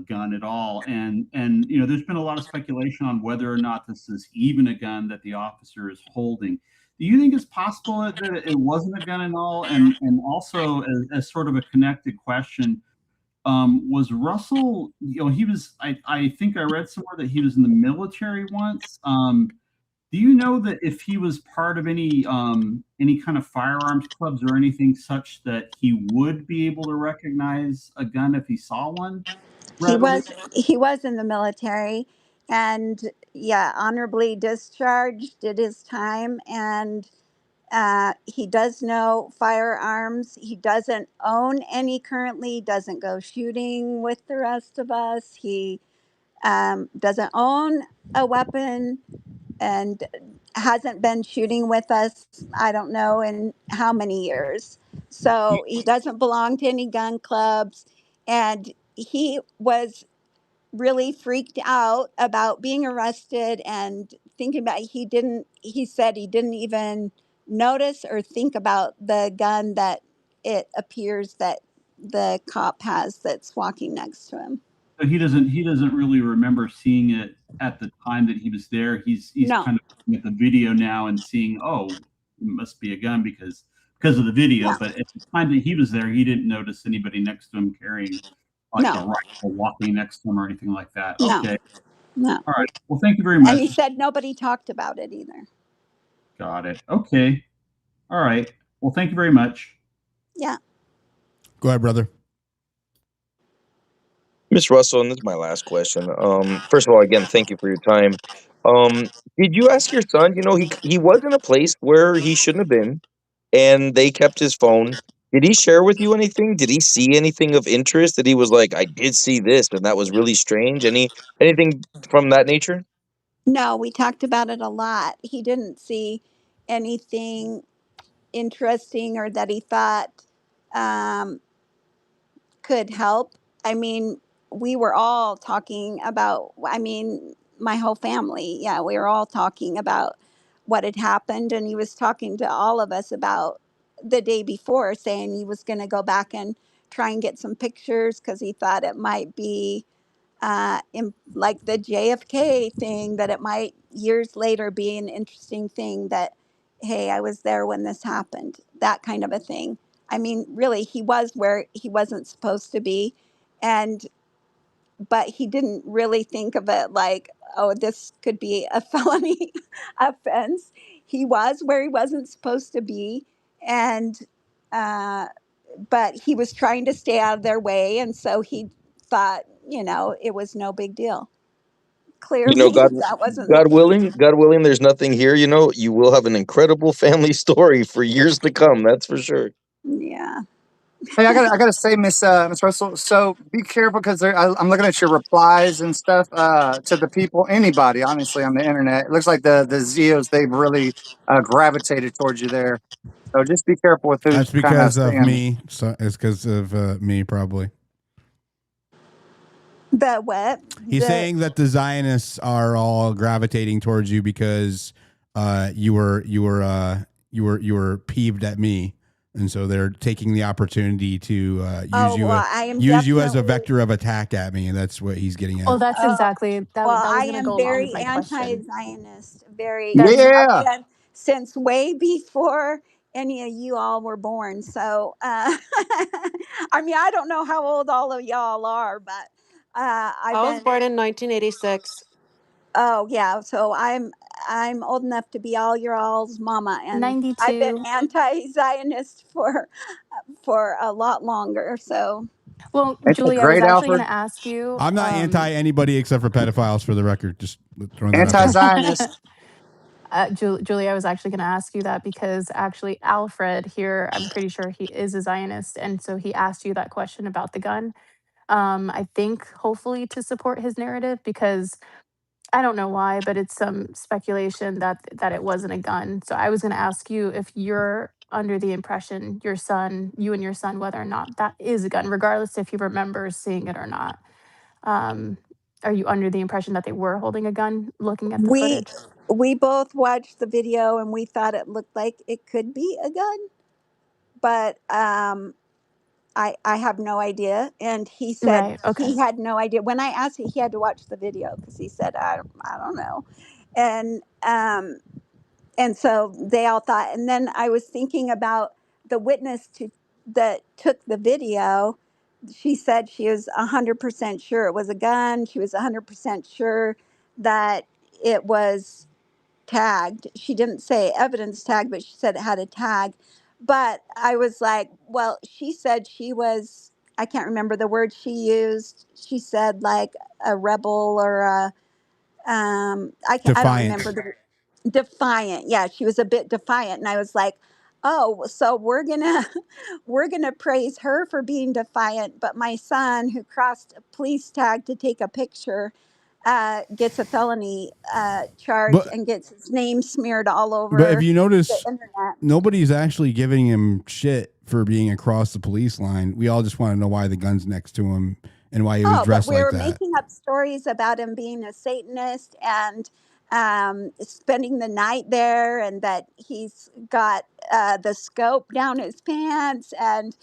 Speaker 15: gun at all, and there's been a lot of speculation on whether or not this is even a gun that the officer is holding. Do you think it's possible that it wasn't a gun at all? And also, as sort of a connected question, was Russell? He was. I think I read somewhere that he was in the military once. Do you know that if he was part of any kind of firearms clubs or anything such that he would be able to recognize a gun if he saw one?
Speaker 5: He was in the military, and yeah, honorably discharged, did his time, and he does know firearms. He doesn't own any currently. Doesn't go shooting with the rest of us. He doesn't own a weapon and hasn't been shooting with us, I don't know in how many years. So he doesn't belong to any gun clubs. And he was really freaked out about being arrested and thinking about, he said he didn't even notice or think about the gun that it appears that the cop has that's walking next to him.
Speaker 15: So he doesn't really remember seeing it at the time that he was there. He's
Speaker 5: No.
Speaker 15: kind of looking at the video now and seeing, oh, it must be a gun because of the video.
Speaker 5: Yeah.
Speaker 15: But at the time that he was there, he didn't notice anybody next to him carrying like a rifle walking next to him or anything like that.
Speaker 5: No.
Speaker 15: Okay.
Speaker 5: No.
Speaker 15: All right. Well, thank you very much.
Speaker 5: And he said nobody talked about it either.
Speaker 15: Got it. Okay. All right. Well, thank you very much.
Speaker 5: Yeah.
Speaker 1: Go ahead, brother.
Speaker 9: Miss Russell, and this is my last question. First of all, again, thank you for your time. Did you ask your son? He was in a place where he shouldn't have been, and they kept his phone. Did he share with you anything? Did he see anything of interest that he was like, I did see this, and that was really strange? Anything from that nature?
Speaker 5: No, we talked about it a lot. He didn't see anything interesting or that he thought could help. I mean, we were all talking about, my whole family, yeah, we were all talking about what had happened. And he was talking to all of us about the day before, saying he was going to go back and try and get some pictures because he thought it might be like the JFK thing, that it might years later be an interesting thing that, hey, I was there when this happened, that kind of a thing. I mean, really, he was where he wasn't supposed to be. But he didn't really think of it like, oh, this could be a felony offense. He was where he wasn't supposed to be. and but he was trying to stay out of their way, and so he thought, it was no big deal.
Speaker 9: You know,
Speaker 5: Clearly, that wasn't the case.
Speaker 9: God willing, there's nothing here. You know, you will have an incredible family story for years to come. That's for sure.
Speaker 5: Yeah.
Speaker 13: Hey, I gotta say, Miss Russell. So be careful because I'm looking at your replies and stuff to the people, anybody, honestly, on the internet. It looks like the Zeos, they've really gravitated towards you there. So just be careful with who's
Speaker 1: That's
Speaker 13: kind of
Speaker 1: because of
Speaker 13: saying.
Speaker 1: me. So it's because of me, probably.
Speaker 5: The what?
Speaker 1: He's saying that the Zionists are all gravitating towards you because you were peeved at me, and so they're taking the opportunity to use you as a vector of attack at me, and that's what he's getting at.
Speaker 6: Oh, that's
Speaker 5: Oh,
Speaker 6: exactly that.
Speaker 5: well,
Speaker 6: That
Speaker 5: I
Speaker 6: was going to
Speaker 5: am
Speaker 6: go along with
Speaker 5: very
Speaker 6: my question.
Speaker 5: anti-Zionist. Very,
Speaker 6: That's
Speaker 5: have been since way before any of you all were born. So, I mean, I don't know how old all of y'all are, but I've
Speaker 11: I was
Speaker 5: been.
Speaker 11: born in 1986.
Speaker 5: Oh yeah, so I'm old enough to be all your all's mama, and I've been
Speaker 6: 92.
Speaker 5: anti-Zionist for a lot longer. So.
Speaker 6: Well,
Speaker 13: It's a
Speaker 6: Julie, I was
Speaker 13: great
Speaker 6: actually going
Speaker 13: Alfred.
Speaker 6: to ask you.
Speaker 1: I'm not anti anybody except for pedophiles, for the record. Just throwing that out there.
Speaker 13: Anti-Zionist.
Speaker 6: Julie, I was actually going to ask you that because actually Alfred here, I'm pretty sure he is a Zionist, and so he asked you that question about the gun. I think hopefully to support his narrative, because I don't know why, but it's some speculation that it wasn't a gun. So I was going to ask you if you're under the impression you and your son, whether or not that is a gun, regardless if he remembers seeing it or not. Are you under the impression that they were holding a gun looking at the
Speaker 5: We
Speaker 6: footage?
Speaker 5: we both watched the video and we thought it looked like it could be a gun, but I have no idea. And he said
Speaker 6: Right. Okay.
Speaker 5: he had no idea. When I asked him, he had to watch the video because he said I don't know, and so they all thought. And then I was thinking about the witness that took the video. She said she was 100% sure it was a gun. She was 100% sure that it was tagged. She didn't say evidence tag, but she said it had a tag. But I was like, well, she said she was, I can't remember the word she used. She said like a rebel or I don't
Speaker 1: Defiant.
Speaker 5: remember the defiant. Yeah, she was a bit defiant. And I was like, oh, so we're gonna we're gonna praise her for being defiant, but my son who crossed a police tag to take a picture gets a felony charge
Speaker 1: But
Speaker 5: and gets his name smeared all
Speaker 1: but if
Speaker 5: over
Speaker 1: you
Speaker 5: the
Speaker 1: notice,
Speaker 5: internet.
Speaker 1: nobody's actually giving him shit for being across the police line. We all just want to know why the gun's next to him and why he was
Speaker 5: Oh, but
Speaker 1: dressed
Speaker 5: we
Speaker 1: like
Speaker 5: were
Speaker 1: that.
Speaker 5: making up stories about him being a Satanist and spending the night there, and that he's got the scope down his pants. And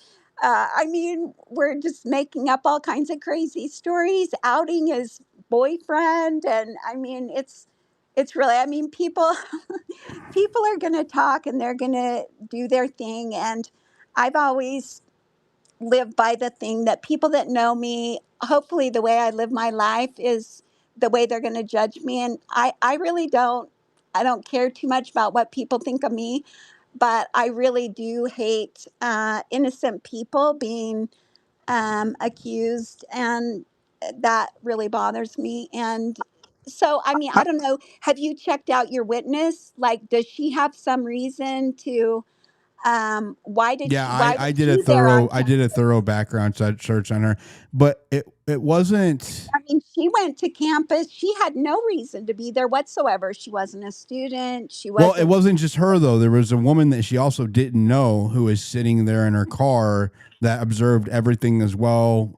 Speaker 5: I mean, we're just making up all kinds of crazy stories, outing his boyfriend. And I mean, it's really, I mean, people people are going to talk and they're going to do their thing. And I've always live by the thing that people that know me, hopefully the way I live my life is the way they're going to judge me. And I really I don't care too much about what people think of me, but I really do hate innocent people being accused, and that really bothers me. And so, I mean, I don't know. Have you checked out your witness? Like, does she have some reason to?
Speaker 1: Yeah,
Speaker 5: Why
Speaker 1: I
Speaker 5: was
Speaker 1: did
Speaker 5: she there on
Speaker 1: I did a
Speaker 5: campus?
Speaker 1: thorough background search on her, but it wasn't.
Speaker 5: I mean, she went to campus. She had no reason to be there whatsoever. She wasn't a student. She
Speaker 1: Well, it
Speaker 5: wasn't.
Speaker 1: wasn't just her though. There was a woman that she also didn't know who was sitting there in her car that observed everything as well.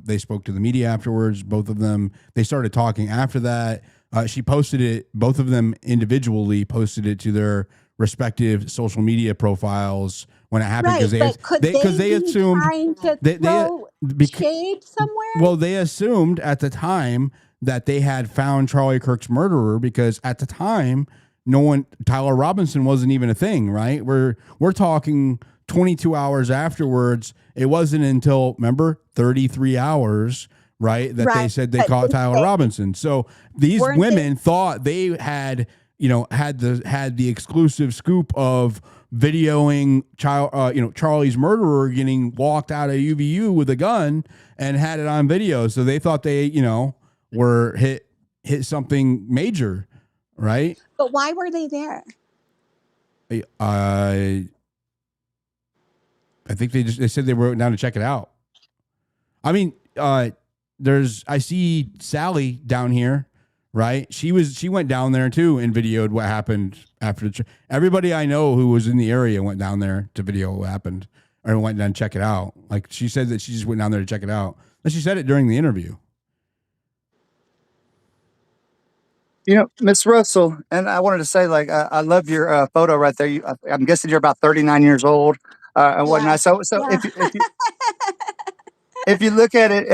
Speaker 1: They spoke to the media afterwards. Both of them. They started talking after that. She posted it. Both of them individually posted it to their respective social media profiles when it happened
Speaker 5: Right, but could
Speaker 1: they
Speaker 5: they be
Speaker 1: assumed
Speaker 5: trying to
Speaker 1: they
Speaker 5: throw shade somewhere?
Speaker 1: well, they assumed at the time that they had found Charlie Kirk's murderer because at the time, Tyler Robinson wasn't even a thing, right? We're talking 22 hours afterwards. It wasn't until, remember, 33 hours, right, that they
Speaker 5: Right,
Speaker 1: said they
Speaker 5: but
Speaker 1: caught Tyler Robinson. So these
Speaker 5: weren't they?
Speaker 1: women thought they had, had the exclusive scoop of videoing Charlie's murderer getting walked out of UVU with a gun and had it on video. So they thought they, were hit something major, right?
Speaker 5: But why were they there?
Speaker 1: I think they said they went down to check it out. I mean, I see Sally down here, right? She went down there too and videoed what happened after everybody I know who was in the area went down there to video what happened or went down and check it out. Like she said that she just went down there to check it out. And she said it during the interview.
Speaker 13: Miss Russell, and I wanted to say, like, I love your photo right there. I'm guessing you're about 39 years old and
Speaker 5: Yeah.
Speaker 13: whatnot. So
Speaker 5: Yeah.
Speaker 13: if you look at it,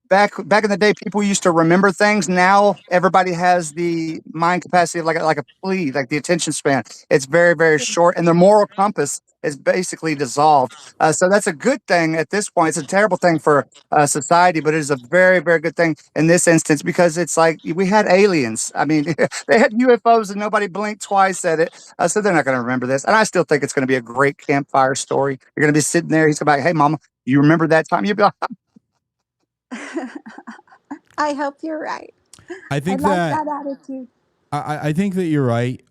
Speaker 13: back in the day, people used to remember things. Now everybody has the mind capacity of like a flea, like the attention span. It's very, very short, and their moral compass is basically dissolved. So that's a good thing at this point. It's a terrible thing for society, but it is a very, very good thing in this instance because it's like we had aliens. I mean, they had UFOs and nobody blinked twice at it. So they're not going to remember this. And I still think it's going to be a great campfire story. You're going to be sitting there. He's going to be like, "Hey, Mama, you remember that time?" You'll be like,
Speaker 5: I hope you're right.
Speaker 1: I think
Speaker 5: I
Speaker 1: that
Speaker 5: like that attitude.
Speaker 1: I think that you're right.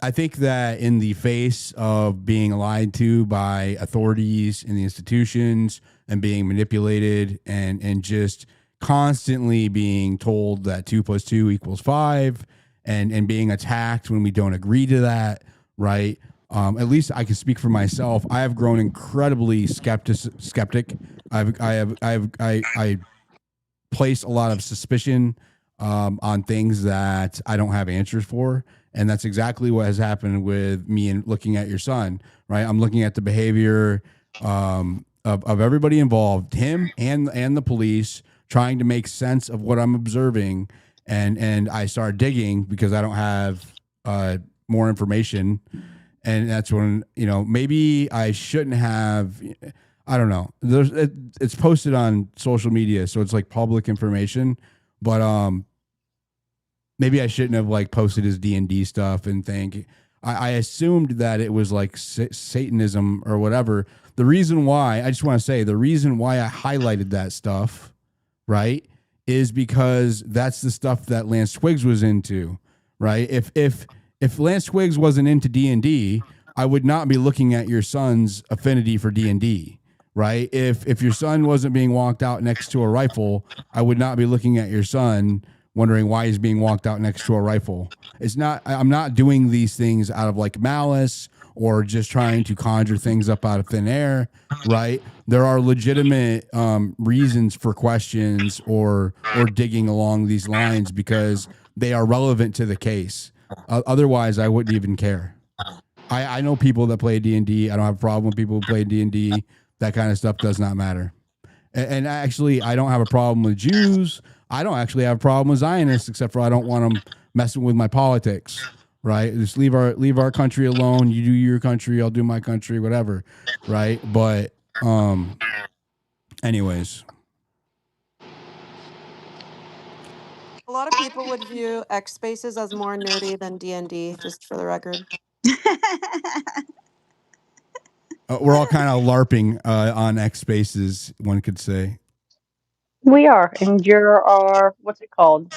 Speaker 1: I think that in the face of being lied to by authorities in the institutions and being manipulated and just constantly being told that 2 + 2 = 5 and being attacked when we don't agree to that, right? At least I can speak for myself. I have grown incredibly skeptic. I place a lot of suspicion on things that I don't have answers for. And that's exactly what has happened with me and looking at your son, right? I'm looking at the behavior of everybody involved, him and the police, trying to make sense of what I'm observing. And I started digging because I don't have more information. And that's when, maybe I shouldn't have, I don't know. It's posted on social media, so it's like public information, but maybe I shouldn't have like posted his D&D stuff and think I assumed that it was like Satanism or whatever. The reason why I just want to say the reason why I highlighted that stuff, right, is because that's the stuff that Lance Twiggs was into, right? If Lance Twiggs wasn't into D&D, I would not be looking at your son's affinity for D&D, right? If your son wasn't being walked out next to a rifle, I would not be looking at your son wondering why he's being walked out next to a rifle. I'm not doing these things out of like malice or just trying to conjure things up out of thin air, right? There are legitimate reasons for questions or digging along these lines because they are relevant to the case. Otherwise, I wouldn't even care. I know people that play D&D. I don't have a problem with people who play D&D. That kind of stuff does not matter. And actually, I don't have a problem with Jews. I don't actually have a problem with Zionists, except for I don't want them messing with my politics, right? Just leave our country alone. You do your country, I'll do my country, whatever, right? But anyways.
Speaker 11: A lot of people would view X Spaces as more nerdy than D&D, just for the record.
Speaker 1: We're all kind of LARPing on X Spaces, one could say.
Speaker 3: We are, and you're our, what's it called?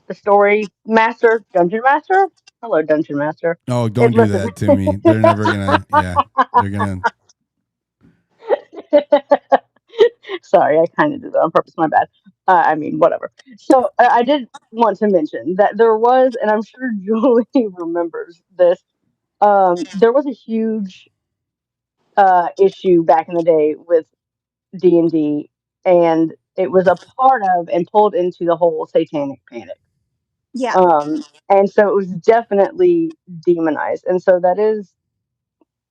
Speaker 3: The story master, dungeon master? Hello, dungeon master.
Speaker 1: Oh, don't do
Speaker 3: Listen.
Speaker 1: that to me. They're never gonna, yeah, they're gonna.
Speaker 3: Sorry, I kind of did that on purpose. My bad. Whatever. So I did want to mention that there was, and I'm sure Julie remembers this. There was a huge issue back in the day with D&D, and it was a part of and pulled into the whole satanic panic.
Speaker 5: Yeah.
Speaker 3: And so it was definitely demonized, and so that is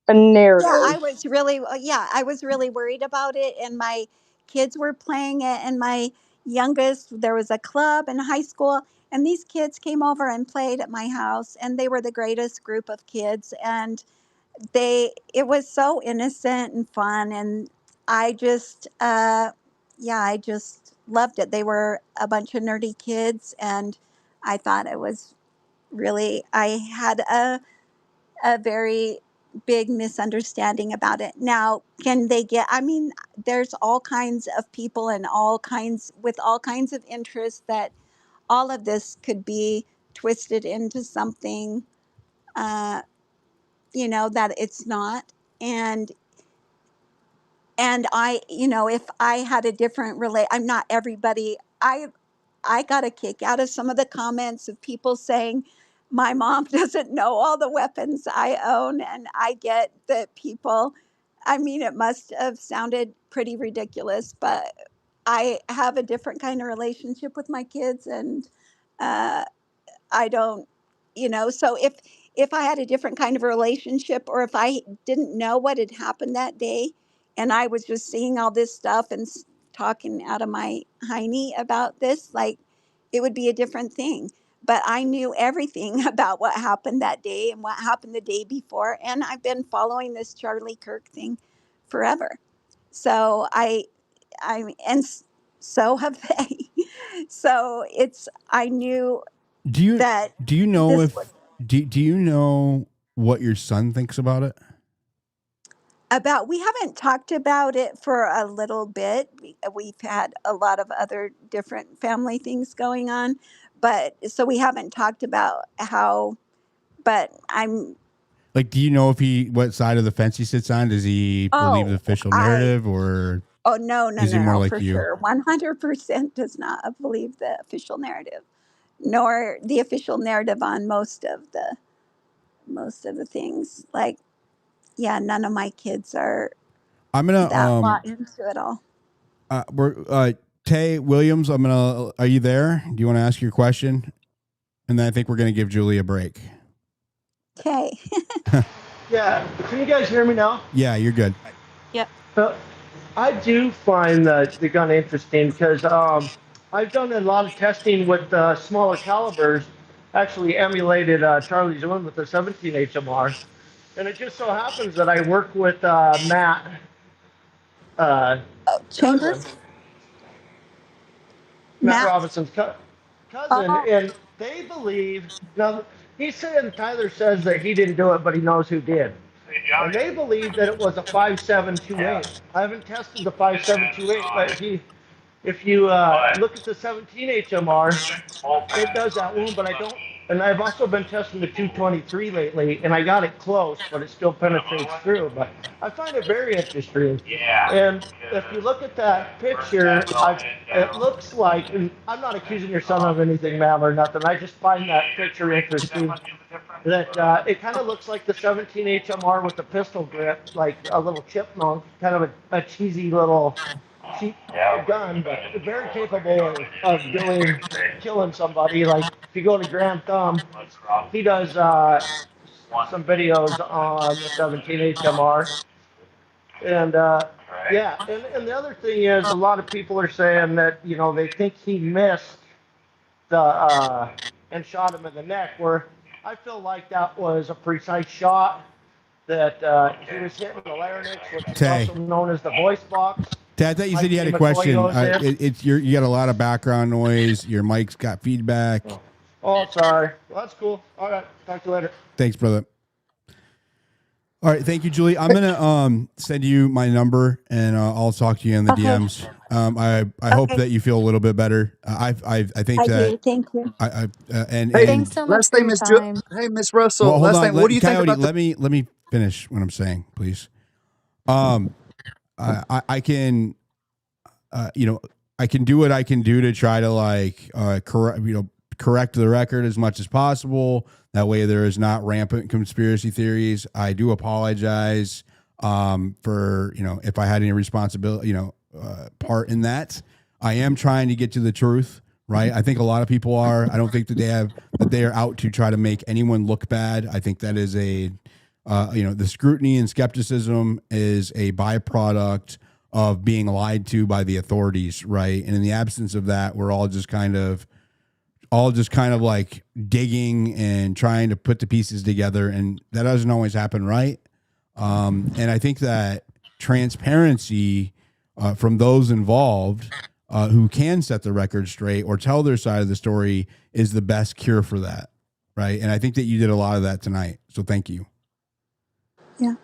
Speaker 3: a narrative.
Speaker 5: I was really worried about it, and my kids were playing it, and my youngest, there was a club in high school, and these kids came over and played at my house, and they were the greatest group of kids, and it was so innocent and fun, and I just I just loved it. They were a bunch of nerdy kids, and I thought it was really, I had a very big misunderstanding about it. Now, can they get, I mean, there's all kinds of people and all kinds with all kinds of interests that all of this could be twisted into something, uh, that it's not. And I, if I had a different I'm not everybody. I got a kick out of some of the comments of people saying my mom doesn't know all the weapons I own. And I get that people, I mean, it must have sounded pretty ridiculous, but I have a different kind of relationship with my kids. And uh, I don't, so if I had a different kind of a relationship, or if I didn't know what had happened that day and I was just seeing all this stuff and talking out of my hiney about this, like, it would be a different thing. But I knew everything about what happened that day and what happened the day before, and I've been following this Charlie Kirk thing forever. So so have they. So I knew
Speaker 1: Do you
Speaker 5: that
Speaker 1: do you know
Speaker 5: this
Speaker 1: if
Speaker 5: was
Speaker 1: do you know what your son thinks about it?
Speaker 5: about. We haven't talked about it for a little bit. We've had a lot of other different family things going on, but so we haven't talked about how. But I'm.
Speaker 1: Like, do you know if what side of the fence he sits on? Does he believe the
Speaker 5: Oh,
Speaker 1: official
Speaker 5: I.
Speaker 1: narrative, or
Speaker 5: Oh, no, no,
Speaker 1: is he
Speaker 5: no,
Speaker 1: more
Speaker 5: no,
Speaker 1: like
Speaker 5: for
Speaker 1: you?
Speaker 5: sure. 100% does not believe the official narrative, nor the official narrative on most of the things. Like, yeah, none of my kids are
Speaker 1: I'm gonna
Speaker 5: that bought into it all.
Speaker 1: we're Tay Williams. Are you there? Do you want to ask your question? And then I think we're gonna give Julie a break.
Speaker 5: Okay.
Speaker 14: Yeah, can you guys hear me now?
Speaker 1: Yeah, you're good.
Speaker 11: Yep.
Speaker 14: I do find the gun interesting because I've done a lot of testing with smaller calibers, actually emulated Charlie's one with the 17 HMR. And it just so happens that I work with Matt cousin,
Speaker 5: Chambers?
Speaker 14: Matt
Speaker 5: Matt?
Speaker 14: Robinson's cousin,
Speaker 5: Oh,
Speaker 14: and they believe, now he's saying Tyler says that he didn't do it, but he knows who did. And they believe that it was a 5728. I haven't tested the 5728, but if you look at the 17 HMR, it does that wound, but I don't. And I've also been testing the 223 lately, and I got it close, but it still penetrates through. But I find it very interesting. And if you look at that picture, it looks like, and I'm not accusing your son of anything, ma'am, or nothing. I just find that picture interesting. That it kind of looks like the 17 HMR with the pistol grip, like a little chipmunk, kind of a cheesy little cheap gun, but very capable of killing somebody. Like if you go to Grand Thumb, he does some videos on the 17 HMR, and yeah. And the other thing is, a lot of people are saying that they think he missed the and shot him in the neck, where I feel like that was a precise shot. That he was hitting the larynx, which is
Speaker 1: Tay.
Speaker 14: also known as the voice box.
Speaker 1: Tay, I thought you said you had a question. You got a lot of background noise. Your mic's got feedback.
Speaker 14: Oh, sorry. Well, that's cool. All right. Talk to you later.
Speaker 1: Thanks, brother. All right, thank you, Julie. I'm gonna send you my number, and I'll talk to you in the DMs. I hope that you feel a little bit better. I think
Speaker 5: I
Speaker 1: that
Speaker 5: do. Thank you.
Speaker 13: Hey,
Speaker 6: Thanks so much
Speaker 13: last
Speaker 6: for
Speaker 13: thing,
Speaker 6: your
Speaker 13: Miss
Speaker 6: time.
Speaker 13: Hey, Miss Russell.
Speaker 1: Well, hold
Speaker 13: last
Speaker 1: on.
Speaker 13: thing. What do you think
Speaker 1: Coyote,
Speaker 13: about
Speaker 1: let me finish what I'm saying, please. I can, I can do what I can do to try to correct the record as much as possible. That way there is not rampant conspiracy theories. I do apologize for, if I had any responsibility, part in that. I am trying to get to the truth, right? I think a lot of people are. I don't think that they are out to try to make anyone look bad. I think that is the scrutiny and skepticism is a byproduct of being lied to by the authorities, right? And in the absence of that, we're all just kind of like digging and trying to put the pieces together, and that doesn't always happen, right? And I think that transparency from those involved who can set the record straight or tell their side of the story is the best cure for that. Right. And I think that you did a lot of that tonight. So thank you.
Speaker 5: Yeah.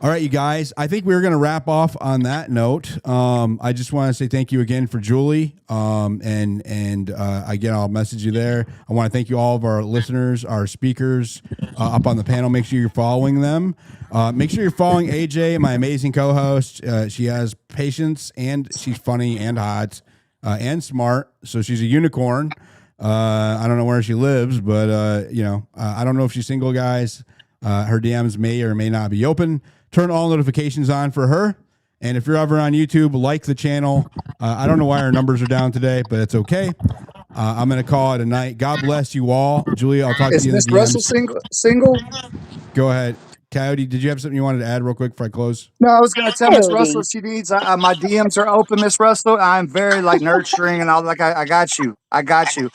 Speaker 1: All right, you guys, I think we're going to wrap off on that note. I just want to say thank you again for Julie. And again, I'll message you there. I want to thank you all of our listeners, our speakers up on the panel. Make sure you're following them. Make sure you're following AJ, my amazing co-host. She has patience and she's funny and hot and smart. So she's a unicorn. I don't know where she lives, but I don't know if she's single, guys. Her DMs may or may not be open. Turn all notifications on for her. And if you're ever on YouTube, like the channel. I don't know why our numbers are down today, but it's okay. I'm going to call it a night. God bless you all. Julia, I'll talk to you in the DMs.
Speaker 13: Russell single?
Speaker 1: Go ahead. Coyote, did you have something you wanted to add real quick before I close?
Speaker 13: No, I was going to tell Miss
Speaker 3: Coyote.
Speaker 13: Russell she needs, my DMs are open, Miss Russell. I'm very nurturing and I got you. I got you.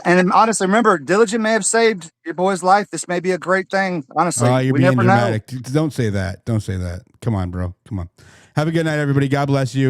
Speaker 13: And honestly, remember, Diligent may have saved your boy's life. This may be a great thing. Honestly,
Speaker 1: You're
Speaker 13: we
Speaker 1: being
Speaker 13: never
Speaker 1: dramatic.
Speaker 13: know.
Speaker 1: Don't say that. Don't say that. Come on, bro. Come on. Have a good night, everybody. God bless you.